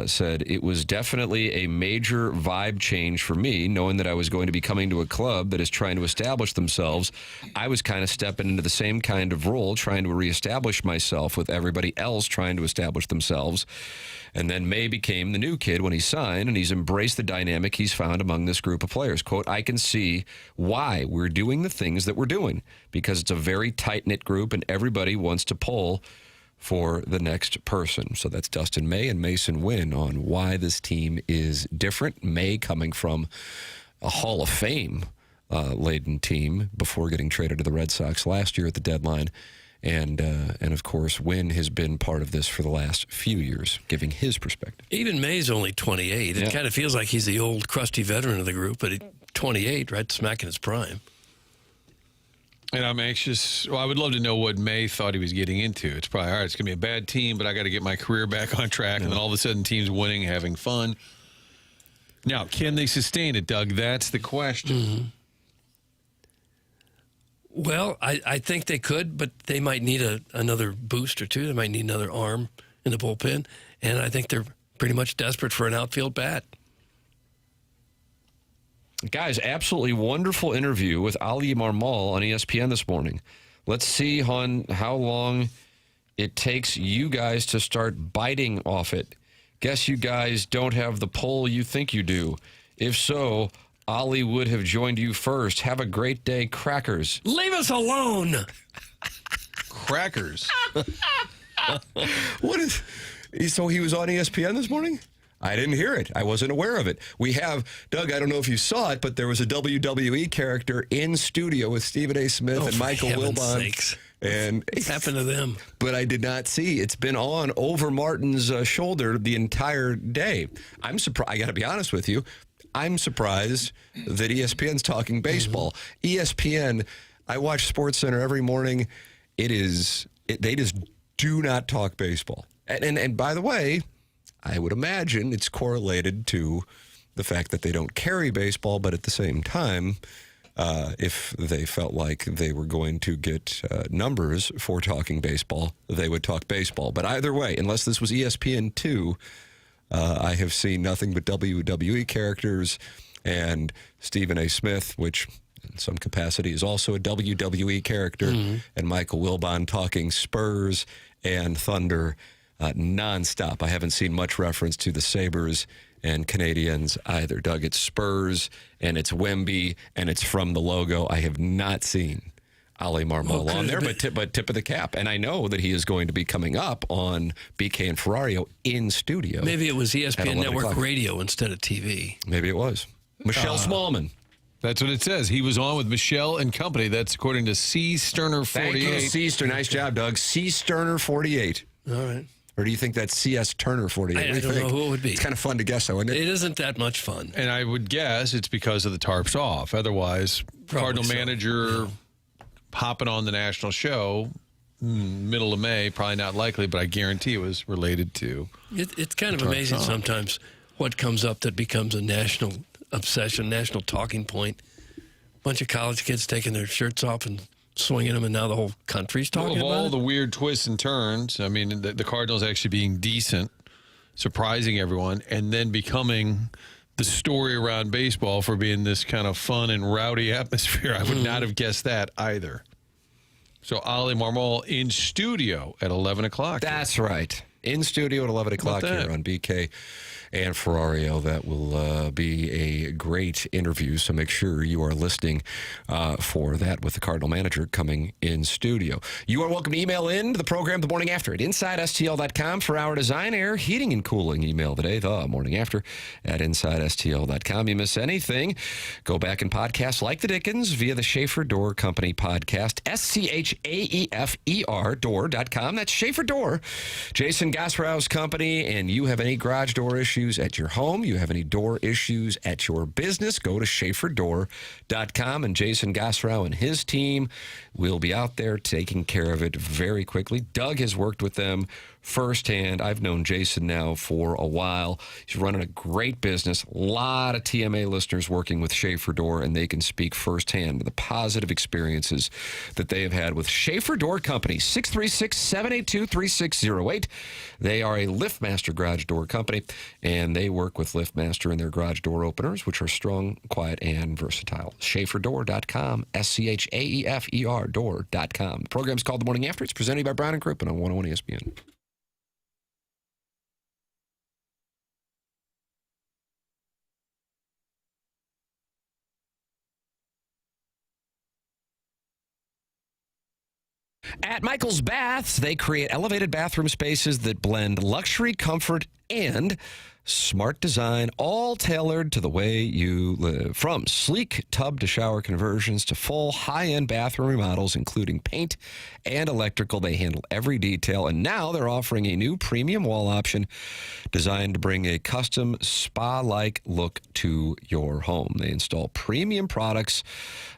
said, "It was definitely a major vibe change for me, knowing that I was going to be coming to a club that is trying to establish themselves. I was kind of stepping into the same kind of role, trying to reestablish myself with everybody else trying to establish themselves. And then May became the new kid when he signed, and he's embraced the dynamic he's found among this group of players. Quote, I can see why we're doing the things that we're doing, because it's a very tight-knit group, and everybody wants to pull for the next person." So that's Dustin May and Mason Wynn on why this team is different. May coming from a Hall of Fame laden team before getting traded to the Red Sox last year at the deadline. And of course, Wynn has been part of this for the last few years, giving his perspective. Even May's only 28. It kind of feels like he's the old, crusty veteran of the group, but 28, right, smack in his prime. And I'm anxious. Well, I would love to know what May thought he was getting into. It's probably, all right, it's going to be a bad team, but I got to get my career back on track. And then all of a sudden, team's winning, having fun. Now, can they sustain it, Doug? That's the question. Mm-hmm. Well, I think they could, but they might need another boost or two. They might need another arm in the bullpen. And I think they're pretty much desperate for an outfield bat. Guys, absolutely wonderful interview with Ali Marmol on ESPN this morning. Let's see how long it takes you guys to start biting off it. Guess you guys don't have the pull you think you do. If so, Ali would have joined you first. Have a great day, Crackers. Leave us alone. Crackers. What is? So he was on ESPN this morning? I didn't hear it. I wasn't aware of it. We have, Doug, I don't know if you saw it, but there was a WWE character in studio with Stephen A. Smith and Michael Wilbon. Sakes. And what happened to them? But I did not see. It's been on over Martin's shoulder the entire day. I'm surprised. I got to be honest with you. I'm surprised that ESPN's talking baseball. Mm-hmm. ESPN, I watch SportsCenter every morning. They just do not talk baseball. And by the way, I would imagine it's correlated to the fact that they don't carry baseball, but at the same time, if they felt like they were going to get numbers for talking baseball, they would talk baseball. But either way, unless this was ESPN2, I have seen nothing but WWE characters and Stephen A. Smith, which in some capacity is also a WWE character, and Michael Wilbon talking Spurs and Thunder nonstop. I haven't seen much reference to the Sabres and Canadians either, Doug. It's Spurs, and it's Wemby, and it's from the logo. I have not seen Ali Marmol on there, but tip of the cap. And I know that he is going to be coming up on BK and Ferrario in studio. Maybe it was ESPN Network o'clock. Radio instead of TV. Maybe it was. Michelle Smallman. That's what it says. He was on with Michelle and company. That's according to C. Sterner 48. Thank you, C. Sterner. Nice job, Doug. C. Sterner 48. All right. Or do you think that's C.S. Turner 48? I don't know who it would be. It's kind of fun to guess, though, isn't it? It isn't that much fun. And I would guess it's because of the tarps off. Otherwise, Cardinal manager hopping on the national show middle of May, probably not likely, but I guarantee it was related to. It's kind of amazing sometimes what comes up that becomes a national obsession, national talking point. Bunch of college kids taking their shirts off and swinging them, and now the whole country's talking about it. Of all the weird twists and turns, I mean, the Cardinals actually being decent, surprising everyone, and then becoming the story around baseball for being this kind of fun and rowdy atmosphere. I would not have guessed that either. So Ali Marmol in studio at 11 o'clock. That's right. In studio at 11 o'clock here on BK and Ferrario. That will be a great interview, so make sure you are listening for that with the Cardinal manager coming in studio. You are welcome to email in to the program the morning after at InsideSTL.com for our design, air, heating, and cooling email today, the morning after at InsideSTL.com. You miss anything, go back and podcast like the Dickens via the Schaefer Door Company podcast, SCHAEFER door.com. That's Schaefer Door. Jason Gosrow's company, and you have any garage door issues at your home, you have any door issues at your business, go to SchaeferDoor.com, and Jason Gosrow and his team will be out there taking care of it very quickly. Doug has worked with them firsthand. I've known Jason now for a while. He's running a great business. A lot of TMA listeners working with Schaefer Door, and they can speak firsthand to the positive experiences that they have had with Schaefer Door Company, 636-782-3608. They are a LiftMaster garage door company, and they work with LiftMaster in their garage door openers, which are strong, quiet, and versatile. SchaeferDoor.com, SCHAEFER door.com. The program is called The Morning After. It's presented by Brown and Crouppen on 101 ESPN. At Michael's Baths, they create elevated bathroom spaces that blend luxury, comfort, and smart design, all tailored to the way you live. From sleek tub to shower conversions to full high-end bathroom remodels, including paint and electrical, they handle every detail. And now they're offering a new premium wall option designed to bring a custom spa-like look to your home. They install premium products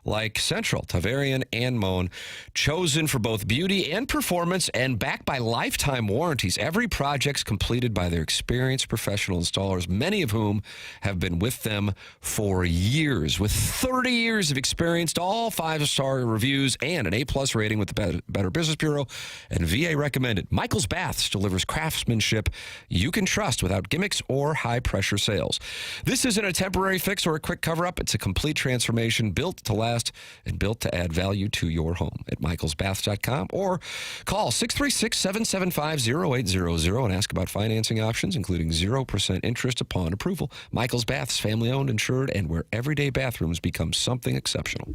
like Central, Tavarian, and Moen, chosen for both beauty and performance and backed by lifetime warranties. Every project's completed by their experienced professional installers, many of whom have been with them for years. With 30 years of experience, all 5-star reviews, and an A-plus rating with the Better Business Bureau and VA recommended, Michael's Baths delivers craftsmanship you can trust without gimmicks or high-pressure sales. This isn't a temporary fix or a quick cover-up. It's a complete transformation built to last and built to add value to your home at michaelsbaths.com, or call 636-775-0800 and ask about financing options, including 0% interest upon approval. Michael's Baths, family-owned, insured, and where everyday bathrooms become something exceptional.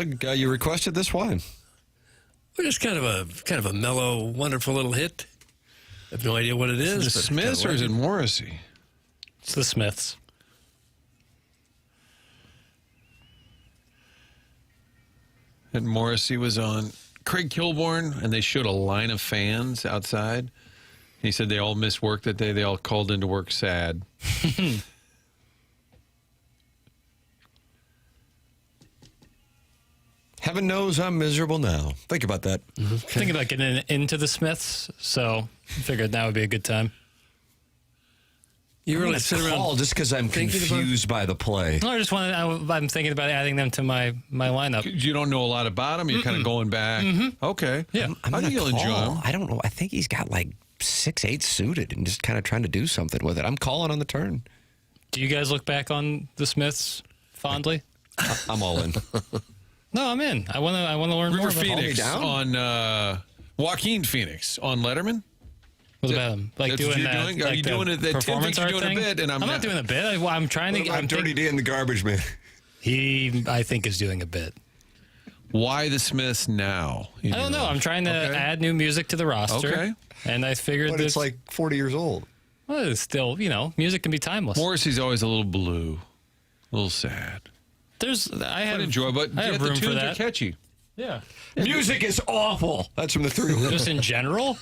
Doug, you requested this. Why? Well, just kind of a mellow, wonderful little hit. I have no idea what it is. Is it the Smiths or is it Morrissey? It's the Smiths. And Morrissey was on Craig Kilborn, and they showed a line of fans outside. He said they all missed work that day. They all called into work sad. Heaven knows I'm miserable now. Think about that. Thinking about getting into the Smiths, so I figured that would be a good time. You really sit around just because I'm confused by the play. No, I'm thinking about adding them to my lineup. You don't know a lot about them. You're kind of going back. Okay. Yeah. I think you'll enjoy them. I don't know. I think he's got like 6'8" suited and just kind of trying to do something with it. I'm calling on the turn. Do you guys look back on the Smiths fondly? I'm all in. No, I'm in. I want to learn more River about Phoenix on Joaquin Phoenix on Letterman. What about him? Like That's what doing you're that? doing? Are Like you the doing it? That Tim performance thinks you're art doing a thing? bit, and I'm not doing a bit. I'm trying to. I'm Dirty D and the Garbage Man. He, I think, is doing a bit. Why the Smiths now? I don't know. I'm trying to add new music to the roster. Okay. And I figured But it's like 40 years old. Well, it's still, music can be timeless. Morrissey's always a little blue, a little sad. I have enjoy, but I have the room for tunes that. are catchy. Yeah. Music is awful. That's from the Three. Just in general?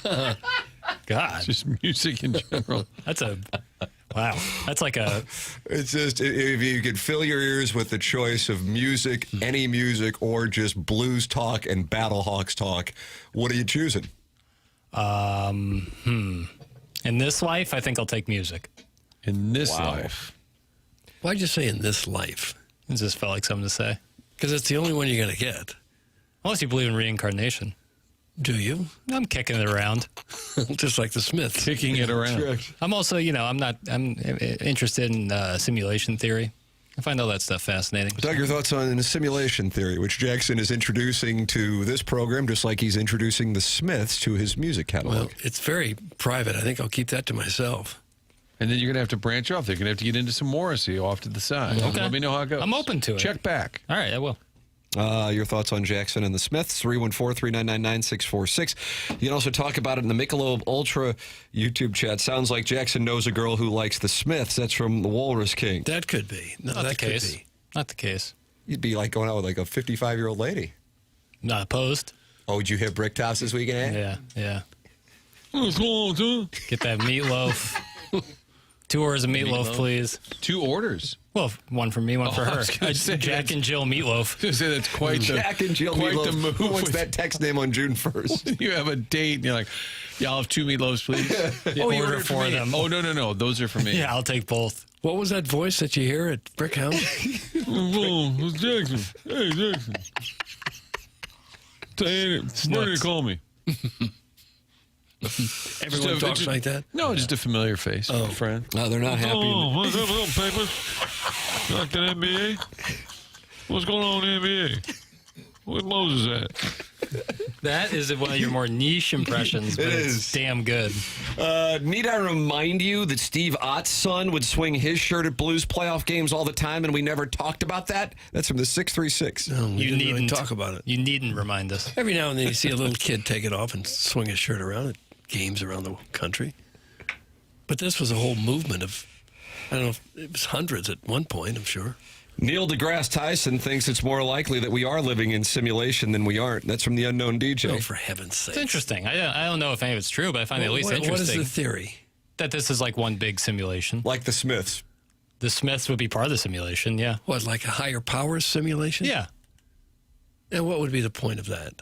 God. Just music in general. Wow. That's like a... It's just, if you could fill your ears with the choice of music, any music, or just blues talk and Battlehawks talk, what are you choosing? In this life, I think I'll take music. In this life? Why'd you say in this life? It just felt like something to say. Because it's the only one you're going to get. Unless you believe in reincarnation. Do you? I'm kicking it around. Just like the Smiths. Kicking it around. I'm also, I'm interested in simulation theory. I find all that stuff fascinating. Doug, your thoughts on the simulation theory, which Jackson is introducing to this program, just like he's introducing the Smiths to his music catalog. Well, it's very private. I think I'll keep that to myself. And then you're going to have to branch off. They're going to have to get into some Morrissey off to the side. Okay. Let me know how it goes. I'm open to it. Check back. All right, I will. Your thoughts on Jackson and the Smiths, 314-399-9646. You can also talk about it in the Michelob Ultra YouTube chat. Sounds like Jackson knows a girl who likes the Smiths. That's from the Walrus King. That could be. No, Not that the could case. be. Not the case. You'd be like going out with like a 55-year-old lady. Not opposed. Oh, would you hit Brick Tops this weekend? Yeah. Get that meatloaf. 2 orders of meatloaf, please. 2 orders? Well, one for me, one for I her. was gonna say Jack and Jill meatloaf. I was gonna say that's quite the Jack and Jill quite meatloaf. the move. Who wants that text name on June 1st? You have a date and you're like, yeah, I'll have 2 meatloafs, please. You you order ordered 4 of them. Oh, no. Those are for me. Yeah, I'll take both. What was that voice that you hear at Brick House? It's Jackson. Hey, Jackson. Where did you call me? Everyone talks like that? No, just a familiar face. Oh. Friend. No, they're not happy. What's up, papers? You like the NBA? What's going on in the NBA? Where's Moses at? That is one of your more niche impressions, but it's damn good. Need I remind you that Steve Ott's son would swing his shirt at Blues playoff games all the time, and we never talked about that? That's from the 636. No, we didn't really talk about it. You needn't remind us. Every now and then you see a little kid take it off and swing his shirt around at games around the country. But this was a whole movement of, I don't know, it was hundreds at one point, I'm sure. Neil deGrasse Tyson thinks it's more likely that we are living in simulation than we aren't. That's from the Unknown DJ. Oh, for heaven's sake. It's interesting. I don't know if any of it's true, but I find it at least interesting. What is the theory? That this is like one big simulation. Like the Smiths. The Smiths would be part of the simulation, yeah. What, like a higher power simulation? Yeah. And what would be the point of that?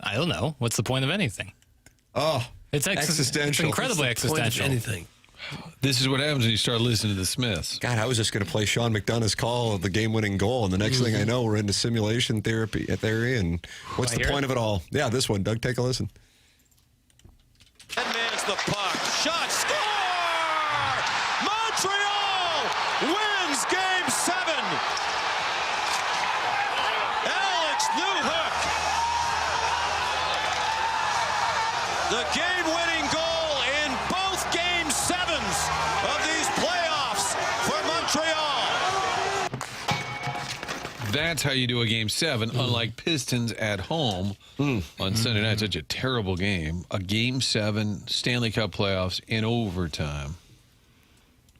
I don't know. What's the point of anything? Oh, it's existential. It's incredibly existential. Anything. This is what happens when you start listening to the Smiths. God, I was just going to play Sean McDonough's call of the game-winning goal, and the next thing I know, we're into simulation theory, and what's the point of it all? Yeah, this one. Doug, take a listen. And man's the puck. Shot. Score! Montreal wins Game 7. Alex Newhook. The game-winning goal in both Game 7s of these playoffs for Montreal. That's how you do a Game 7, unlike Pistons at home on Sunday night. Such a terrible game. A Game 7 Stanley Cup playoffs in overtime.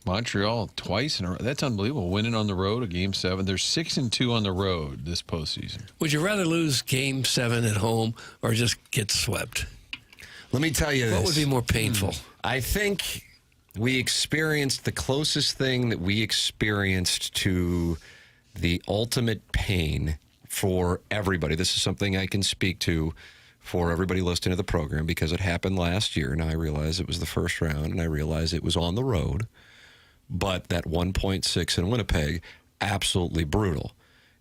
Montreal twice in a row. That's unbelievable. Winning on the road, a Game 7. They're 6-2 on the road this postseason. Would you rather lose Game 7 at home or just get swept? Let me tell you this. What would be more painful? I think we experienced the closest thing that we experienced to the ultimate pain for everybody. This is something I can speak to for everybody listening to the program because it happened last year, and I realize it was the first round, and I realize it was on the road. But that 1.6 in Winnipeg, absolutely brutal.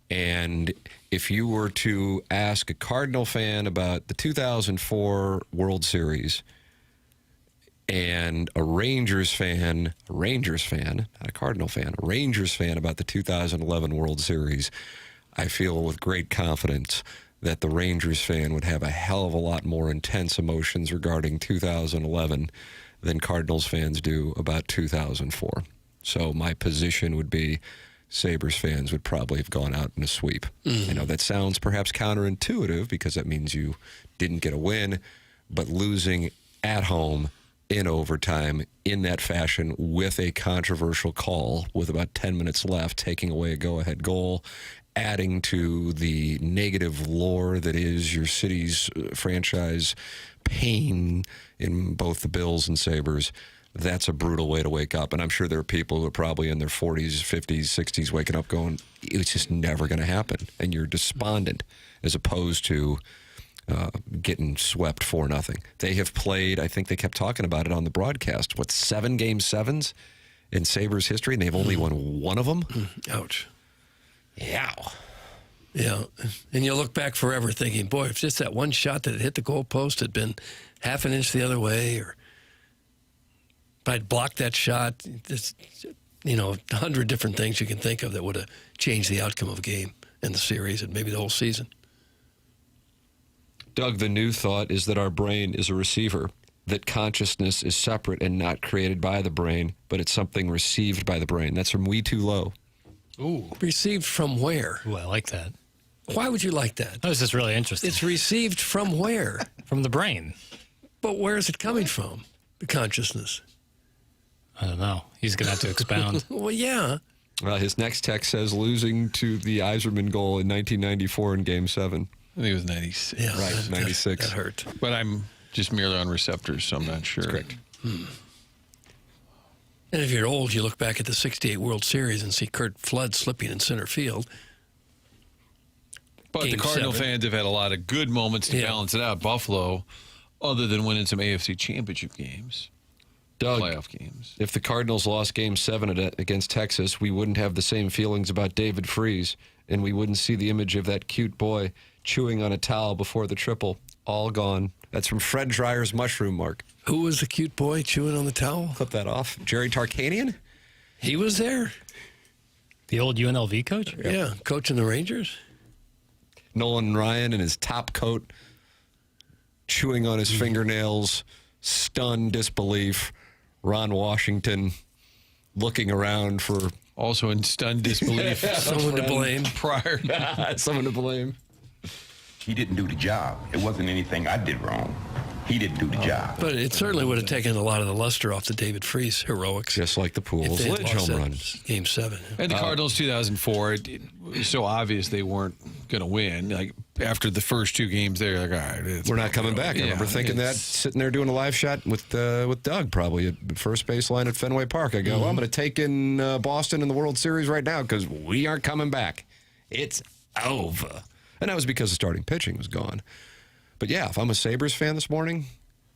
And if you were to ask a Cardinal fan about the 2004 World Series and a Rangers fan, not a Cardinal fan, a Rangers fan about the 2011 World Series, I feel with great confidence that the Rangers fan would have a hell of a lot more intense emotions regarding 2011 than Cardinals fans do about 2004. So my position would be Sabres fans would probably have gone out in a sweep. I know that sounds perhaps counterintuitive because that means you didn't get a win, but losing at home in overtime in that fashion with a controversial call with about 10 minutes left, taking away a go-ahead goal, adding to the negative lore that is your city's franchise pain in both the Bills and Sabres, that's a brutal way to wake up. And I'm sure there are people who are probably in their 40s, 50s, 60s waking up going, it's just never going to happen. And you're despondent as opposed to getting swept 4-0. They have played, I think they kept talking about it on the broadcast, 7 Game 7s in Sabres history, and they've only won one of them? Ouch. Yeah. Yeah. And you look back forever thinking, boy, if just that one shot that hit the goalpost had been half an inch the other way, or if I'd blocked that shot, just, 100 different things you can think of that would have changed the outcome of a game and the series and maybe the whole season. Doug, the new thought is that our brain is a receiver, that consciousness is separate and not created by the brain, but it's something received by the brain. That's from We Too Low. Ooh. Received from where? Ooh, I like that. Why would you like that? That was just really interesting. It's received from where? From the brain. But where is it coming from, the consciousness? I don't know. He's going to have to expound. Well, yeah. His next text says losing to the Yzerman goal in 1994 in Game 7. I think it was 96. Yeah, right, 96. That hurt. But I'm just merely on receptors, so I'm not sure. That's correct. And if you're old, you look back at the 68 World Series and see Kurt Flood slipping in center field. But the Cardinal fans have had a lot of good moments to balance it out. Buffalo, other than winning some AFC championship games, Doug, playoff games. If the Cardinals lost Game 7 against Texas, we wouldn't have the same feelings about David Freese, and we wouldn't see the image of that cute boy chewing on a towel before the triple. All gone. That's from Fred Dreyer's Mushroom Mark. Who was the cute boy chewing on the towel? Clip that off. Jerry Tarkanian? He was there. The old UNLV coach? Yeah, coaching the Rangers. Nolan Ryan in his top coat, chewing on his fingernails, stunned disbelief. Ron Washington looking around for... Also in stunned disbelief. Someone to blame. Prior. Someone to blame. He didn't do the job. It wasn't anything I did wrong. He didn't do the job. But it certainly would have taken a lot of the luster off the David Freese heroics. Just like the Pools Lidge home run. Game 7. And the Cardinals 2004, it was so obvious they weren't going to win. Like, after the first 2 games, they're like, all right. We're not coming back. I remember thinking that, sitting there doing a live shot with Doug, probably at first baseline at Fenway Park. I go, well, I'm going to take in Boston in the World Series right now because we aren't coming back. It's over. And that was because the starting pitching was gone. But yeah, if I'm a Sabres fan this morning,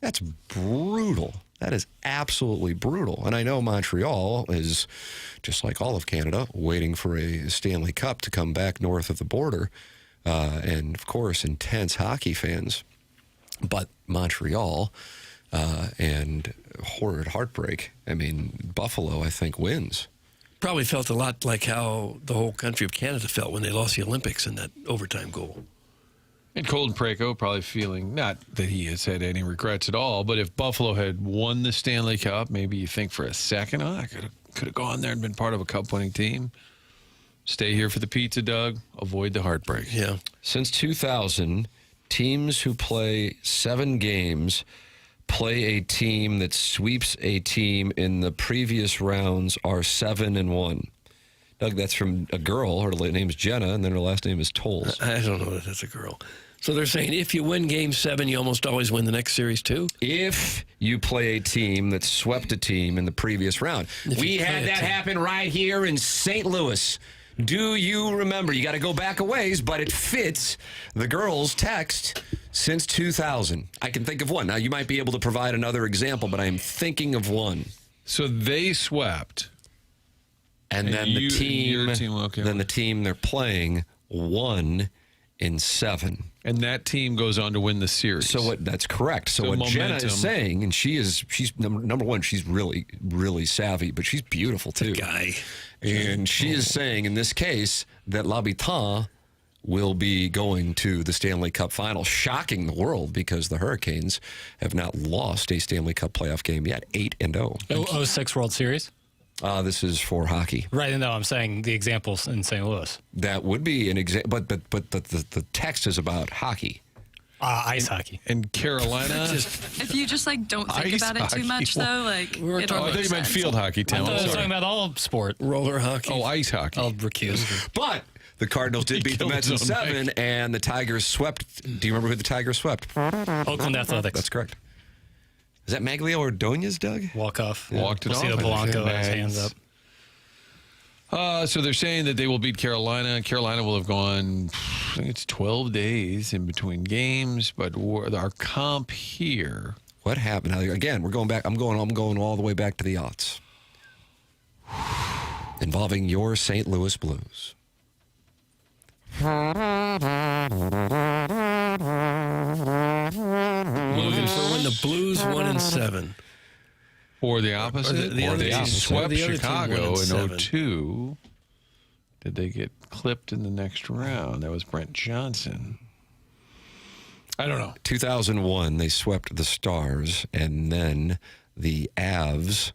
that's brutal. That is absolutely brutal. And I know Montreal is, just like all of Canada, waiting for a Stanley Cup to come back north of the border. And, of course, intense hockey fans. But Montreal and horrid heartbreak. I mean, Buffalo, I think, wins. Probably felt a lot like how the whole country of Canada felt when they lost the Olympics in that overtime goal. And Colton Parayko probably feeling, not that he has had any regrets at all, but if Buffalo had won the Stanley Cup, maybe you think for a second, I could have gone there and been part of a cup-winning team. Stay here for the pizza, Doug. Avoid the heartbreak. Yeah. Since 2000, teams who play 7 games play a team that sweeps a team in the previous rounds are 7-1. Doug, that's from a girl. Her name's Jenna, and then her last name is Tolles. I don't know that that's a girl. So they're saying if you win Game 7, you almost always win the next series, too? If you play a team that swept a team in the previous round. We had that happen right here in St. Louis. Do you remember? You got to go back a ways, but it fits the girls' text since 2000. I can think of one. Now, you might be able to provide another example, but I am thinking of one. So they swept. And then the team they're playing won in 7. And that team goes on to win the series. So that's correct. So what Jenna is saying, and she's number one, she's really, really savvy, but she's beautiful too. Guy. And she is saying in this case that L'Habitant will be going to the Stanley Cup final, shocking the world because the Hurricanes have not lost a Stanley Cup playoff game yet, 8-0. 06 World Series? This is for hockey. Right, no, I'm saying the examples in St. Louis. That would be an example, but the text is about hockey. Ice hockey. And Carolina. If you just don't think about it too much, though, I thought you meant field hockey, Tim. I was talking about all sport. Roller hockey. Oh, ice hockey. I'll recuse. But the Cardinals did beat the Mets in 7, and the Tigers swept. Do you remember who the Tigers swept? Oakland Athletics. That's correct. Is that Maglio Ordonez, Doug? Walk-off. Yeah. Walked it off. Lucio Blanco has hands up. So they're saying that they will beat Carolina. Carolina will have gone, I think it's 12 days in between games, but our comp here. What happened? Now, again, we're going back. I'm going all the way back to the aughts. Involving your St. Louis Blues. Looking for when the Blues won in 7. Or the opposite. The other team swept the other Chicago team in 02. Did they get clipped in the next round? That was Brent Johnson. I don't know. 2001, they swept the Stars, and then the Avs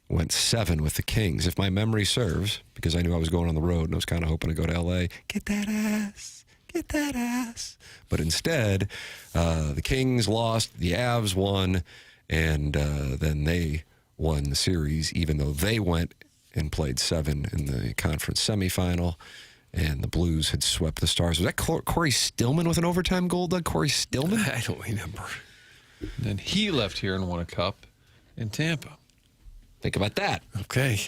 went 7 with the Kings. If my memory serves, because I knew I was going on the road and I was kind of hoping to go to L.A., get that ass. Get that ass. But instead, the Kings lost, the Avs won, and then they won the series, even though they went and played 7 in the conference semifinal, and the Blues had swept the Stars. Was that Corey Stillman with an overtime goal, Doug? Corey Stillman? I don't remember. Then he left here and won a cup in Tampa. Think about that. Okay.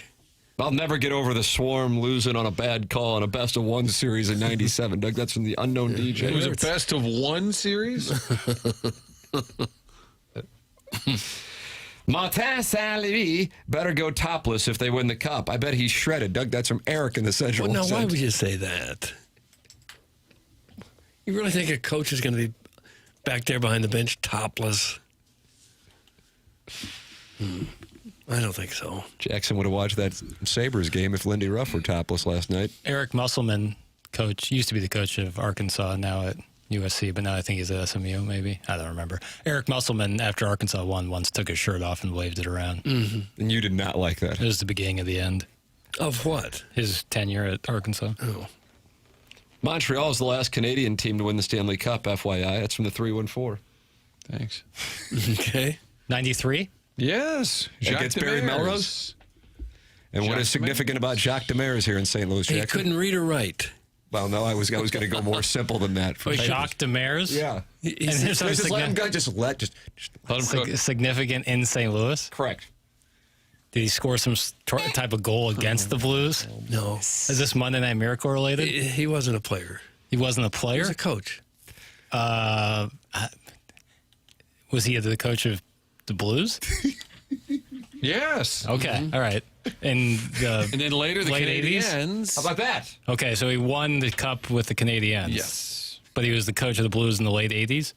I'll never get over the Swarm losing on a bad call in a best-of-1 series in 97. Doug, that's from the Unknown DJ. It was a best-of-1 series? Martin Saint-Louis better go topless if they win the cup. I bet he's shredded. Doug, that's from Eric in the Central. Well, now, why would you say that? You really think a coach is going to be back there behind the bench topless? I don't think so. Jackson would have watched that Sabres game if Lindy Ruff were topless last night. Eric Musselman, used to be the coach of Arkansas, now at USC, but now I think he's at SMU, maybe. I don't remember. Eric Musselman, after Arkansas won, once took his shirt off and waved it around. Mm-hmm. And you did not like that. It was the beginning of the end. Of what? His tenure at Arkansas. Oh. Montreal is the last Canadian team to win the Stanley Cup, FYI. That's from the 314. Thanks. Okay. 93? Yes. Jacques gets Barry Melrose. And what is significant about Jacques Demers here in St. Louis, Jackson? He couldn't read or write. Well, no, I was going to go more simple than that. Wait, Jacques Demers? Yeah. Just let him go. Just let him cook. Significant in St. Louis? Correct. Did he score some type of goal against the Blues? No. Is this Monday Night Miracle related? He wasn't a player. He wasn't a player? He was a coach. Was he the coach of the Blues? Yes. Okay. All right. And then later the late Canadiens. 80s? How about that? Okay, so he won the cup with the Canadiens. Yes. But he was the coach of the Blues in the late 80s?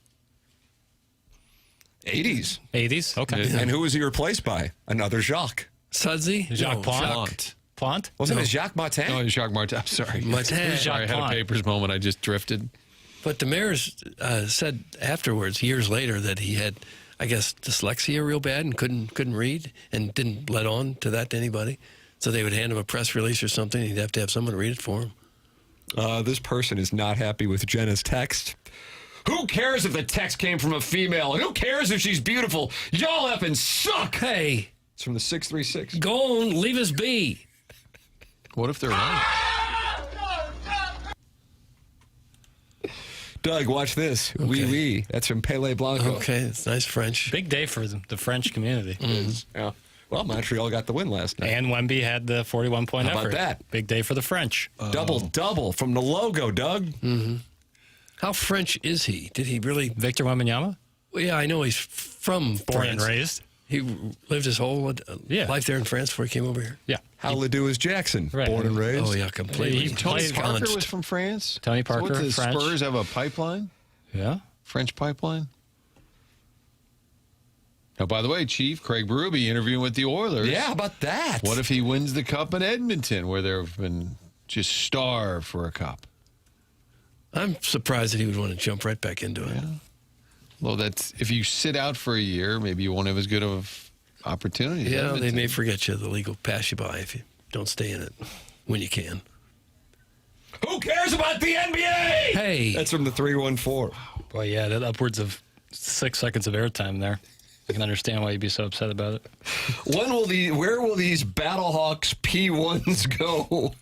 80s. 80s? Okay. And who was he replaced by? Another Jacques. Sudsy? Jacques Plante. Plante? Wasn't it Jacques Martin? No, it was Jacques Martin. I'm sorry. Martin. Sorry, I had a papers moment. I just drifted. But Demers said afterwards, years later, that he had, I guess, dyslexia real bad and couldn't read and didn't let on to that to anybody. So they would hand him a press release or something. He'd have to have someone read it for him. This person is not happy with Jenna's text. Who cares if the text came from a female? And who cares if she's beautiful? Y'all effing suck. Hey. It's from the 636. Go on, leave us be. What if they're right? Doug, watch this. Okay. Oui, oui. That's from Pele Blanco. Okay, it's nice French. Big day for the French community. Yeah. Well, Montreal got the win last night. And Wemby had the 41-point How effort. about that? Big day for the French. Double from the logo, Doug. Mm-hmm. How French is he? Did he really? Victor Wembanyama? Well, yeah, I know he's from Born France. and raised. He lived his whole life there in France before he came over here. Yeah. How Ledoux is Jackson? Right. Born and raised. Oh, yeah, completely. Tony Parker was from France. Tony Parker, So what, the French. Spurs have a pipeline? Yeah. French pipeline? Now, by the way, Chief, Craig Berube interviewing with the Oilers. Yeah, how about that? What if he wins the Cup in Edmonton, where they've been just starved for a Cup? I'm surprised that he would want to jump right back into it. Yeah. Well, that's if you sit out for a year, maybe you won't have as good of opportunities. Yeah, they may forget you. The league will pass you by if you don't stay in it when you can. Who cares about the NBA? Hey. That's from the 314. Boy, yeah, that upwards of 6 seconds of airtime there. I can understand why you'd be so upset about it. Where will these Battlehawks P1s go?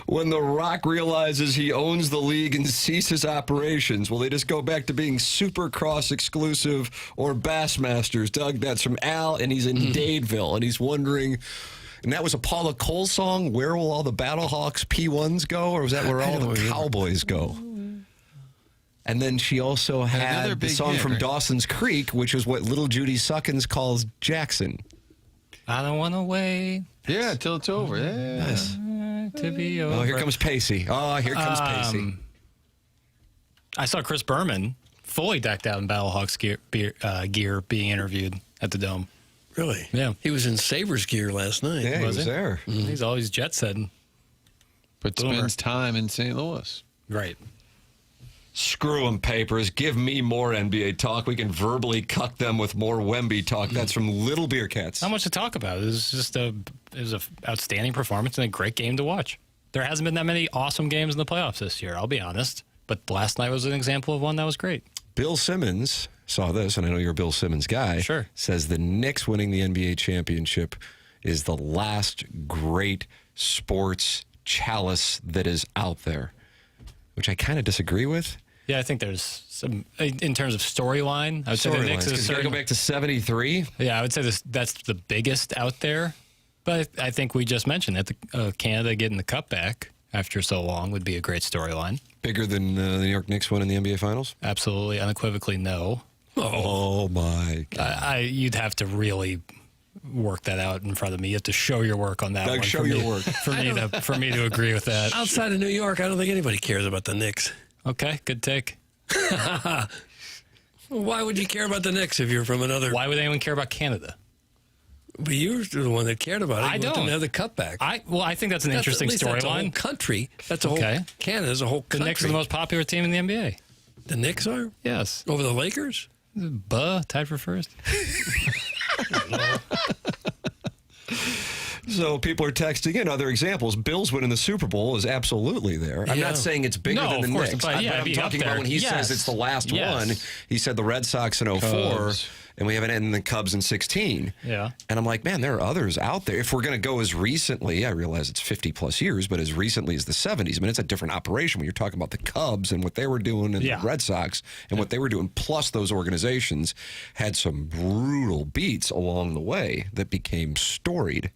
When The Rock realizes he owns the league and ceases operations, will they just go back to being Supercross exclusive or Bassmasters? Doug, that's from Al, and he's in Dadeville, and he's wondering, and that was a Paula Cole song, where will all the Battlehawks P1s go, or was that where all the Cowboys go? And then she also had the song from Dawson's Creek, which is what little Judy Suckins calls Jackson. I don't want to wait. Yeah, till it's over. Yeah. Nice. To be over. Oh, here comes Pacey. Oh, here comes Pacey. I saw Chris Berman fully decked out in Battlehawks gear being interviewed at the Dome. Really? Yeah. He was in Sabres gear last night. Yeah, he was there. Mm-hmm. He's always jet setting. But spends time in St. Louis. Right. Screw 'em, Papers. Give me more NBA talk. We can verbally cuck them with more Wemby talk. That's from Little Beer Cats. Not much to talk about. It was an outstanding performance and a great game to watch. There hasn't been that many awesome games in the playoffs this year, I'll be honest. But last night was an example of one that was great. Bill Simmons saw this, and I know you're a Bill Simmons guy. Sure. Says the Knicks winning the NBA championship is the last great sports chalice that is out there, which I kind of disagree with. Yeah, I think there's some, in terms of storyline, I would say the Knicks is go back to 73. Yeah, I would say that's the biggest out there. But I think we just mentioned that Canada getting the cup back after so long would be a great storyline. Bigger than the New York Knicks winning the NBA Finals? Absolutely, unequivocally no. Oh my God. You'd have to really work that out in front of me. You have to show your work on that Doug, one. show your work. For me to agree with that. Outside of New York, I don't think anybody cares about the Knicks. Okay, good take. Why would you care about the Knicks if you're from another? Why would anyone care about Canada? But you're the one that cared about it. I don't. Didn't have the cut back. I think that's an interesting That's a whole storyline. country. That's a whole Canada's a whole country. The Knicks are the most popular team in the NBA. The Knicks are? Yes. Over the Lakers? Tied for first. So people are texting in other examples. Bills winning the Super Bowl is absolutely there. I'm not saying it's bigger than the of course, Knicks. but I'm talking about when he says it's the last one. He said the Red Sox in 04, and we haven't ended the Cubs in 16. Yeah. And I'm like, man, there are others out there. If we're going to go as recently, I realize it's 50-plus years, but as recently as the 70s, I mean, it's a different operation when you're talking about the Cubs and what they were doing and the Red Sox and what they were doing, plus those organizations had some brutal beats along the way that became storied.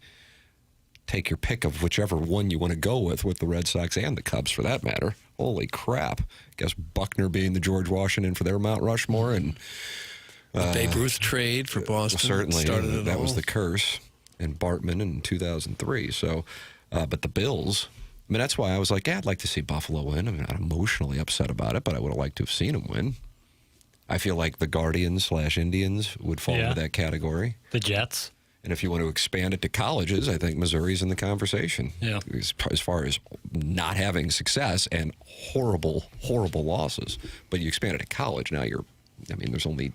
Take your pick of whichever one you want to go with the Red Sox and the Cubs, for that matter. Holy crap. I guess Buckner being the George Washington for their Mount Rushmore. And the Babe Ruth trade for Boston. Certainly. Started it that all. was the curse. And Bartman in 2003. So, but the Bills, I mean, that's why I was like, yeah, I'd like to see Buffalo win. I'm not emotionally upset about it, but I would have liked to have seen them win. I feel like the Guardians/Indians would fall into that category. The Jets. And if you want to expand it to colleges, I think Missouri's in the conversation. Yeah. As far as not having success and horrible, horrible losses. But you expand it to college, now you're I mean, there's only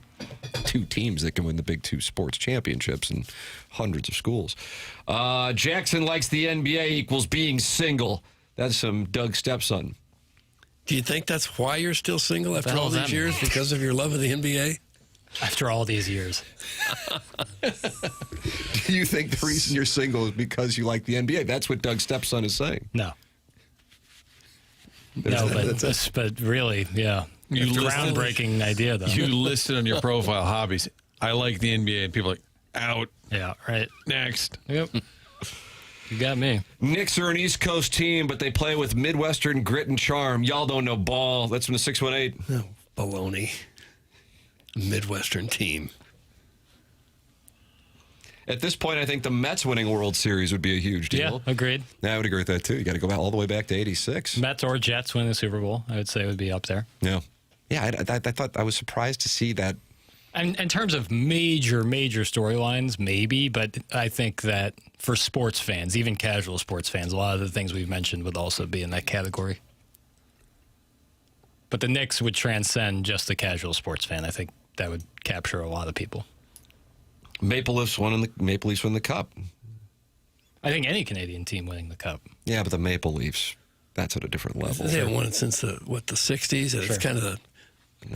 2 teams that can win the big 2 sports championships in hundreds of schools. Jackson likes the NBA equals being single. That's some Doug stepson. Do you think that's why you're still single after all does these that years, mean? because of your love of the NBA? After all these years. Do you think the reason you're single is because you like the NBA? That's what Doug's stepson is saying. No. But really, yeah. Groundbreaking idea, though. You listed on your profile hobbies. I like the NBA, and people are like, out. Yeah, right. Next. Yep. You got me. Knicks are an East Coast team, but they play with Midwestern grit and charm. Y'all don't know ball. That's from the 618. No, baloney. Midwestern team. At this point, I think the Mets winning a World Series would be a huge deal. Yeah, agreed. I would agree with that, too. You got to go all the way back to 86. Mets or Jets winning the Super Bowl, I would say would be up there. Yeah. Yeah, I thought I was surprised to see that. And in terms of major storylines, maybe, but I think that for sports fans, even casual sports fans, a lot of the things we've mentioned would also be in that category. But the Knicks would transcend just the casual sports fan. I think that would capture a lot of people. Maple Leafs won the Cup. I think any Canadian team winning the Cup. Yeah, but the Maple Leafs, that's at a different level. They haven't won it since the 60s. Sure. It's kind of the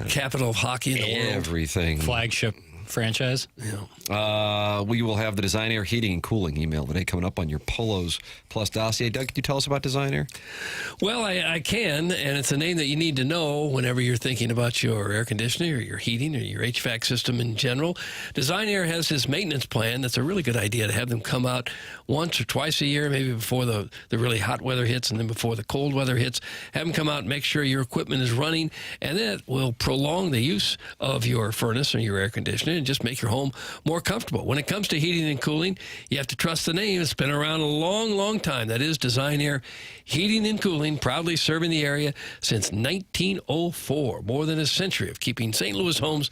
capital of hockey in the world. Everything. Flagship franchise. Yeah. We will have the Design Air Heating and Cooling email today coming up on your Polos Plus dossier. Doug, can you tell us about Design Air? Well, I can, and it's a name that you need to know whenever you're thinking about your air conditioning or your heating or your HVAC system in general. Design Air has this maintenance plan that's a really good idea to have them come out once or twice a year, maybe before the really hot weather hits and then before the cold weather hits. Have them come out and make sure your equipment is running, and that will prolong the use of your furnace or your air conditioning and just make your home more comfortable. When it comes to heating and cooling, you have to trust the name. It's been around a long, long time. That is Design Air Heating and Cooling, proudly serving the area since 1904. More than a century of keeping St. Louis homes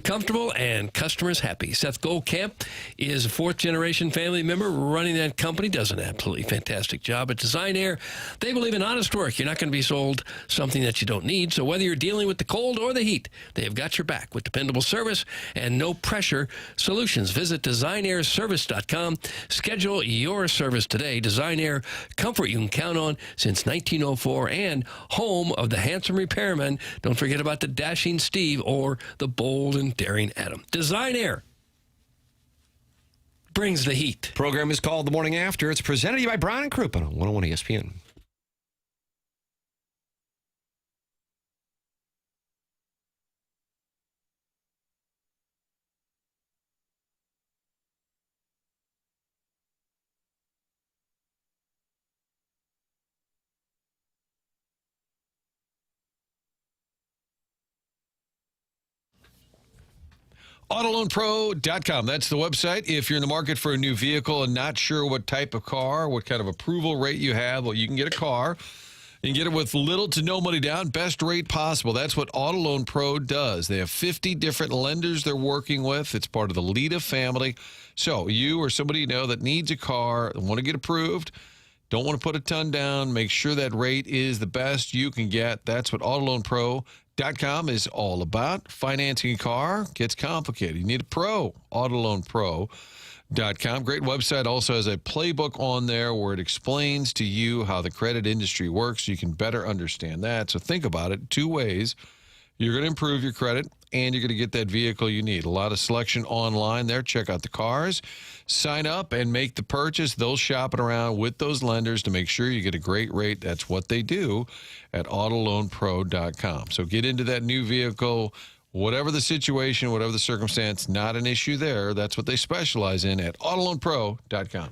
comfortable and customers happy. Seth Goldcamp is a fourth-generation family member running that company, does an absolutely fantastic job at Design Air. They believe in honest work. You're not going to be sold something that you don't need. So whether you're dealing with the cold or the heat, they have got your back with dependable service and no pressure solutions. Visit designairservice.com. Schedule your service today. Design Air, comfort you can count on since 1904 and home of the handsome repairman. Don't forget about the dashing Steve or the bold and daring Adam. Design Air brings the heat. Program is called The Morning After. It's presented to you by Brown and Crouppen on 101 ESPN. AutoLoanPro.com. That's the website. If you're in the market for a new vehicle and not sure what type of car, what kind of approval rate you have, well, you can get a car. You can get it with little to no money down, best rate possible. That's what Auto Pro does. They have 50 different lenders they're working with. It's part of the Lita family. So you or somebody you know that needs a car, want to get approved, don't want to put a ton down, make sure that rate is the best you can get. That's what AutoLoanPro.com is all about. Financing a car gets complicated. You need a pro. AutoLoanPro.com. Great website. Also has a playbook on there where it explains to you how the credit industry works so you can better understand that. So think about it 2 ways. You're going to improve your credit, and you're going to get that vehicle you need. A lot of selection online there. Check out the cars. Sign up and make the purchase. They'll shop it around with those lenders to make sure you get a great rate. That's what they do at AutoLoanPro.com. So get into that new vehicle, whatever the situation, whatever the circumstance, not an issue there. That's what they specialize in at AutoLoanPro.com.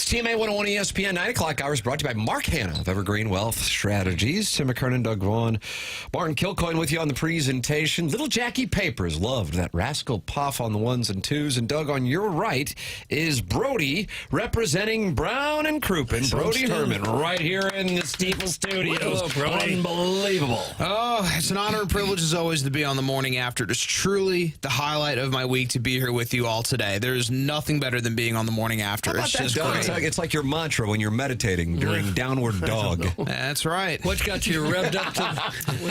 TMA 101 ESPN 9 o'clock hours brought to you by Mark Hanna of Evergreen Wealth Strategies. Tim McKernan, Doug Vaughn, Martin Kilcoyne with you on the presentation. Little Jackie Papers loved that rascal puff on the ones and twos. And Doug, on your right is Brody representing Brown and Crouppen. Brody Herman right here in the Stifel Studios. Hello, Brody. Unbelievable. Oh, it's an honor and privilege as always to be on the Morning After. It's truly the highlight of my week to be here with you all today. There's nothing better than being on the Morning After. It's just great. It's like your mantra when you're meditating during Downward Dog. That's right. What's got you revved up today?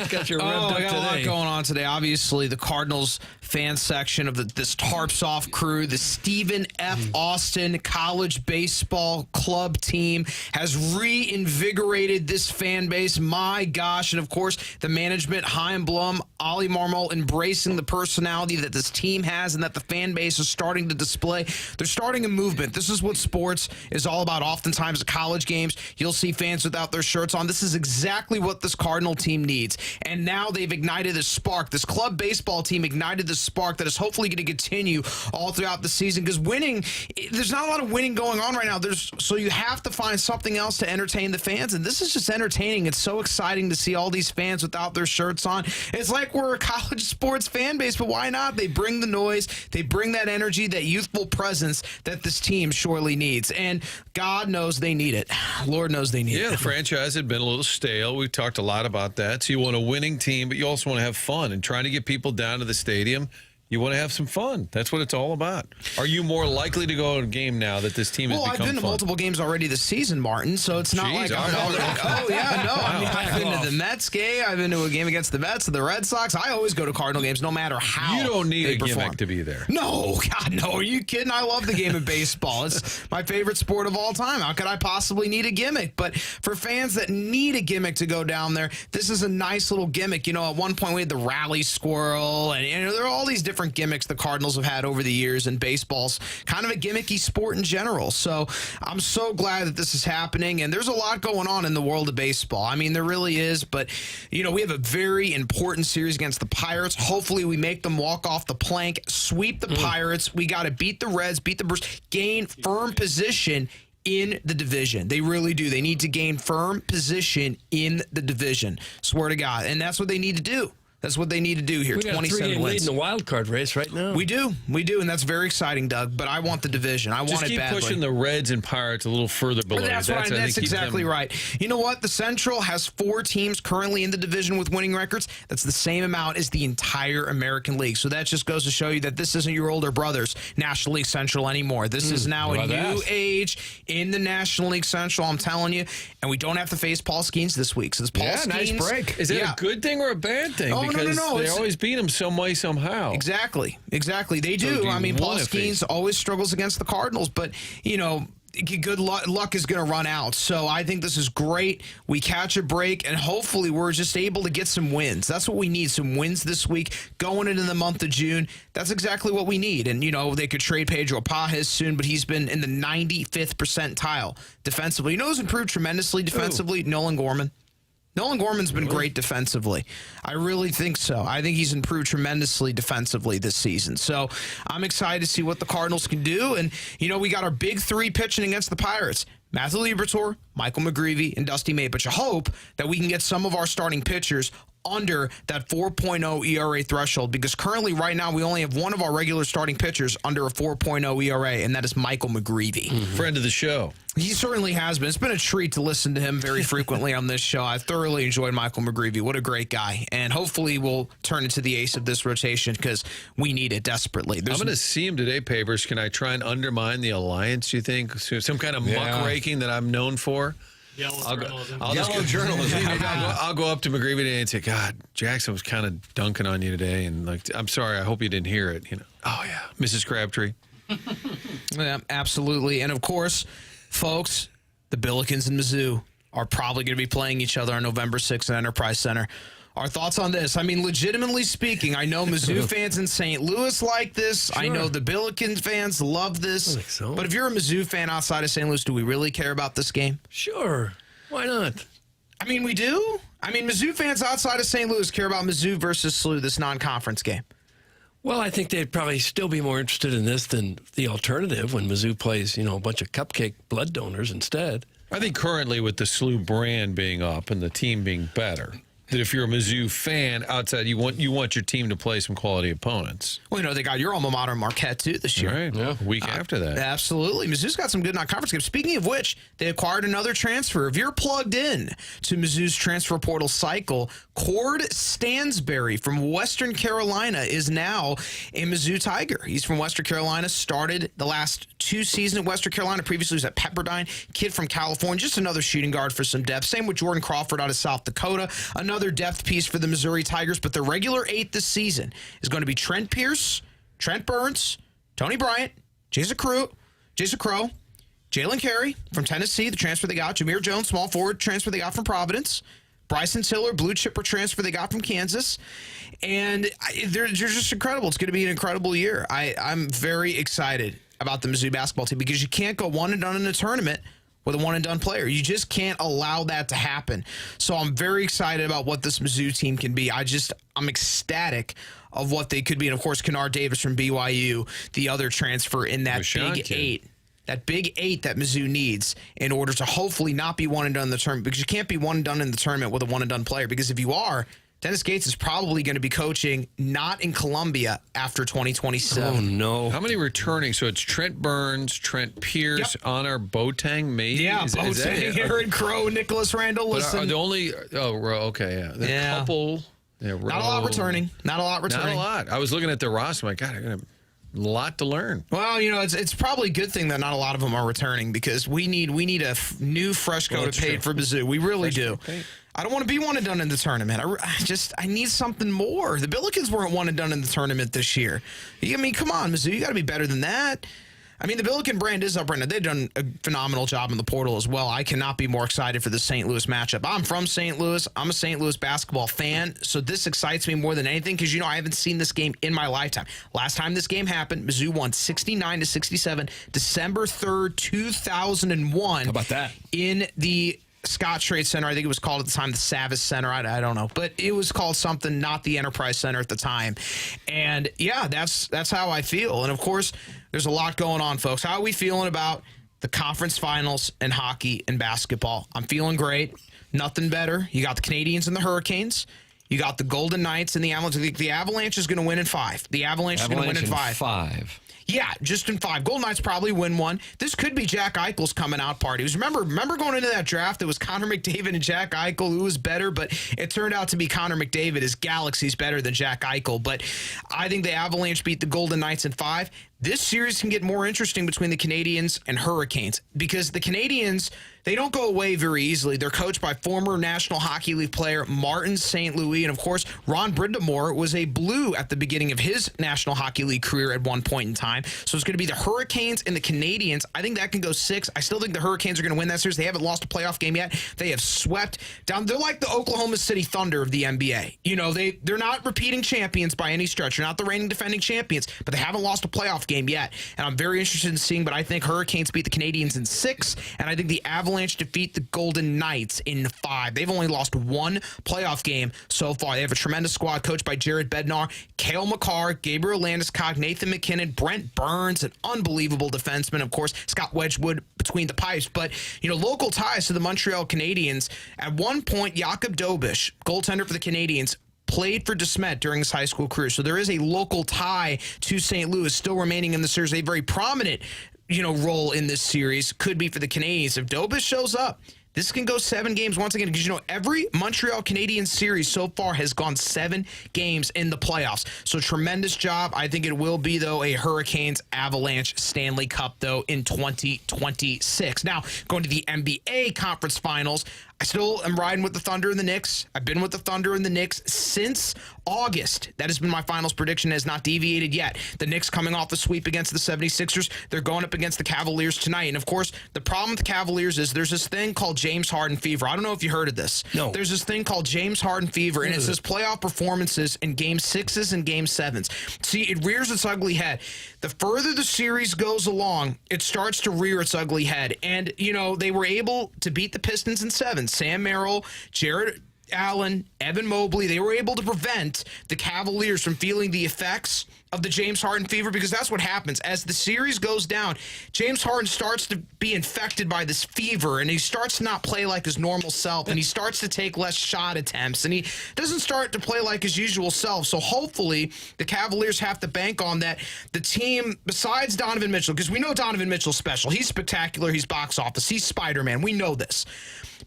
I got a lot going on today. Obviously, the Cardinals fan section of this Tarps off crew, the Stephen F. Austin College Baseball Club team has reinvigorated this fan base. My gosh. And of course, the management, Chaim Blum, Ollie Marmol, embracing the personality that this team has and that the fan base is starting to display. They're starting a movement. This is what sports is all about. Oftentimes at college games, you'll see fans without their shirts on. This is exactly what this Cardinal team needs. And now they've ignited a spark. This club baseball team ignited the spark that is hopefully going to continue all throughout the season, because winning, there's not a lot of winning going on right now. So you have to find something else to entertain the fans, and this is just entertaining. It's so exciting to see all these fans without their shirts on. It's like we're a college sports fan base, but why not? They bring the noise, they bring that energy, that youthful presence that this team surely needs, and God knows they need it. Lord knows they need it. Yeah, the franchise had been a little stale. We've talked a lot about that. So you want a winning team, but you also want to have fun, and trying to get people down to the stadium. You want to have some fun. That's what it's all about. Are you more likely to go to a game now that this team has become fun? Well, I've been to multiple games already this season, Martin, so it's not like I'm I've been to the Mets game. I've been to a game against the Mets and the Red Sox. I always go to Cardinal games no matter how. You don't need a perform. gimmick to be there. No, God, no. Are you kidding? I love the game of baseball. It's my favorite sport of all time. How could I possibly need a gimmick? But for fans that need a gimmick to go down there, this is a nice little gimmick. You know, at one point we had the rally squirrel, and there are all these different gimmicks the Cardinals have had over the years, and baseball's kind of a gimmicky sport in general. So I'm so glad that this is happening, and there's a lot going on in the world of baseball. I mean, there really is, but, you know, we have a very important series against the Pirates. Hopefully we make them walk off the plank, sweep the Pirates. We got to beat the Reds, beat the Brewers, gain firm position in the division. They really do. They need to gain firm position in the division. Swear to God. And that's what they need to do. That's what they need to do here. We got 27 a 3-game lead wins in the wild card race right now. We do, and that's very exciting, Doug. But I want the division. I want it badly. Just keep pushing the Reds and Pirates a little further below. That's exactly right. You know what? The Central has 4 teams currently in the division with winning records. That's the same amount as the entire American League. So that just goes to show you that this isn't your older brothers National League Central anymore. This is now a new age in the National League Central. I'm telling you, and we don't have to face Paul Skeens this week. So Paul Skeens, nice break. Is that a good thing or a bad thing? Oh, because no. They always beat him some way, somehow. Exactly. They do. I mean, Paul Skeens always struggles against the Cardinals, but, you know, good luck is going to run out. So I think this is great. We catch a break, and hopefully we're just able to get some wins. That's what we need, some wins this week going into the month of June. That's exactly what we need. And, you know, they could trade Pedro Pajes soon, but he's been in the 95th percentile defensively. You know who's improved tremendously defensively? Nolan Gorman. Nolan Gorman's been great defensively. I really think so. I think he's improved tremendously defensively this season. So I'm excited to see what the Cardinals can do. And, you know, we got our big 3 pitching against the Pirates. Matthew Liberatore, Michael McGreevy, and Dusty May. But you hope that we can get some of our starting pitchers under that 4.0 ERA threshold, because currently right now we only have one of our regular starting pitchers under a 4.0 ERA, and that is Michael McGreevy. Friend of the show. He certainly has been. It's been a treat to listen to him very frequently on this show. I thoroughly enjoyed Michael McGreevy. What a great guy. And hopefully we'll turn into the ace of this rotation, because we need it desperatly. I'm going to see him today, Papers. Can I try and undermine the alliance, you think? Some kind of muckraking that I'm known for? Yellow journalism. I'll go up to McGreevy today and say, God, Jackson was kind of dunking on you today, and like, I'm sorry, I hope you didn't hear it. You know, oh yeah, Mrs. Crabtree. Yeah, absolutely. And of course, folks, the Billikens and Mizzou are probably going to be playing each other on November 6th at Enterprise Center. Our thoughts on this? I mean, legitimately speaking, I know Mizzou fans in St. Louis like this. Sure. I know the Billikens fans love this. I think so. But if you're a Mizzou fan outside of St. Louis, do we really care about this game? Sure. Why not? I mean, we do. I mean, Mizzou fans outside of St. Louis care about Mizzou versus SLU, this non-conference game. Well, I think they'd probably still be more interested in this than the alternative when Mizzou plays, a bunch of cupcake blood donors instead. I think currently with the SLU brand being up and the team being better, that if you're a Mizzou fan outside, you want your team to play some quality opponents. Well, they got your alma mater, Marquette, too, this year. Right. Yeah. Week after that. Absolutely. Mizzou's got some good non-conference games. Speaking of which, they acquired another transfer. If you're plugged in to Mizzou's transfer portal cycle, Cord Stansberry from Western Carolina is now a Mizzou Tiger. He's from Western Carolina, started the last 2 seasons at Western Carolina. Previously, he was at Pepperdine. Kid from California, just another shooting guard for some depth. Same with Jordan Crawford out of South Dakota. Another depth piece for the Missouri Tigers, but the regular 8 this season is going to be Trent Pierce, Trent Burns, Tony Bryant, Jason Crow, Jalen Carey from Tennessee, the transfer they got, Jameer Jones, small forward transfer they got from Providence, Bryson Tiller, blue chipper transfer they got from Kansas, and they're just incredible. It's going to be an incredible year. I'm very excited about the Mizzou basketball team because you can't go one and done in a tournament with a one-and-done player. You just can't allow that to happen. So I'm very excited about what this Mizzou team can be. I'm ecstatic of what they could be. And, of course, Kennard Davis from BYU, the other transfer in that Big 8. That Big 8 that Mizzou needs in order to hopefully not be one-and-done in the tournament, because you can't be one-and-done in the tournament with a one-and-done player, because if you are, Dennis Gates is probably going to be coaching not in Columbia after 2027. Oh, no. How many returning? So it's Trent Burns, Trent Pierce, Honor Boateng, maybe? Yeah, Boateng, Aaron Crow, Nicholas Randall. But are the only... Oh, okay, yeah. The couple... Yeah, not a lot returning. Not a lot. I was looking at the roster. I'm like, God, I got a lot to learn. Well, it's probably a good thing that not a lot of them are returning, because we need a new fresh coat of paint for Mizzou. We really do. I don't want to be one and done in the tournament. I need something more. The Billikens weren't one and done in the tournament this year. I mean, come on, Mizzou, you got to be better than that. I mean, the Billiken brand is up right now. They've done a phenomenal job in the portal as well. I cannot be more excited for the St. Louis matchup. I'm from St. Louis. I'm a St. Louis basketball fan, so this excites me more than anything because, I haven't seen this game in my lifetime. Last time this game happened, Mizzou won 69-67, December 3rd, 2001. How about that? In the Scott Trade Center. I think it was called at the time the Savas Center. I don't know. But it was called something, not the Enterprise Center at the time. And, yeah, that's how I feel. And, of course, there's a lot going on, folks. How are we feeling about the conference finals in hockey and basketball? I'm feeling great. Nothing better. You got the Canadians and the Hurricanes. You got the Golden Knights and the Avalanche. The Avalanche is going to win in 5. The Avalanche is going to win in 5. Yeah, just in 5. Golden Knights probably win 1. This could be Jack Eichel's coming out party. Remember going into that draft, it was Connor McDavid and Jack Eichel who was better, but it turned out to be Connor McDavid. His galaxy's better than Jack Eichel. But I think the Avalanche beat the Golden Knights in 5. This series can get more interesting between the Canadians and Hurricanes because the Canadians, they don't go away very easily. They're coached by former National Hockey League player Martin St. Louis. And, of course, Ron Brindamore was a Blue at the beginning of his National Hockey League career at one point in time. So it's going to be the Hurricanes and the Canadians. I think that can go 6. I still think the Hurricanes are going to win that series. They haven't lost a playoff game yet. They have swept down. They're like the Oklahoma City Thunder of the NBA. They're not repeating champions by any stretch. They're not the reigning defending champions, but they haven't lost a playoff game yet. And I'm very interested in seeing, but I think Hurricanes beat the Canadians in 6, and I think the Avalanche defeat the Golden Knights in 5. They've only lost 1 playoff game so far. They have a tremendous squad coached by Jared Bednar, Cale Makar, Gabriel Landeskog, Nathan McKinnon, Brent Burns, an unbelievable defenseman, of course, Scott Wedgwood between the pipes. But, local ties to the Montreal Canadiens. At one point, Jakub Dobish, goaltender for the Canadiens, played for DeSmet during his high school career. So there is a local tie to St. Louis still remaining in the series. A very prominent, role in this series could be for the Canadiens. If Dobish shows up, this can go 7 games once again because, every Montreal Canadiens series so far has gone 7 games in the playoffs. So tremendous job. I think it will be, though, a Hurricanes Avalanche Stanley Cup, though, in 2026. Now, going to the NBA Conference Finals, I still am riding with the Thunder and the Knicks. I've been with the Thunder and the Knicks since August. That has been my finals prediction, has not deviated yet. The Knicks coming off the sweep against the 76ers. They're going up against the Cavaliers tonight. And, of course, the problem with the Cavaliers is there's this thing called James Harden fever. I don't know if you heard of this. No. There's this thing called James Harden fever, and it's his playoff performances in Game 6s and Game 7s. See, it rears its ugly head. The further the series goes along, it starts to rear its ugly head. And, they were able to beat the Pistons in 7. Sam Merrill, Jared Allen, Evan Mobley, they were able to prevent the Cavaliers from feeling the effects of the James Harden fever, because that's what happens. As the series goes down, James Harden starts to be infected by this fever, and he starts to not play like his normal self, and he starts to take less shot attempts, and he doesn't start to play like his usual self. So hopefully the Cavaliers have to bank on that. The team, besides Donovan Mitchell, because we know Donovan Mitchell's special. He's spectacular. He's box office. He's Spider-Man. We know this.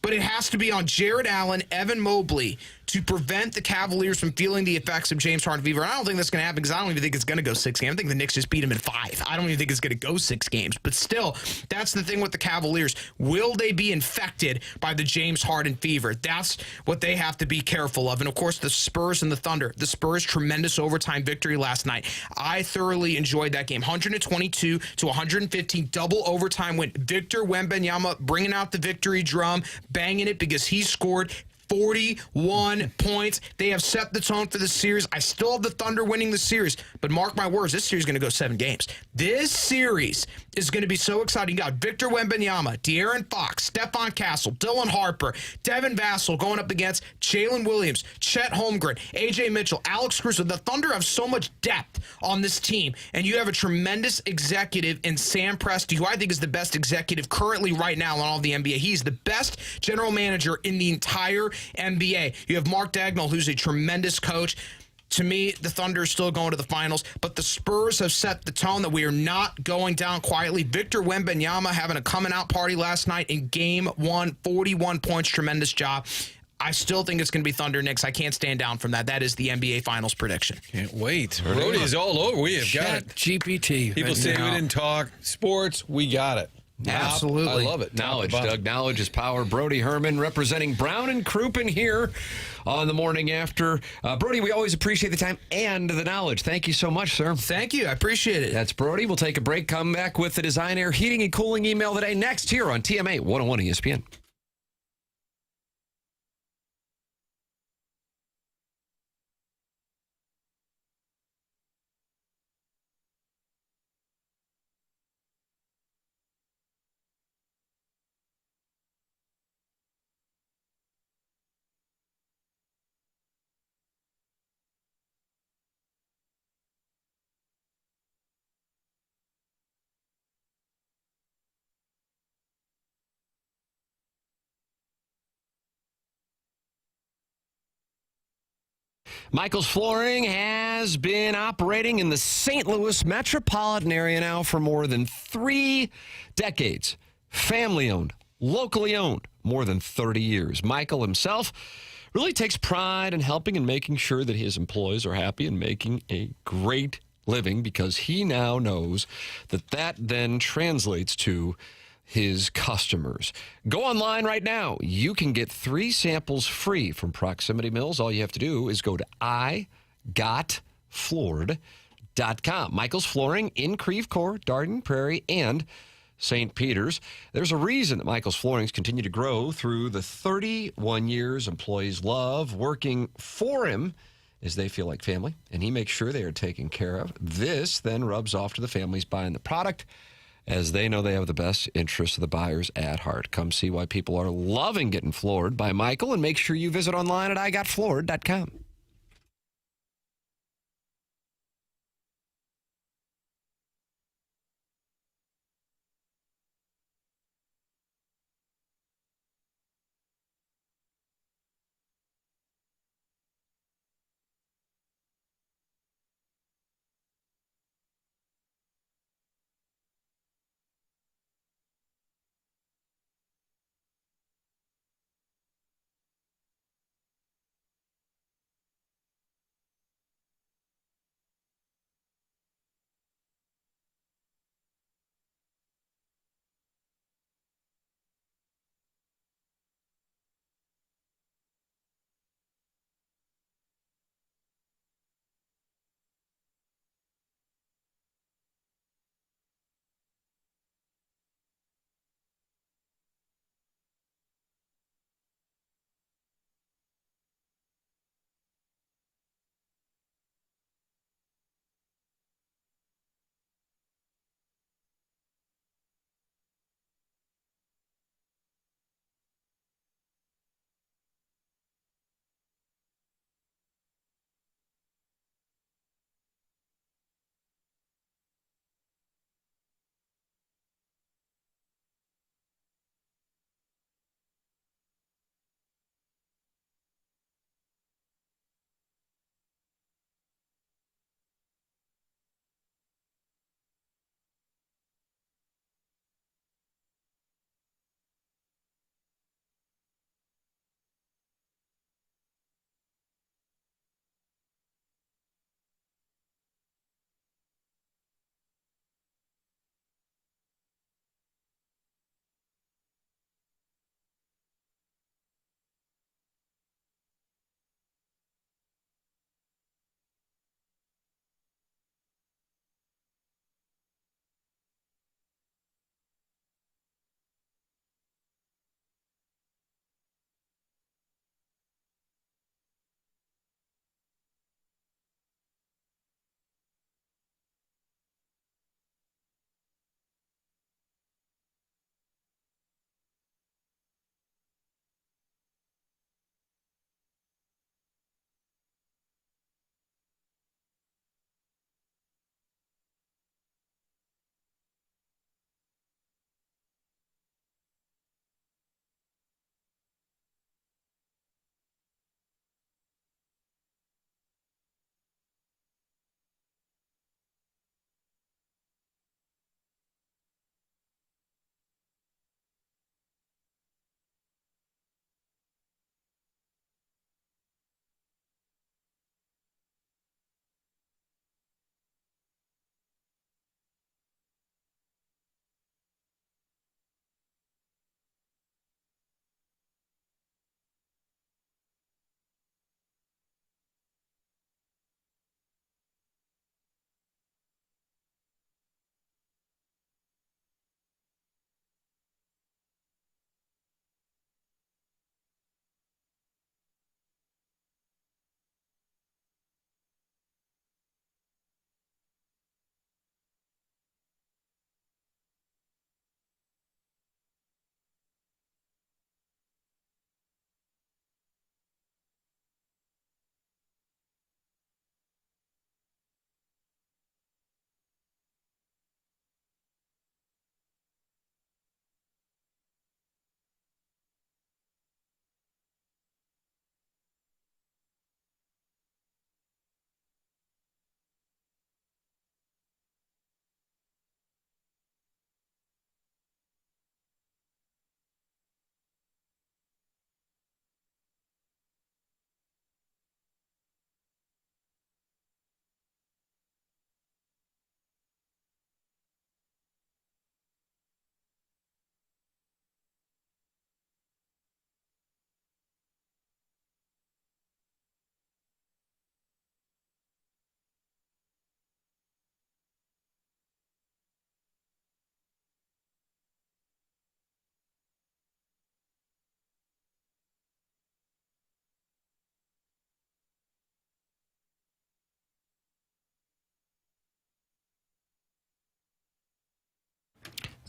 But it has to be on Jared Allen, Evan Mobley, to prevent the Cavaliers from feeling the effects of James Harden fever. I don't think that's going to happen because I don't even think it's going to go 6 games. I think the Knicks just beat him in 5. I don't even think it's going to go 6 games. But still, that's the thing with the Cavaliers. Will they be infected by the James Harden fever? That's what they have to be careful of. And, of course, the Spurs and the Thunder. The Spurs' tremendous overtime victory last night. I thoroughly enjoyed that game. 122 to 115, double overtime win. Victor Wembanyama bringing out the victory drum, banging it because he scored 41 points. They have set the tone for the series. I still have the Thunder winning the series, but mark my words, this series is going to go 7 games. This series is going to be so exciting. You got Victor Wembanyama, De'Aaron Fox, Stephon Castle, Dylan Harper, Devin Vassell going up against Jalen Williams, Chet Holmgren, A.J. Mitchell, Alex Caruso. The Thunder have so much depth on this team, and you have a tremendous executive in Sam Presti, who I think is the best executive currently right now in all of the NBA. He's the best general manager in the entire NBA. You have Mark Dagnall, who's a tremendous coach. To me, the Thunder are still going to the finals, but the Spurs have set the tone that we are not going down quietly. Victor Wembanyama having a coming-out party last night in Game 1, 41 points, tremendous job. I still think it's going to be Thunder Knicks. I can't stand down from that. That is the NBA Finals prediction. Can't wait. Brody is all over. We have got it. GPT. People say we didn't talk sports. We got it. Absolutely. I love it. Knowledge, Doug. Knowledge is power. Brody Herman representing Brown and Crouppen here on the morning after. Brody, we always appreciate the time and the knowledge. Thank you so much, sir. Thank you. I appreciate it. That's Brody. We'll take a break. Come back with the Design Air Heating and Cooling email today next here on TMA 101 ESPN. Michael's Flooring has been operating in the St. Louis metropolitan area now for more than 3 decades. Family-owned, locally owned, more than 30 years. Michael himself really takes pride in helping and making sure that his employees are happy and making a great living, because he now knows that that then translates to his customers. Go online right now. You can get 3 samples free from Proximity Mills. All you have to do is go to igotfloored.com. Michael's Flooring in Creve Coeur, Darden Prairie, and St. Peter's. There's a reason that Michael's Floorings continue to grow through the 31 years. Employees love working for him as they feel like family, and he makes sure they are taken care of. This then rubs off to the families buying the product, as they know they have the best interests of the buyers at heart. Come see why people are loving getting floored by Michael, and make sure you visit online at igotfloored.com.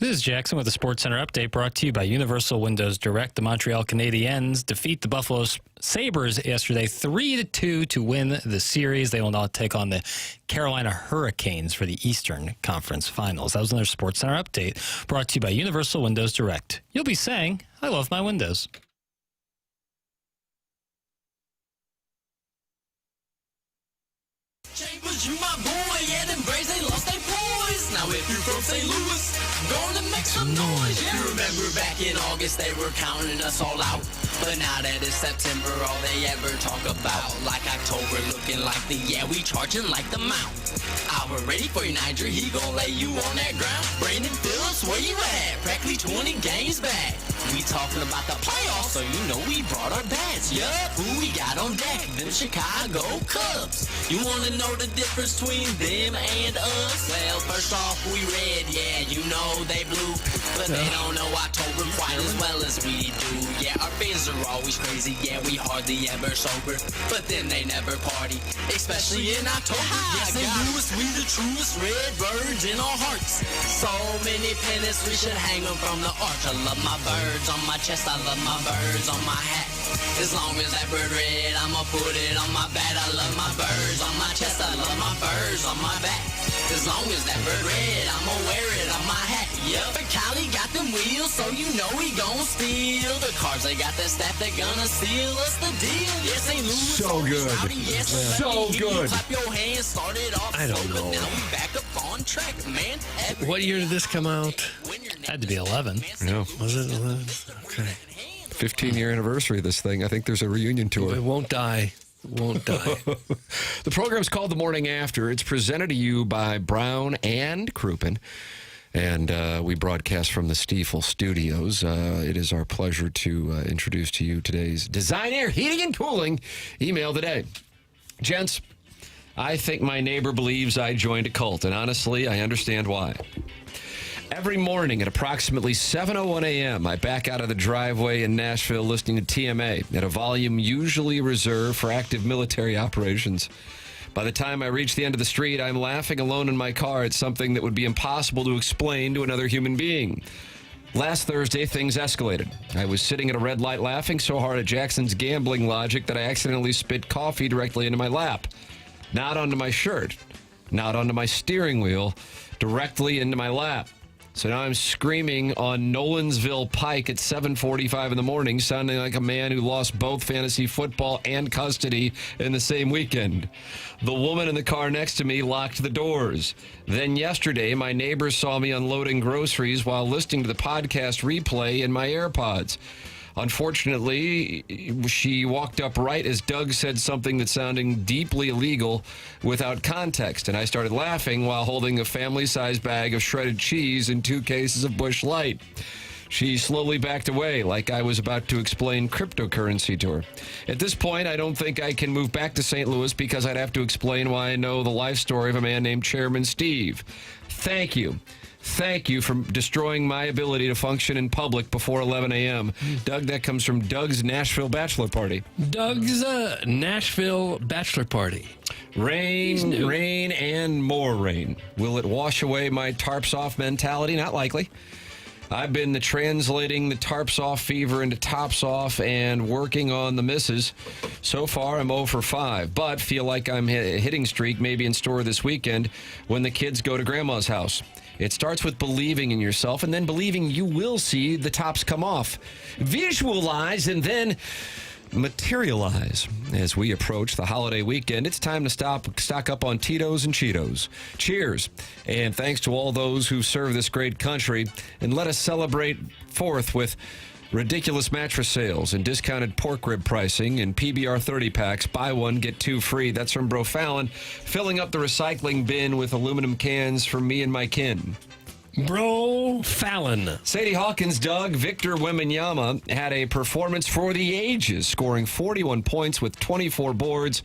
This is Jackson with the Sports Center update brought to you by Universal Windows Direct. The Montreal Canadiens defeat the Buffalo Sabres yesterday 3-2 to win the series. They will now take on the Carolina Hurricanes for the Eastern Conference Finals. That was another Sports Center update brought to you by Universal Windows Direct. You'll be saying, I love my windows. Chambers, you my boy, yeah, them Braves, they lost their poise. Now if you from St. Louis, gonna make some noise. Yeah. You remember back in August, they were counting us all out. But now that it's September, all they ever talk about. Like October, looking like the, yeah, we charging like the Mount. We're ready for you, Niger, he gon' lay you on that ground. Brandon Phillips, where you at? Practically 20 games back. We talking about the playoffs, so you know we brought our bats. Yup, who we got on deck? Them Chicago Cubs. You wanna know the difference between them and us? Well, first off, we red, yeah, you know they blue. But they don't know October quite as well as we do. Yeah, our fans are always crazy, yeah, we hardly ever sober. But then they never party, especially in October. Yes, St. Louis, we the truest red birds in our hearts. So many pennants, we should hang them from the arch. I love my birds on my chest, I love my birds on my hat. As long as that bird red, I'ma put it on my bat. I love my birds on my chest, I love my birds on my back. As long as that bird red, I'ma wear it on my hat. Yep, and Cali got them wheels, so you know he gon' steal. The Cards, they got that staff, they gonna steal us the deal. Yes, St. Louis, so good. Yes, so good. Clap your hands, started off I don't know. now we back up on track, man. What year did this come out? Had to be 11. Yeah. Was it 11? Okay. 15-year anniversary of this thing. I think there's a reunion tour. It won't die. It won't die. The program's called The Morning After. It's presented to you by Brown and Crouppen. And we broadcast from the Stifel studios. It is our pleasure to introduce to you today's Design Air Heating and Cooling email today. Gents, I think my neighbor believes I joined a cult, and honestly, I understand why. Every morning at approximately 7:01 a.m., I back out of the driveway in Nashville listening to TMA at a volume usually reserved for active military operations. By the time I reach the end of the street, I'm laughing alone in my car at something that would be impossible to explain to another human being. Last Thursday, things escalated. I was sitting at a red light laughing so hard at Jackson's gambling logic that I accidentally spit coffee directly into my lap. Not onto my shirt, not onto my steering wheel, directly into my lap. So now I'm screaming on Nolansville Pike at 7:45 in the morning, sounding like a man who lost both fantasy football and custody in the same weekend. The woman in the car next to me locked the doors. Then yesterday, my neighbors saw me unloading groceries while listening to the podcast replay in my AirPods. Unfortunately, she walked up right as Doug said something that sounded deeply illegal without context, and I started laughing while holding a family-sized bag of shredded cheese and 2 cases of Busch Light. She slowly backed away like I was about to explain cryptocurrency to her. At this point, I don't think I can move back to St. Louis because I'd have to explain why I know the life story of a man named Chairman Steve. Thank you. Thank you for destroying my ability to function in public before 11 a.m. Doug, that comes from Doug's Nashville bachelor party. Doug's Nashville bachelor party. Rain, rain, and more rain. Will it wash away my tarps off mentality? Not likely. I've been translating the tarps off fever into tops off and working on the misses. So far, I'm 0 for 5, but feel like I'm a hitting streak maybe in store this weekend when the kids go to grandma's house. It starts with believing in yourself and then believing you will see the tops come off. Visualize and then materialize. As we approach the holiday weekend, it's time to stock up on Tito's and Cheetos. Cheers, and thanks to all those who serve this great country, and let us celebrate 4th with ridiculous mattress sales and discounted pork rib pricing and PBR 30 packs. Buy one, get 2 free. That's from Bro Fallon, filling up the recycling bin with aluminum cans for me and my kin. Bro Fallon. Sadie Hawkins, Doug, Victor Wembanyama had a performance for the ages, scoring 41 points with 24 boards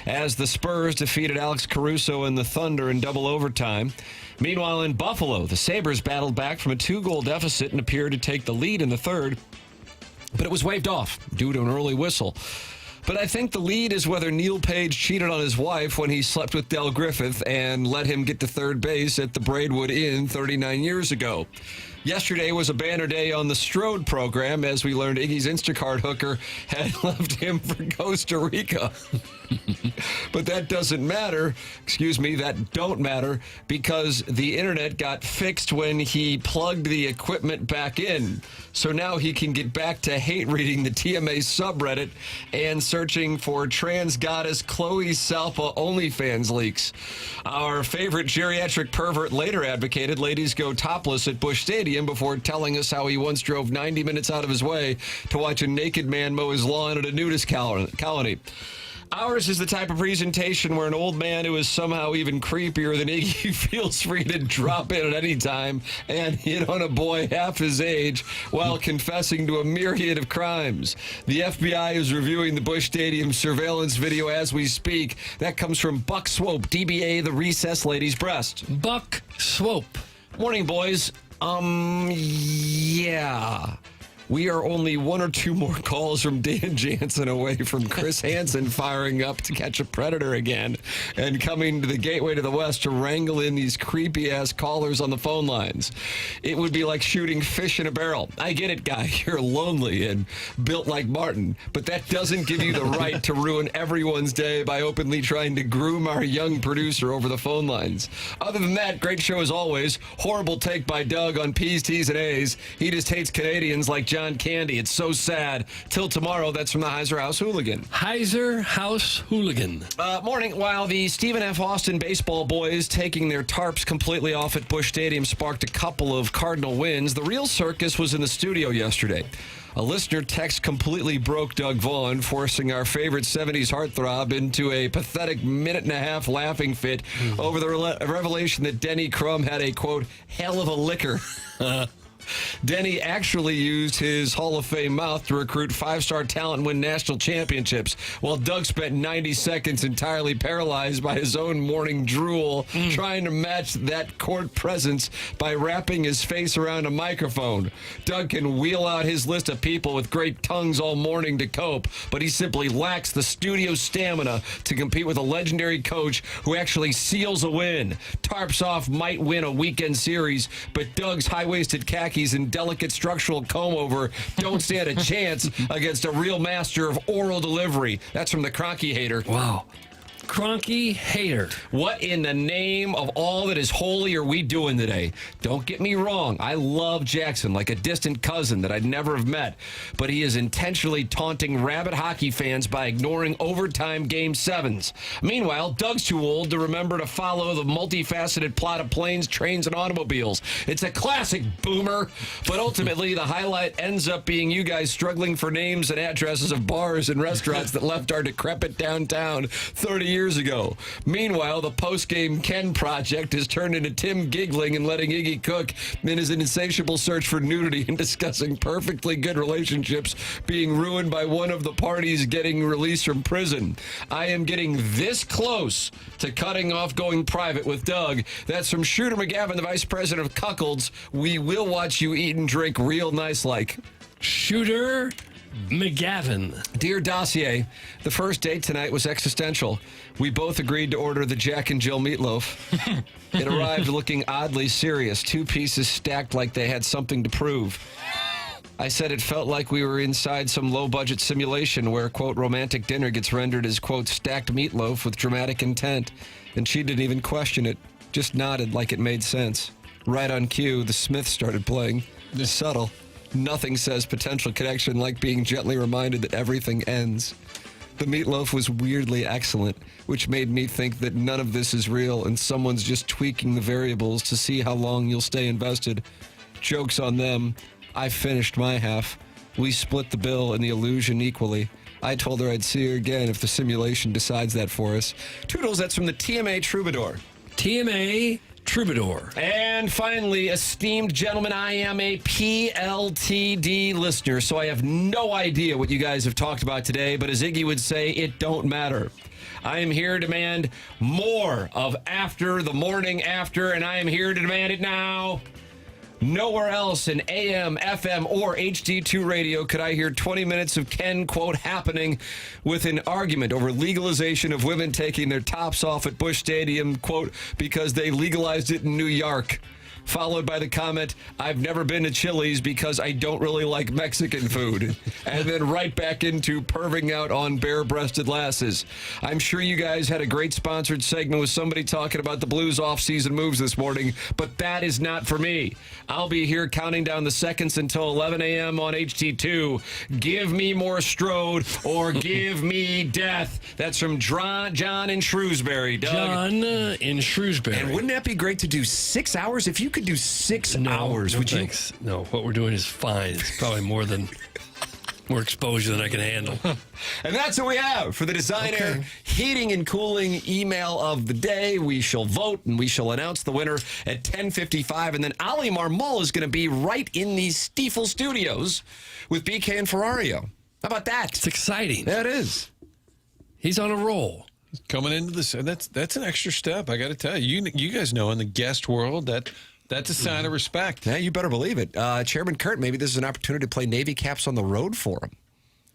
as the Spurs defeated Alex Caruso and the Thunder in double overtime. Meanwhile, in Buffalo, the Sabres battled back from a 2-goal deficit and appeared to take the lead in the third, but it was waved off due to an early whistle. But I think the lead is whether Neil Page cheated on his wife when he slept with Del Griffith and let him get to third base at the Braidwood Inn 39 years ago. Yesterday was a banner day on the Strode program as we learned Iggy's Instacart hooker had left him for Costa Rica. But that doesn't matter. That don't matter because the internet got fixed when he plugged the equipment back in. So now he can get back to hate reading the TMA subreddit and searching for trans goddess Chloe Salpa OnlyFans leaks. Our favorite geriatric pervert later advocated ladies go topless at Busch Stadium before telling us how he once drove 90 minutes out of his way to watch a naked man mow his lawn at a nudist colony. Ours is the type of presentation where an old man who is somehow even creepier than Iggy feels free to drop in at any time and hit on a boy half his age while confessing to a myriad of crimes. The FBI is reviewing the Busch Stadium surveillance video as we speak. That comes from Buck Swope, DBA, the recessed lady's breast. Buck Swope. Morning, boys. Yeah. We are only one or two more calls from Dan Jansen away from Chris Hansen firing up to catch a predator again and coming to the gateway to the West to wrangle in these creepy-ass callers on the phone lines. It would be like shooting fish in a barrel. I get it, guy. You're lonely and built like Martin, but that doesn't give you the right to ruin everyone's day by openly trying to groom our young producer over the phone lines. Other than that, great show as always. Horrible take by Doug on P's, T's, and A's. He just hates Canadians like John Candy. It's so sad. Till tomorrow, that's from the Heiser House Hooligan. Heiser House Hooligan. Morning. While the Stephen F. Austin baseball boys taking their tarps completely off at Busch Stadium sparked a couple of Cardinal wins, the real circus was in the studio yesterday. A listener text completely broke Doug Vaughn, forcing our favorite 70s heartthrob into a pathetic minute-and-a-half laughing fit over the revelation that Denny Crum had a, quote, hell of a liquor. Denny actually used his Hall of Fame mouth to recruit five-star talent and win national championships, while Doug spent 90 seconds entirely paralyzed by his own morning drool, trying to match that court presence by wrapping his face around a microphone. Doug can wheel out his list of people with great tongues all morning to cope, but he simply lacks the studio stamina to compete with a legendary coach who actually seals a win. Tarps off might win a weekend series, but Doug's high-waisted khaki and delicate structural comb-over don't stand a chance against a real master of oral delivery. That's from the Cronky Hater. Wow. Cronky Hater. What in the name of all that is holy are we doing today? Don't get me wrong. I love Jackson like a distant cousin that I'd never have met, but he is intentionally taunting rabid hockey fans by ignoring overtime Game 7s. Meanwhile, Doug's too old to remember to follow the multifaceted plot of planes, trains, and automobiles. It's a classic, boomer. But ultimately, the highlight ends up being you guys struggling for names and addresses of bars and restaurants that left our decrepit downtown 30 years ago. Meanwhile, the post-game Ken project has turned into Tim giggling and letting Iggy cook in his insatiable search for nudity and discussing perfectly good relationships being ruined by one of the parties getting released from prison. I am getting this close to cutting off going private with Doug. That's from Shooter McGavin, the vice president of Cuckolds. We will watch you eat and drink real nice like. Shooter McGavin. Dear Dossier, the first date tonight was existential. We both agreed to order the Jack and Jill meatloaf. It arrived looking oddly serious, 2 pieces stacked like they had something to prove. I said it felt like we were inside some low-budget simulation where, quote, romantic dinner gets rendered as, quote, stacked meatloaf with dramatic intent. And she didn't even question it, just nodded like it made sense. Right on cue, the Smiths started playing. Subtle. Nothing says potential connection like being gently reminded that everything ends. The meatloaf was weirdly excellent, which made me think that none of this is real and someone's just tweaking the variables to see how long you'll stay invested. Joke's on them. I finished my half. We split the bill and the illusion equally. I told her I'd see her again if the simulation decides that for us. Toodles, that's from the TMA Troubadour. TMA Troubadour. And finally, esteemed gentlemen, I am a PLTD listener, so I have no idea what you guys have talked about today, but as Iggy would say, it don't matter. I am here to demand more of After the Morning After, and I am here to demand it now. Nowhere else in AM, FM, or HD2 radio could I hear 20 minutes of Ken, quote, happening with an argument over legalization of women taking their tops off at Busch Stadium, quote, because they legalized it in New York. followed by the comment, I've never been to Chili's because I don't really like Mexican food. And then right back into perving out on bare-breasted lasses. I'm sure you guys had a great sponsored segment with somebody talking about the Blues off-season moves this morning, but that is not for me. I'll be here counting down the seconds until 11 a.m. on HT2. Give me more Strode or give me death. That's from John in Shrewsbury. Doug. John in Shrewsbury. And wouldn't that be great to do 6 hours? If you could do 6 hours, no would you? thanks. No, what we're doing is fine. It's probably more exposure than I can handle. And that's what we have for the Designer Heating and Cooling email of the day. We shall vote and we shall announce the winner at 10:55. And then Ali Marmol is going to be right in the Stifel studios with BK and Ferrario. How about that? It's exciting. That is. He's on a roll. Coming into this, that's an extra step. I got to tell you, you guys know in the guest world that's a sign of respect. Yeah, you better believe it. Chairman Kurt, maybe this is an opportunity to play Navy caps on the road for him.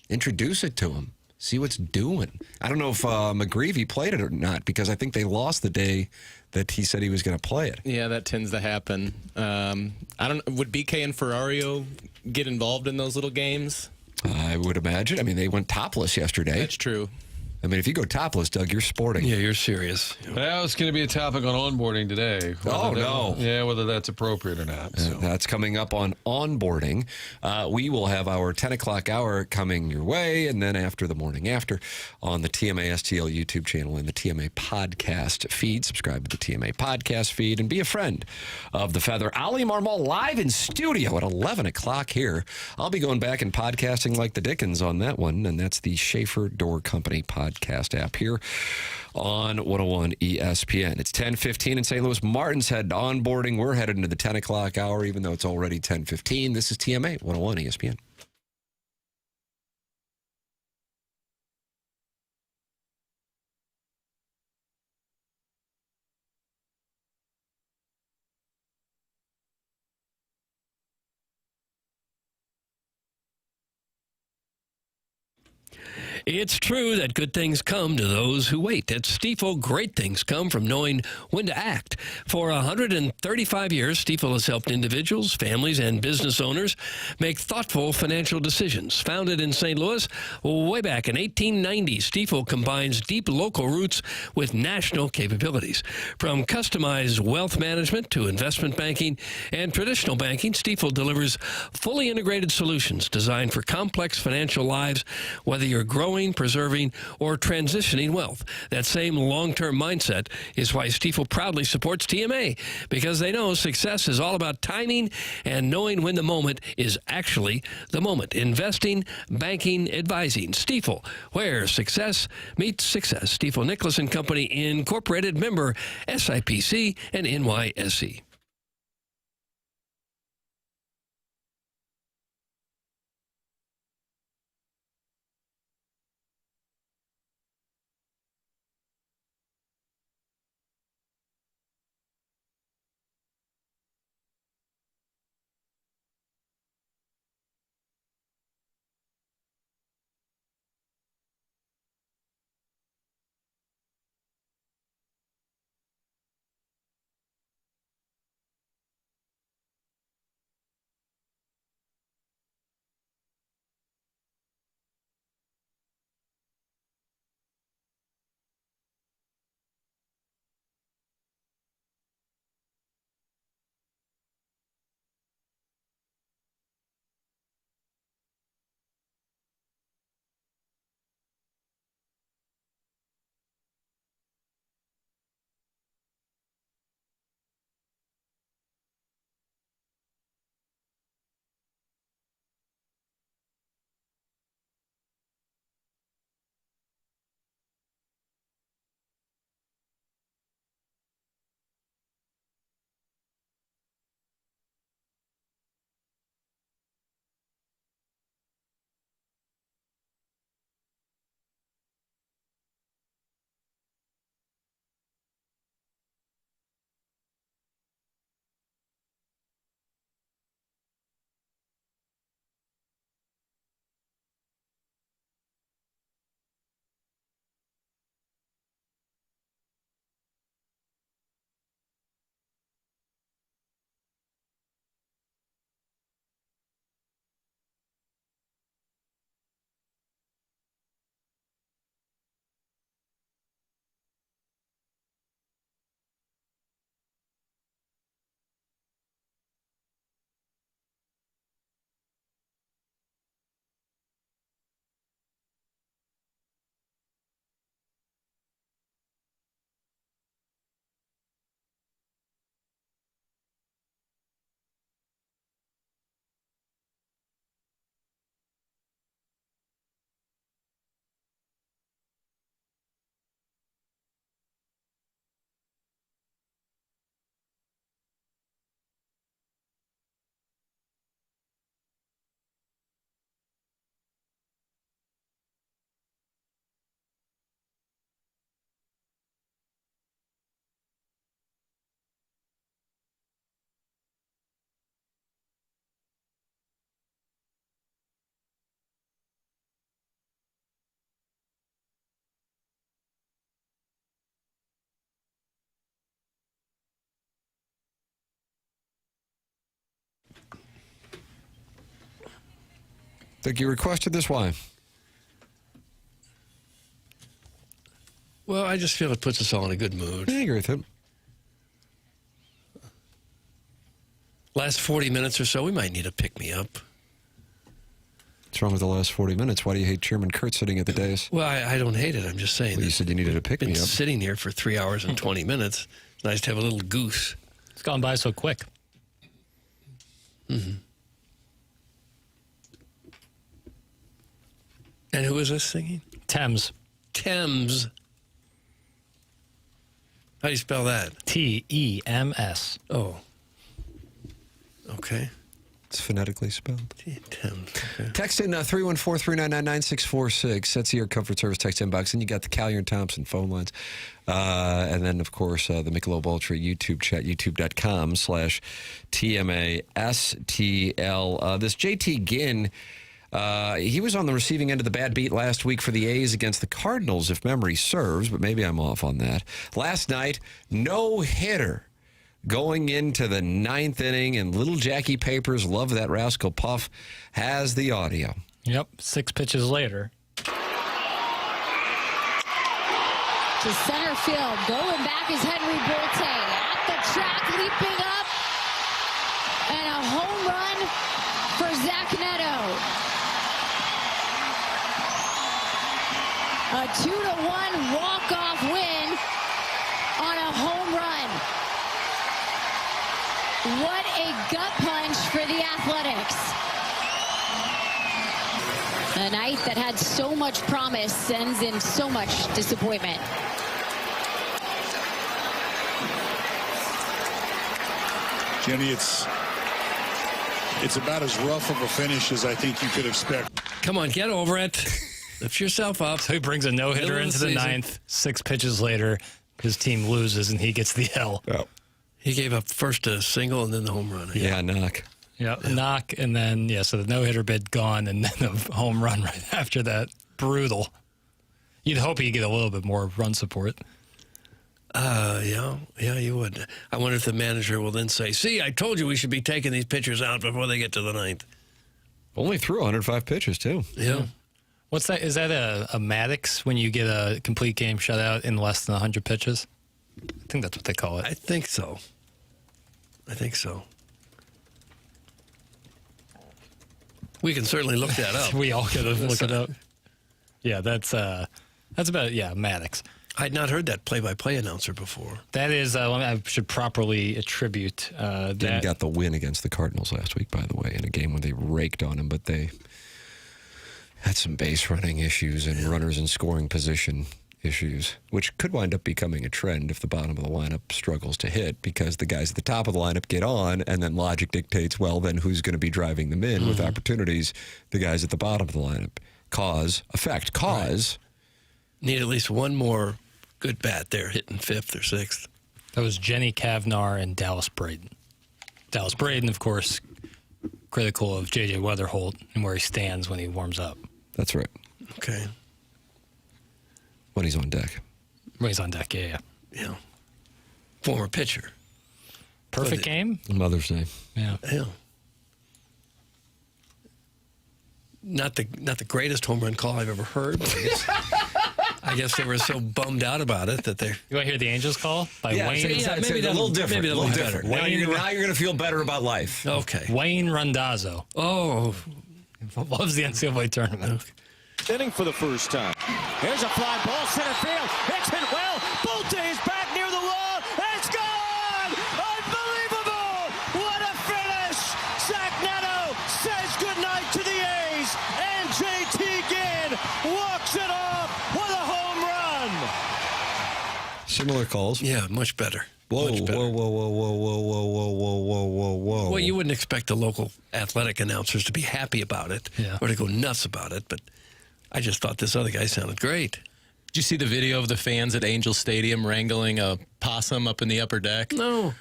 Introduce it to him. See what's doing. I don't know if McGreevy played it or not because I think they lost the day that he said he was going to play it. Yeah, that tends to happen. I don't. Would BK and Ferrario get involved in those little games? I would imagine. I mean, they went topless yesterday. That's true. I mean, if you go topless, Doug, you're sporting. Yeah, you're serious. Well, it's going to be a topic on onboarding today. No. Yeah, whether that's appropriate or not. So. That's coming up on onboarding. We will have our 10 o'clock hour coming your way, and then after the morning after on the TMA STL YouTube channel and the TMA podcast feed. Subscribe to the TMA podcast feed and be a friend of the Feather. Ali Marmol live in studio at 11 o'clock here. I'll be going back and podcasting like the Dickens on that one, and that's the Schaefer Door Company podcast app here on 101 ESPN. It's 10:15 in St. Louis. Martin's head onboarding. We're headed into the 10 o'clock hour, even though it's already 10:15. This is TMA 101 ESPN. It's true that good things come to those who wait. At Stifel, great things come from knowing when to act. For 135 years, Stifel has helped individuals, families, and business owners make thoughtful financial decisions. Founded in St. Louis way back in 1890, Stifel combines deep local roots with national capabilities. From customized wealth management to investment banking and traditional banking, Stifel delivers fully integrated solutions designed for complex financial lives, whether you're growing, preserving, or transitioning wealth. That same long-term mindset is why Stifel proudly supports TMA, because they know success is all about timing and knowing when the moment is actually the moment. Investing, banking, advising. Stifel, where success meets success. Stifel Nicholas and Company Incorporated, member SIPC and NYSE. Think you requested this? Why? Well, I just feel it puts us all in a good mood. I agree with him. Last 40 minutes or so, we might need a pick-me-up. What's wrong with the last 40 minutes? Why do you hate Chairman Kurt sitting at the dais? Well, I don't hate it. I'm just saying. Well, you said you needed a pick-me-up. Been sitting here for 3 hours and 20 minutes. It's nice to have a little goose. It's gone by so quick. Mm-hmm. And who is this singing? Thames. Thames. How do you spell that? T-E-M-S. Oh. Okay. It's phonetically spelled. Thames. Okay. Text in 314-399-9646. That's the Air Comfort Service text inbox. And you got the Collier and Thompson phone lines. And then, of course, the Michelob Ultra YouTube chat, youtube.com/TMASTL. This JT Ginn, he was on the receiving end of the bad beat last week for the A's against the Cardinals, if memory serves, but maybe I'm off on that. Last night, no-hitter going into the ninth inning, and little Jackie Papers, love that rascal Puff, has the audio. Yep, 6 pitches later. To center field, going back is Henry Bolte. At the track, leaping up, and a home run for Zach Neto. A 2-1 walk-off win on a home run. What a gut punch for the Athletics. A night that had so much promise ends in so much disappointment. Jenny, it's about as rough of a finish as I think you could expect. Come on, get over it. Lift yourself up. So he brings a no-hitter into the ninth. 6 pitches later, his team loses, and he gets the L. Oh. He gave up first a single and then the home run. Yeah, knock. Yeah, knock, and then, so the no-hitter bid gone, and then the home run right after that. Brutal. You'd hope he'd get a little bit more run support. Yeah, you would. I wonder if the manager will then say, see, I told you we should be taking these pitchers out before they get to the ninth. Only threw 105 pitches, too. Yeah. What's that? Is that a Maddox when you get a complete game shutout in less than 100 pitches? I think that's what they call it. I think so. We can certainly look that up. We all could have looked it up. Yeah, that's about, Maddox. I'd not heard that play-by-play announcer before. That is, I should properly attribute Didn't that. got the win against the Cardinals last week, by the way, in a game where they raked on him, but they had some base running issues and runners in scoring position issues, which could wind up becoming a trend if the bottom of the lineup struggles to hit, because the guys at the top of the lineup get on, and then logic dictates, well, then who's going to be driving them in with opportunities? The guys at the bottom of the lineup. Cause. Right. Need at least one more good bat there hitting 5th or 6th. That was Jenny Kavnar and Dallas Braden. Dallas Braden, of course, critical of J.J. Weatherholt and where he stands when he warms up. That's right. Okay. When he's on deck. When he's on deck, yeah. Former pitcher. Perfect game? Mother's Day. Yeah. Not the greatest home run call I've ever heard. But I guess they were so bummed out about it that they. You want to hear the Angels call by Wayne? Maybe a little different. Maybe a little better. Now you're going to feel better about life. Okay. Wayne Randazzo. Oh, loves the NCAA tournament. Inning for the first time. Here's a fly ball, center field. It's hit well. Bolte is back near the wall. It's gone! Unbelievable! What a finish! Zach Neto says goodnight to the A's, and JT Ginn walks it off with a home run. Similar calls. yeah, much better. Whoa, Much better. whoa. Well, you wouldn't expect the local athletic announcers to be happy about it or to go nuts about it, but I just thought this other guy sounded great. Did you see the video of the fans at Angel Stadium wrangling a possum up in the upper deck? No.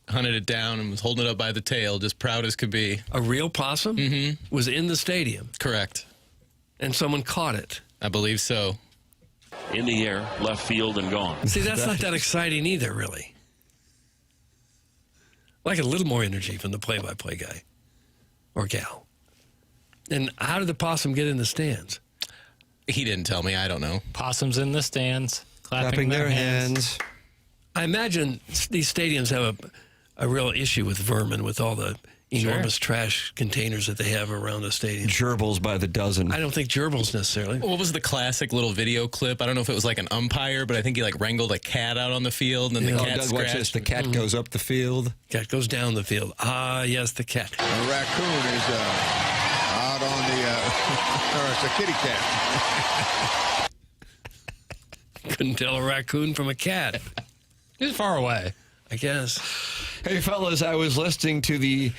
Hunted it down and was holding it up by the tail, just proud as could be. A real possum was in the stadium. Correct. And someone caught it. I believe so. In the air, left field, and gone. See, that's not that exciting either, really. Like a little more energy from the play-by-play guy or gal. And how did the possum get in the stands? He didn't tell me. I don't know. Possums in the stands, clapping their hands. I imagine these stadiums have a real issue with vermin, with all the enormous trash containers that they have around the stadium. Gerbils by the dozen. I don't think gerbils necessarily. What was the classic little video clip? I don't know if it was like an umpire, but I think he like wrangled a cat out on the field, and then the cat Doug, watch this. The cat goes up the field. Cat goes down the field. Ah, yes, the cat. A raccoon is out on the, or it's a kitty cat. Couldn't tell a raccoon from a cat. He's far away, I guess. Hey, fellas, I was listening to the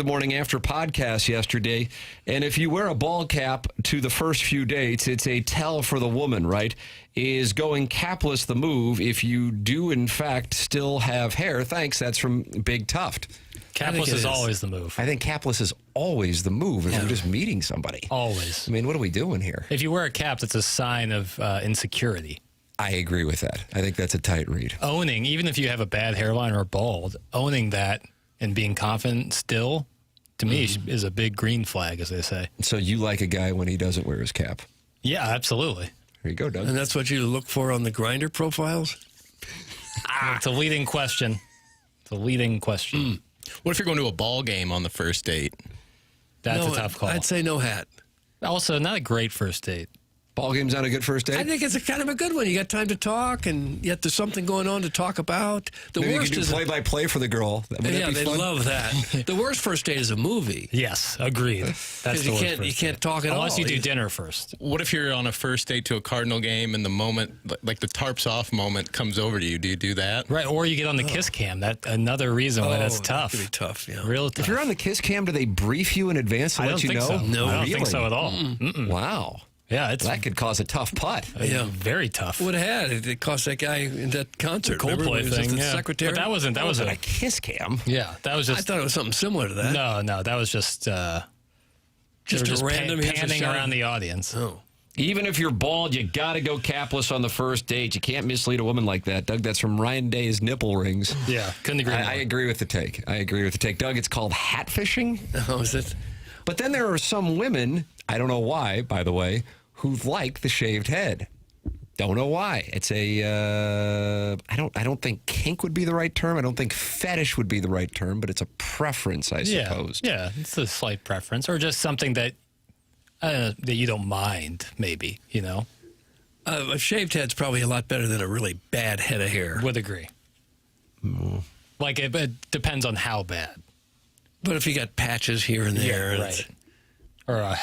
Morning After podcast yesterday, and if you wear a ball cap to the first few dates, it's a tell for the woman, right? Is going capless the move if you do, in fact, still have hair? Thanks, that's from Big Tuft. Capless is always the move. I think capless is always the move if you're just meeting somebody. Always. I mean, what are we doing here? If you wear a cap, that's a sign of insecurity. I agree with that. I think that's a tight read. Owning, even if you have a bad hairline or bald, owning that and being confident still, to me, is a big green flag, as they say. So you like a guy when he doesn't wear his cap? Yeah, absolutely. There you go, Doug. And that's what you look for on the Grindr profiles? It's a leading question. It's a leading question. What if you're going to a ball game on the first date? That's a tough call. I'd say no hat. Also, not a great first date. Ball game's not a good first date? I think it's a kind of a good one. You got time to talk, and yet there's something going on to talk about. The Maybe worst you can do play-by-play for the girl. Yeah, they love that. The worst first date is a movie. Yes, agreed. That's the worst first you can't talk at all. Unless you do dinner first. What if you're on a first date to a Cardinal game and the moment, like the tarps off moment, comes over to you? Do you do that? Right, or you get on the kiss cam. That's another reason why that's tough. That could be tough, yeah. Real tough. If you're on the kiss cam, do they brief you in advance to I let don't you think know? so. No, I don't Really? think so at all. Wow. Yeah, that could cause a tough putt. Yeah, very tough. Would have had it cost that guy in that concert. The Coldplay Remember, thing, the yeah. secretary. But that wasn't a kiss cam. Yeah, that was just. I thought it was something similar to that. No, that was just. Just a random panning around the audience. Oh. Even if you're bald, you got to go capless on the first date. You can't mislead a woman like that. Doug, that's from Ryan Day's nipple rings. Yeah, couldn't agree more. I agree with the take. Doug, it's called hat fishing. Oh, is it? But then there are some women, I don't know why, by the way, who like the shaved head. Don't know why. It's I don't think kink would be the right term. I don't think fetish would be the right term, but it's a preference, I suppose. Yeah, it's a slight preference, or just something that that you don't mind, maybe, you know? A shaved head's probably a lot better than a really bad head of hair. Would agree. Like, it depends on how bad. But if you got patches here and there. Yeah, right. Or a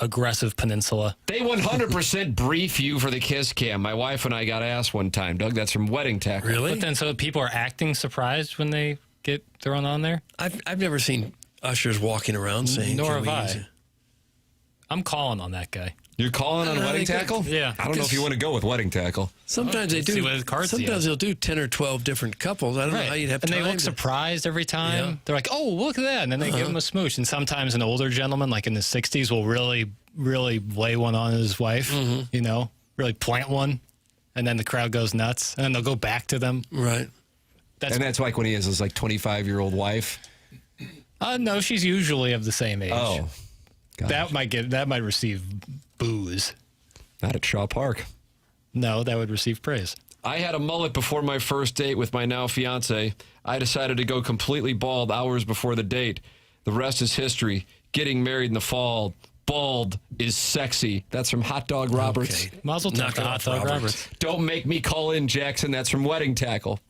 aggressive peninsula. They 100% brief you for the kiss cam. My wife and I got asked one time. Doug, that's from Wedding Tackle. Really? But then, so people are acting surprised when they get thrown on there? I've never seen ushers walking around saying, Nor "Can have we I. use it?" I'm calling on that guy. You're calling on Wedding Tackle? Yeah. I don't know if you want to go with Wedding Tackle. Sometimes they See do. what his cards he Sometimes has. they'll do 10 or 12 different couples. I don't know how you'd have and time. they look to- surprised every time. Yeah. They're like, "Oh, look at that!" And then they give him a smooch. And sometimes an older gentleman, like in his 60s, will really, really lay one on his wife. You know, really plant one, and then the crowd goes nuts, and then they'll go back to them. Right. That's like when he has his 25-year-old wife. No, she's usually of the same age. Oh, that might receive booze. Not at Shaw Park. No, that would receive praise. I had a mullet before my first date with my now fiance. I decided to go completely bald hours before the date. The rest is history. Getting married in the fall. Bald is sexy. That's from Hot Dog Roberts. Okay. Mazel tov to Hot Dog Roberts. Don't make me call in, Jackson. That's from Wedding Tackle.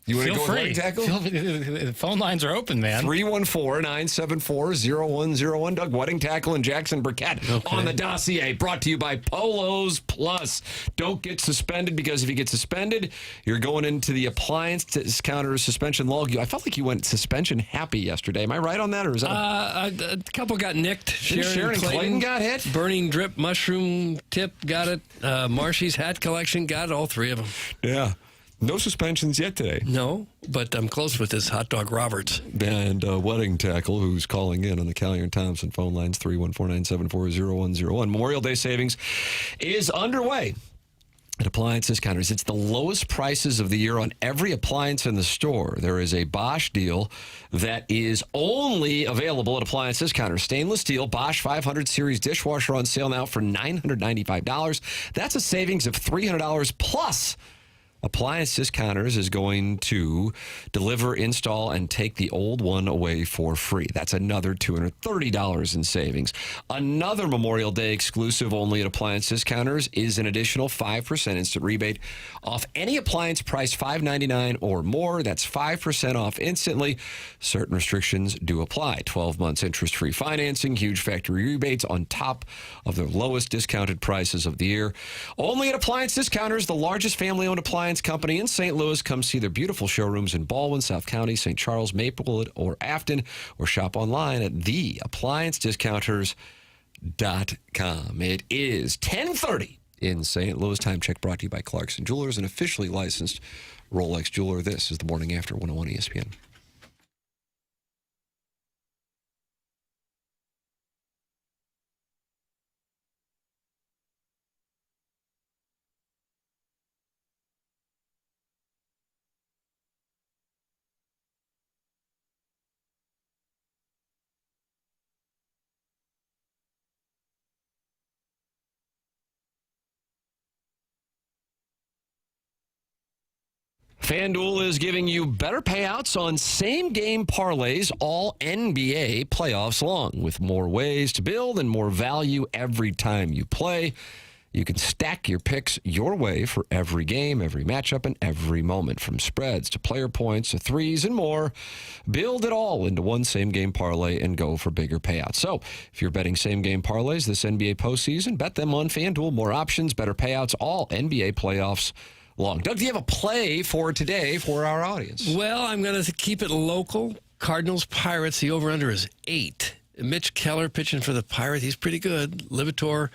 You want to go with Wedding Tackle? The phone lines are open, man. 314-974-0101. Doug, Wedding Tackle and Jackson Burkett on the dossier. Brought to you by Polos Plus. Don't get suspended, because if you get suspended, you're going into the appliance discounter suspension log. I felt like you went suspension happy yesterday. Am I right on that? Or is that a couple got nicked. Sharon and Clayton got hit? Burning Drip Mushroom Tip got it. Marshy's Hat Collection got it. All three of them. Yeah. No suspensions yet today. No, but I'm close with this Hot Dog Roberts. And Wedding Tackle, who's calling in on the Callier and Thompson phone lines, 314-974-0101. Memorial Day savings is underway at appliance discounters. It's the lowest prices of the year on every appliance in the store. There is a Bosch deal that is only available at appliance discounters. Stainless steel Bosch 500 series dishwasher on sale now for $995. That's a savings of $300 plus. Appliance Discounters is going to deliver, install, and take the old one away for free. That's another $230 in savings. Another Memorial Day exclusive only at Appliance Discounters is an additional 5% instant rebate off any appliance price $5.99 or more. That's 5% off instantly. Certain restrictions do apply. 12 months interest-free financing, huge factory rebates on top of the lowest discounted prices of the year. Only at Appliance Discounters, the largest family-owned appliance company in St. Louis. Come see their beautiful showrooms in Baldwin, South County, St. Charles, Maplewood, or Afton, or shop online at theappliancediscounters.com. It is 10:30 in St. Louis. Time check brought to you by Clarkson Jewelers, an officially licensed Rolex jeweler. This is the Morning After 101 ESPN. FanDuel is giving you better payouts on same-game parlays all NBA playoffs long. With more ways to build and more value every time you play, you can stack your picks your way for every game, every matchup, and every moment. From spreads to player points to threes and more, build it all into one same-game parlay and go for bigger payouts. So if you're betting same-game parlays this NBA postseason, bet them on FanDuel. More options, better payouts, all NBA playoffs long. Doug, do you have a play for today for our audience? Well, I'm going to keep it local. Cardinals, Pirates, the over-under is 8. Mitch Keller pitching for the Pirates. He's pretty good. Livator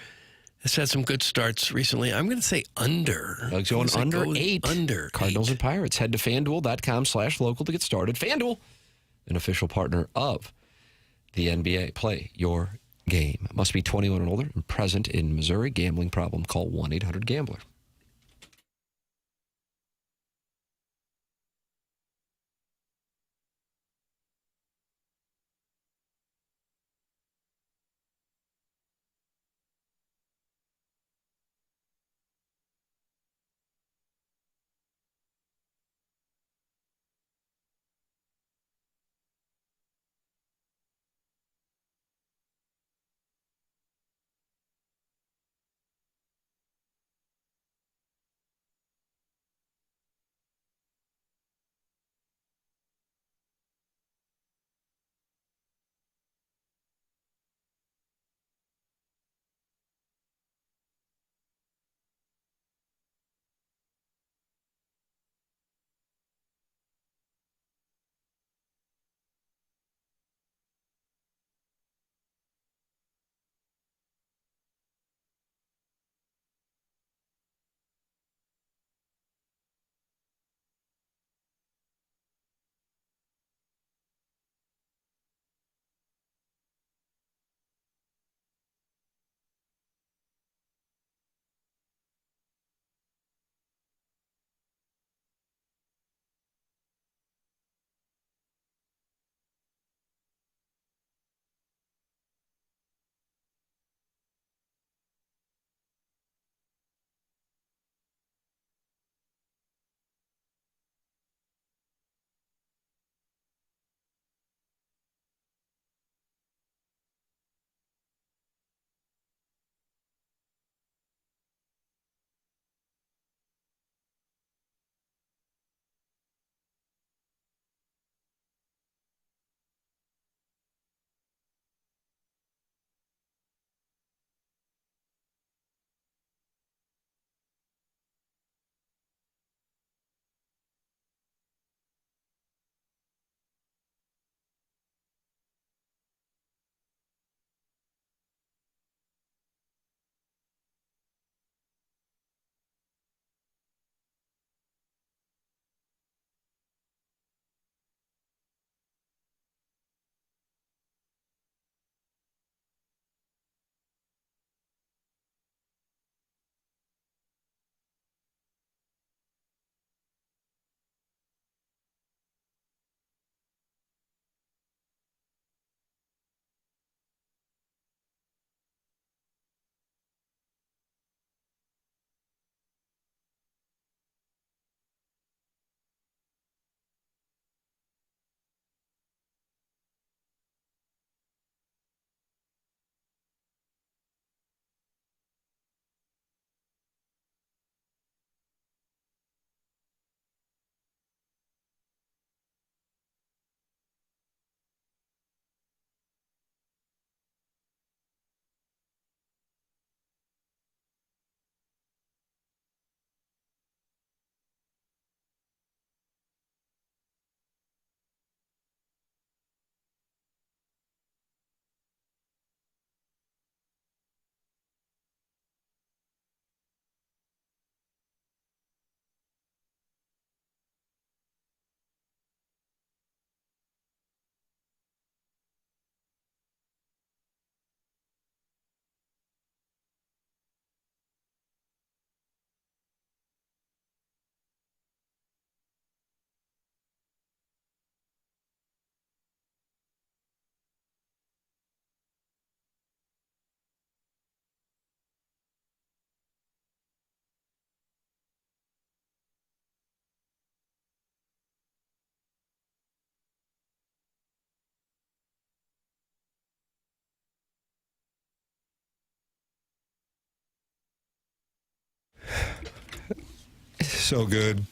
has had some good starts recently. I'm going to say under. Doug's going under 8. Under Cardinals 8. and Pirates. Head to FanDuel.com/local to get started. FanDuel, an official partner of the NBA. Play your game. Must be 21 and older and present in Missouri. Gambling problem, call 1-800-GAMBLER. So good.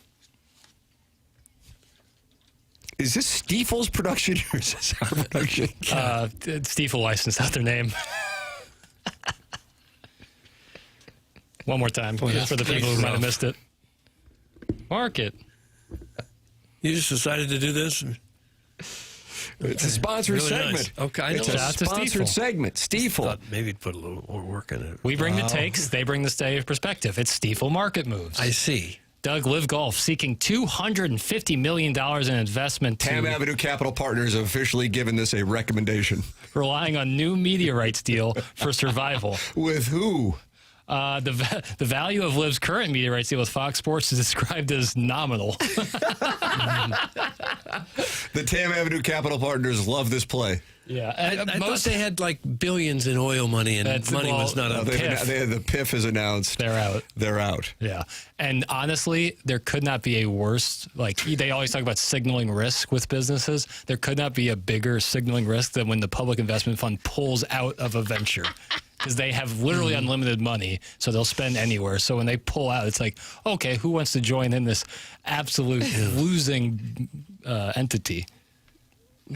Is this Stifel's production or is this our production? Stifel licensed out their name. One more time for the people who might have missed it. Mark it. You just decided to do this? It's a sponsored Really segment. nice. Okay, I know. It's a sponsored segment. Stifel. Thought maybe you'd put a little more work in it. We bring the takes, they bring the steady perspective. It's Stifel Market Moves. I see. Doug, Live Golf seeking $250 million in investment to Tam Avenue Capital Partners have officially given this a recommendation. relying on new media rights deal for survival. With who? The value of Liv's current media rights deal with Fox Sports is described as nominal. The Tam Avenue Capital Partners love this play. Yeah, I thought they had like billions in oil money, and money was not a PIF. The PIF is announced. They're out. They're out. Yeah, and honestly, there could not be a worse. Like they always talk about signaling risk with businesses. There could not be a bigger signaling risk than when the public investment fund pulls out of a venture. Because they have literally unlimited money, so they'll spend anywhere. So when they pull out, it's like, okay, who wants to join in this absolute losing entity?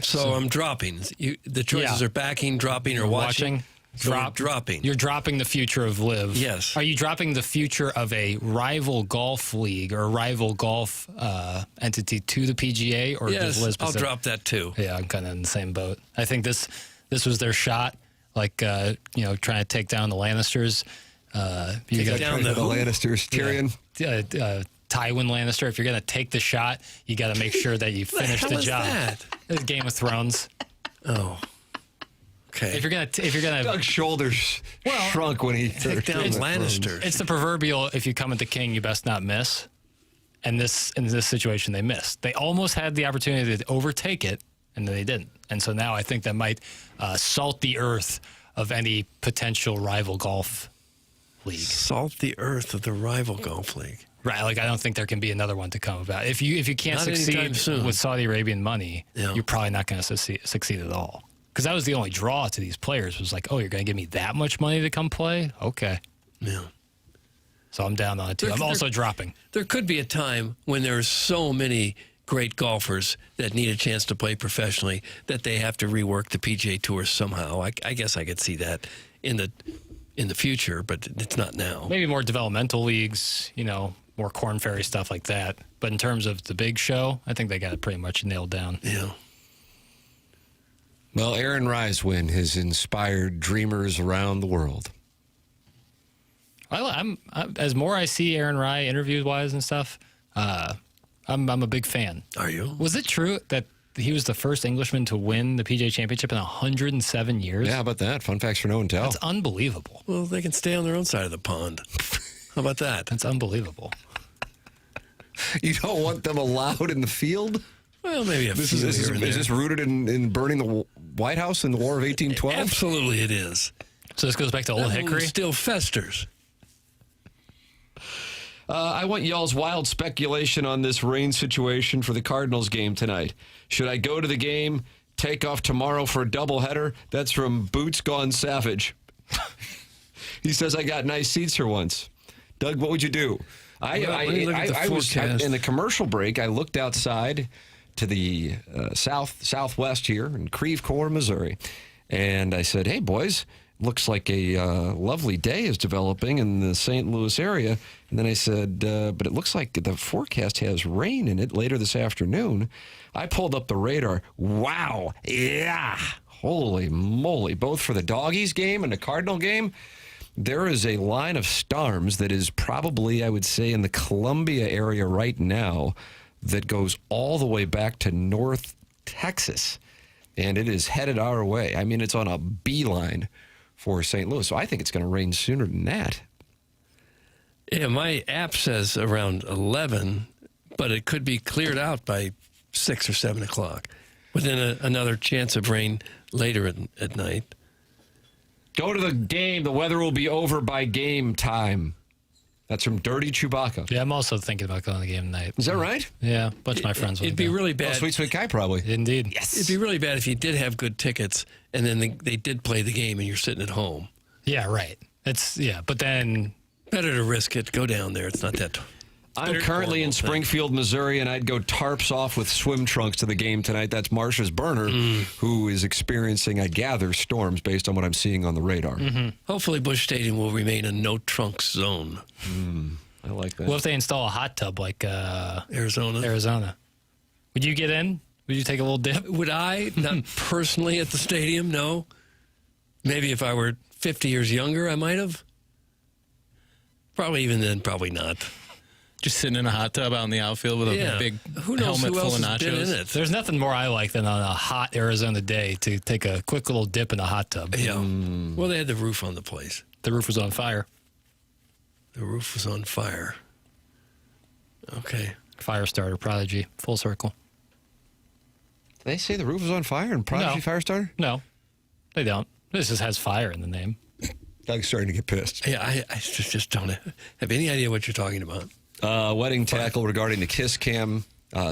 So I'm dropping. The choices are backing, dropping, or watching. Dropping. You're dropping the future of Live. Yes. Are you dropping the future of a rival golf league or a rival golf entity to the PGA? Or yes, does Liz I'll drop that too. Yeah, I'm kind of in the same boat. I think this was their shot. Like, trying to take down the Lannisters. You got down the Lannisters. Tyrion. Tywin Lannister. If you're going to take the shot, you got to make sure that you finish the job. That? It's Game of Thrones. Oh. Okay. If you're gonna, Doug's shoulders shrunk when he take down Lannister. It's the proverbial: if you come at the king, you best not miss. And in this situation, they missed. They almost had the opportunity to overtake it, and they didn't. And so now I think that might salt the earth of any potential rival golf league. Salt the earth of the rival golf league. Right. Like, I don't think there can be another one to come about. If you can't Not anytime succeed soon. with Saudi Arabian money, you're probably not going to succeed at all. Because that was the only draw to these players was like, oh, you're going to give me that much money to come play? Okay. Yeah. So I'm down on it, too. I'm also dropping. There could be a time when there's so many great golfers that need a chance to play professionally that they have to rework the PGA Tour somehow. I guess I could see that in the future, but it's not now. Maybe more developmental leagues, more Corn Ferry stuff like that. But in terms of the big show, I think they got it pretty much nailed down. Yeah. Well, Aaron Rye's win has inspired dreamers around the world. As more I see Aaron Rye interview-wise and stuff, I'm a big fan. Are you? Was it true that he was the first Englishman to win the PGA Championship in 107 years? Yeah, how about that? Fun facts for no one tell. That's unbelievable. Well, they can stay on their own side of the pond. How about that? That's unbelievable. You don't want them allowed in the field? Well, maybe Is this rooted in burning the White House in the War of 1812? Absolutely it is. So this goes back to Old Hickory? Still festers. I want y'all's wild speculation on this rain situation for the Cardinals game tonight. Should I go to the game, take off tomorrow for a doubleheader? That's from Boots Gone Savage. He says, I got nice seats here once. Doug, what would you do? I was in the commercial break. I looked outside to the southwest here in Creve Coeur, Missouri, and I said, hey, boys, looks like a lovely day is developing in the St. Louis area. And then I said, but it looks like the forecast has rain in it later this afternoon. I pulled up the radar. Wow. Yeah. Holy moly. Both for the Doggies game and the Cardinal game, there is a line of storms that is probably, I would say, in the Columbia area right now that goes all the way back to North Texas. And it is headed our way. I mean, it's on a beeline for St. Louis. So I think it's going to rain sooner than that. Yeah, my app says around 11, but it could be cleared out by 6 or 7 o'clock. Within another chance of rain later at night. Go to the game. The weather will be over by game time. That's from Dirty Chewbacca. Yeah, I'm also thinking about going to the game tonight. Is that right? Yeah, a bunch of my friends would It'd be really bad. Oh, Sweet Guy, probably. Indeed. Yes. It'd be really bad if you did have good tickets and then they did play the game and you're sitting at home. Yeah, right. But then better to risk it. Go down there. It's not that. I'm currently in Springfield, Missouri, and I'd go tarps off with swim trunks to the game tonight. That's Marcia's burner, who is experiencing, I gather, storms based on what I'm seeing on the radar. Hopefully Busch Stadium will remain a no-trunks zone. I like that. What if they install a hot tub like Arizona? Would you get in? Would you take a little dip? Would I? Not personally at the stadium, no. Maybe if I were 50 years younger, I might have. Probably even then, probably not. Just sitting in a hot tub out in the outfield with a big who knows helmet who else full of has been nachos. in it? There's nothing more I like than on a hot Arizona day to take a quick little dip in a hot tub. Yeah. Well, they had the roof on the place. The roof was on fire. The roof was on fire. Okay. Fire starter, Prodigy, full circle. Did they say the roof was on fire in Prodigy No. Fire Starter? No, they don't. This just has fire in the name. Doug's starting to get pissed. Yeah, I just don't have any idea what you're talking about. Wedding tackle regarding the kiss cam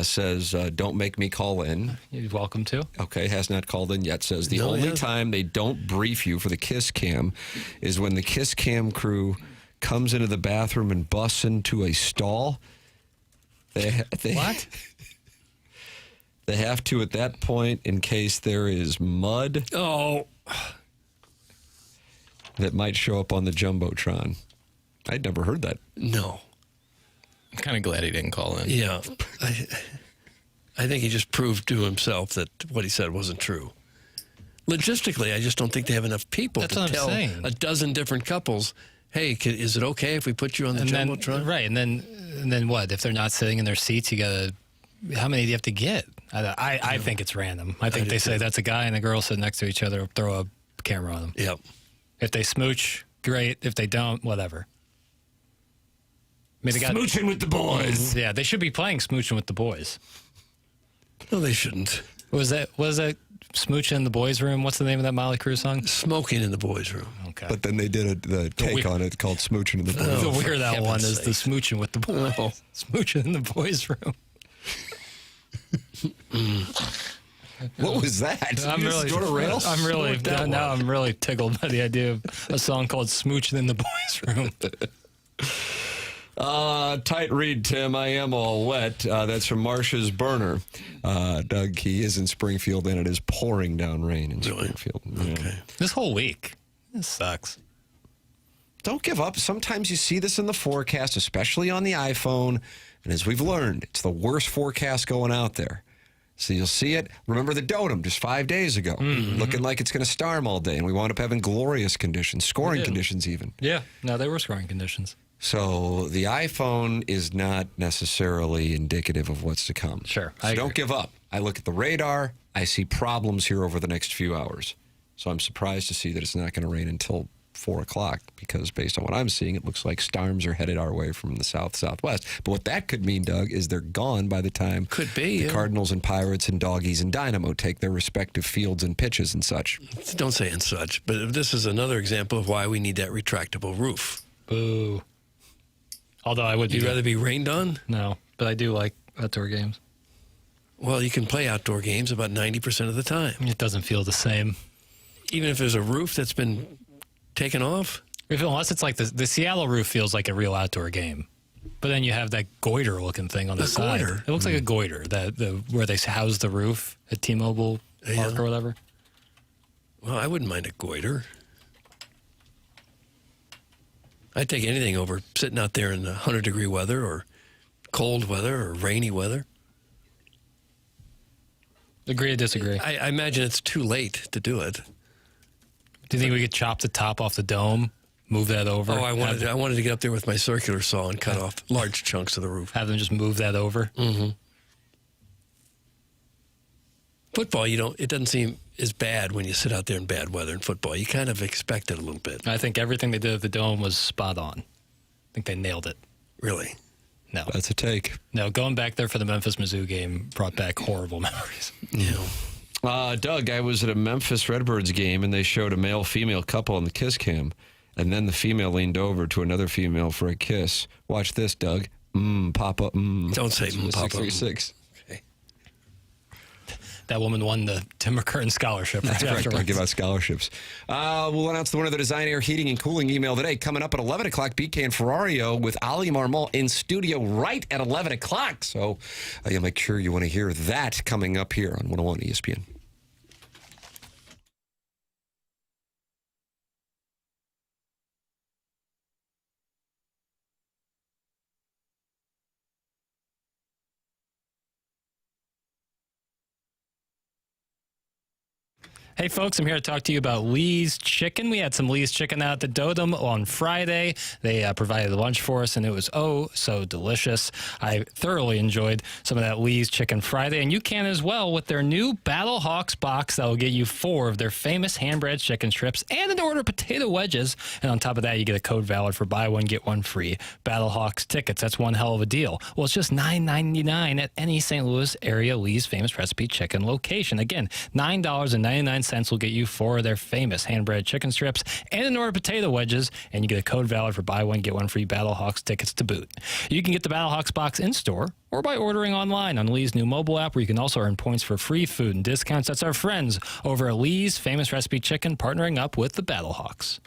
says, don't make me call in. You're welcome to. Okay, has not called in yet. Says the only time they don't brief you for the kiss cam is when the kiss cam crew comes into the bathroom and busts into a stall. What? They have to at that point in case there is mud. Oh. That might show up on the Jumbotron. I'd never heard that. No. I'm kind of glad he didn't call in. Yeah. I think he just proved to himself that what he said wasn't true. Logistically, I just don't think they have enough people That's to what I'm tell saying. a dozen different couples, hey, is it okay if we put you on the Jumbotron? Right, and then what? If they're not sitting in their seats, you gotta. How many do you have to get? I think it's random. I think they say that's a guy and a girl sitting next to each other. Throw a camera on them. Yep. If they smooch, great. If they don't, whatever. I mean, Smooching with the boys. Yeah, they should be playing Smooching with the Boys. No, they shouldn't. Was that Smooching in the Boys Room? What's the name of that Molly Crew song? Smoking in the Boys Room. Okay. But then they did the take on it called Smooching in the Boys. The weird that heaven's one is the sakes. Smooching with the Boys. Oh. Smooching in the Boys Room. What was that? I'm You just really, go to rails? I'm really now I'm really tickled by the idea of a song called "Smooching in the Boys Room." Tight read, Tim. I am all wet. That's from Marcia's burner. Doug, he is in Springfield, and it is pouring down rain in Springfield. Okay. This whole week, this sucks. Don't give up. Sometimes you see this in the forecast, especially on the iPhone. And as we've learned, it's the worst forecast going out there. So you'll see it. Remember the Dotem just 5 days ago, looking like it's going to storm all day. And we wound up having glorious conditions, scoring conditions even. Yeah, no, they were scoring conditions. So the iPhone is not necessarily indicative of what's to come. Sure, So don't give up. I look at the radar. I see problems here over the next few hours. So I'm surprised to see that it's not going to rain until 4 o'clock, because based on what I'm seeing, it looks like storms are headed our way from the southwest. But what that could mean, Doug, is they're gone by the time the Cardinals and Pirates and Doggies and Dynamo take their respective fields and pitches and such. Don't say and such, but this is another example of why we need that retractable roof. Boo. Although I would You'd rather be rained on? No, but I do like outdoor games. Well, you can play outdoor games about 90% of the time. It doesn't feel the same. Even if there's a roof that's been taken off? Unless it's like the Seattle roof feels like a real outdoor game. But then you have that goiter-looking thing on the side. Goiter? It looks like a goiter, where they house the roof at T-Mobile Park or whatever. Well, I wouldn't mind a goiter. I'd take anything over sitting out there in 100-degree weather or cold weather or rainy weather. Agree or disagree? I imagine it's too late to do it. Do you think we could chop the top off the dome, move that over? Oh, I wanted to get up there with my circular saw and cut off large chunks of the roof. Have them just move that over? Mm-hmm. Football, it doesn't seem as bad when you sit out there in bad weather in football. You kind of expect it a little bit. I think everything they did at the dome was spot on. I think they nailed it. Really? No. That's a take. No, going back there for the Memphis-Mizzou game brought back horrible memories. Yeah. Doug, I was at a Memphis Redbirds game, and they showed a male-female couple on the kiss cam, and then the female leaned over to another female for a kiss. Watch this, Doug. Papa, Don't say That's from the Papa. 636. Okay. that woman won the Tim McKernan scholarship. That's right. Afterwards. Don't give out scholarships. We'll announce the winner of the Design Air Heating and Cooling email today. Coming up at 11 o'clock, BK and Ferrario with Ali Marmol in studio right at 11 o'clock. So you'll make sure you want to hear that coming up here on 101 ESPN. Hey, folks, I'm here to talk to you about Lee's Chicken. We had some Lee's Chicken out at the Dotem on Friday. They provided lunch for us, and it was so delicious. I thoroughly enjoyed some of that Lee's Chicken Friday, and you can as well with their new Battle Hawks box that will get you 4 of their famous hand-bread chicken strips and an order of potato wedges. And on top of that, you get a code valid for buy one, get one free Battle Hawks tickets. That's one hell of a deal. Well, it's just $9.99 at any St. Louis area Lee's Famous Recipe Chicken location. Again, $9.99 will get you 4 of their famous hand-bread chicken strips and an order of potato wedges, and you get a code valid for buy one, get one free Battle Hawks tickets to boot. You can get the Battle Hawks box in-store or by ordering online on Lee's new mobile app, where you can also earn points for free food and discounts. That's our friends over at Lee's Famous Recipe Chicken, partnering up with the Battle Hawks.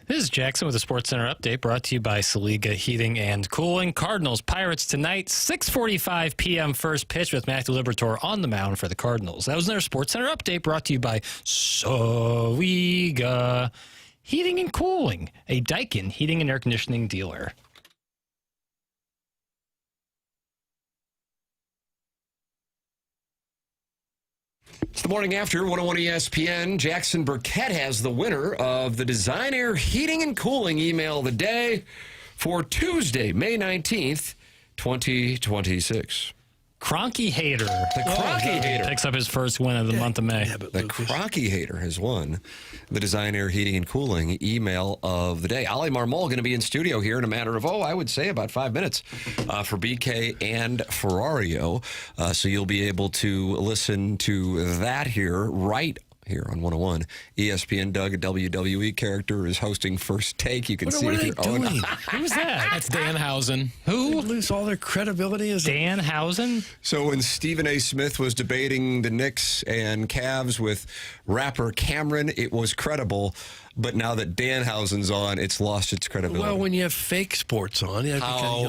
This is Jackson with a Sports Center update brought to you by Saliga Heating and Cooling. Cardinals Pirates tonight, 6:45 p.m. first pitch with Matthew Liberatore on the mound for the Cardinals. That was their Sports Center update brought to you by Saliga Heating and Cooling, a Daikin heating and air conditioning dealer. It's the morning after 101 ESPN. Jackson Burkett has the winner of the Design Air Heating and Cooling email of the day for Tuesday, May 19th, 2026. Cronky Hater. The Cronky Hater picks up his first win of the month of May. The Cronky Hater has won the Design Air Heating and Cooling email of the day. Ali Marmol going to be in studio here in a matter of, I would say about 5 minutes for BK and Ferrario. So you'll be able to listen to that here on 101 ESPN. Doug, a WWE character, is hosting First Take. You can see it here. Doing? Who's that? That's Danhausen. Who? They lose all their credibility as Danhausen? So when Stephen A. Smith was debating the Knicks and Cavs with rapper Cameron, it was credible. But now that Danhausen's on, it's lost its credibility. Well, when you have fake sports on, you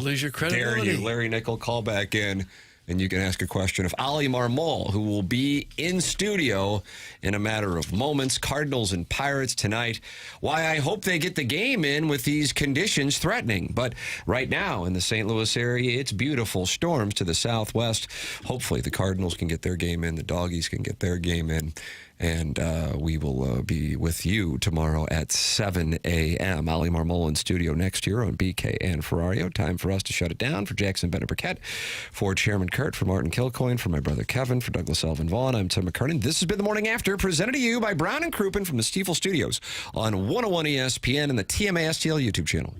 lose your credibility. Dare you, Larry Nickel, call back in. And you can ask a question of Ali Marmol, who will be in studio in a matter of moments. Cardinals and Pirates tonight. Why I hope they get the game in with these conditions threatening. But right now in the St. Louis area, it's beautiful. Storms to the southwest. Hopefully the Cardinals can get their game in. The Doggies can get their game in. And we will be with you tomorrow at 7 a.m. Ali Marmol in studio next year on BK and Ferrario. Time for us to shut it down. For Jackson Burkett, for Chairman Kurt, for Martin Kilcoyne, for my brother Kevin, for Douglas Elvin Vaughn, I'm Tim McKernan. This has been the Morning After, presented to you by Brown and Crouppen from the Stifel Studios on 101 ESPN and the TMA STL YouTube channel.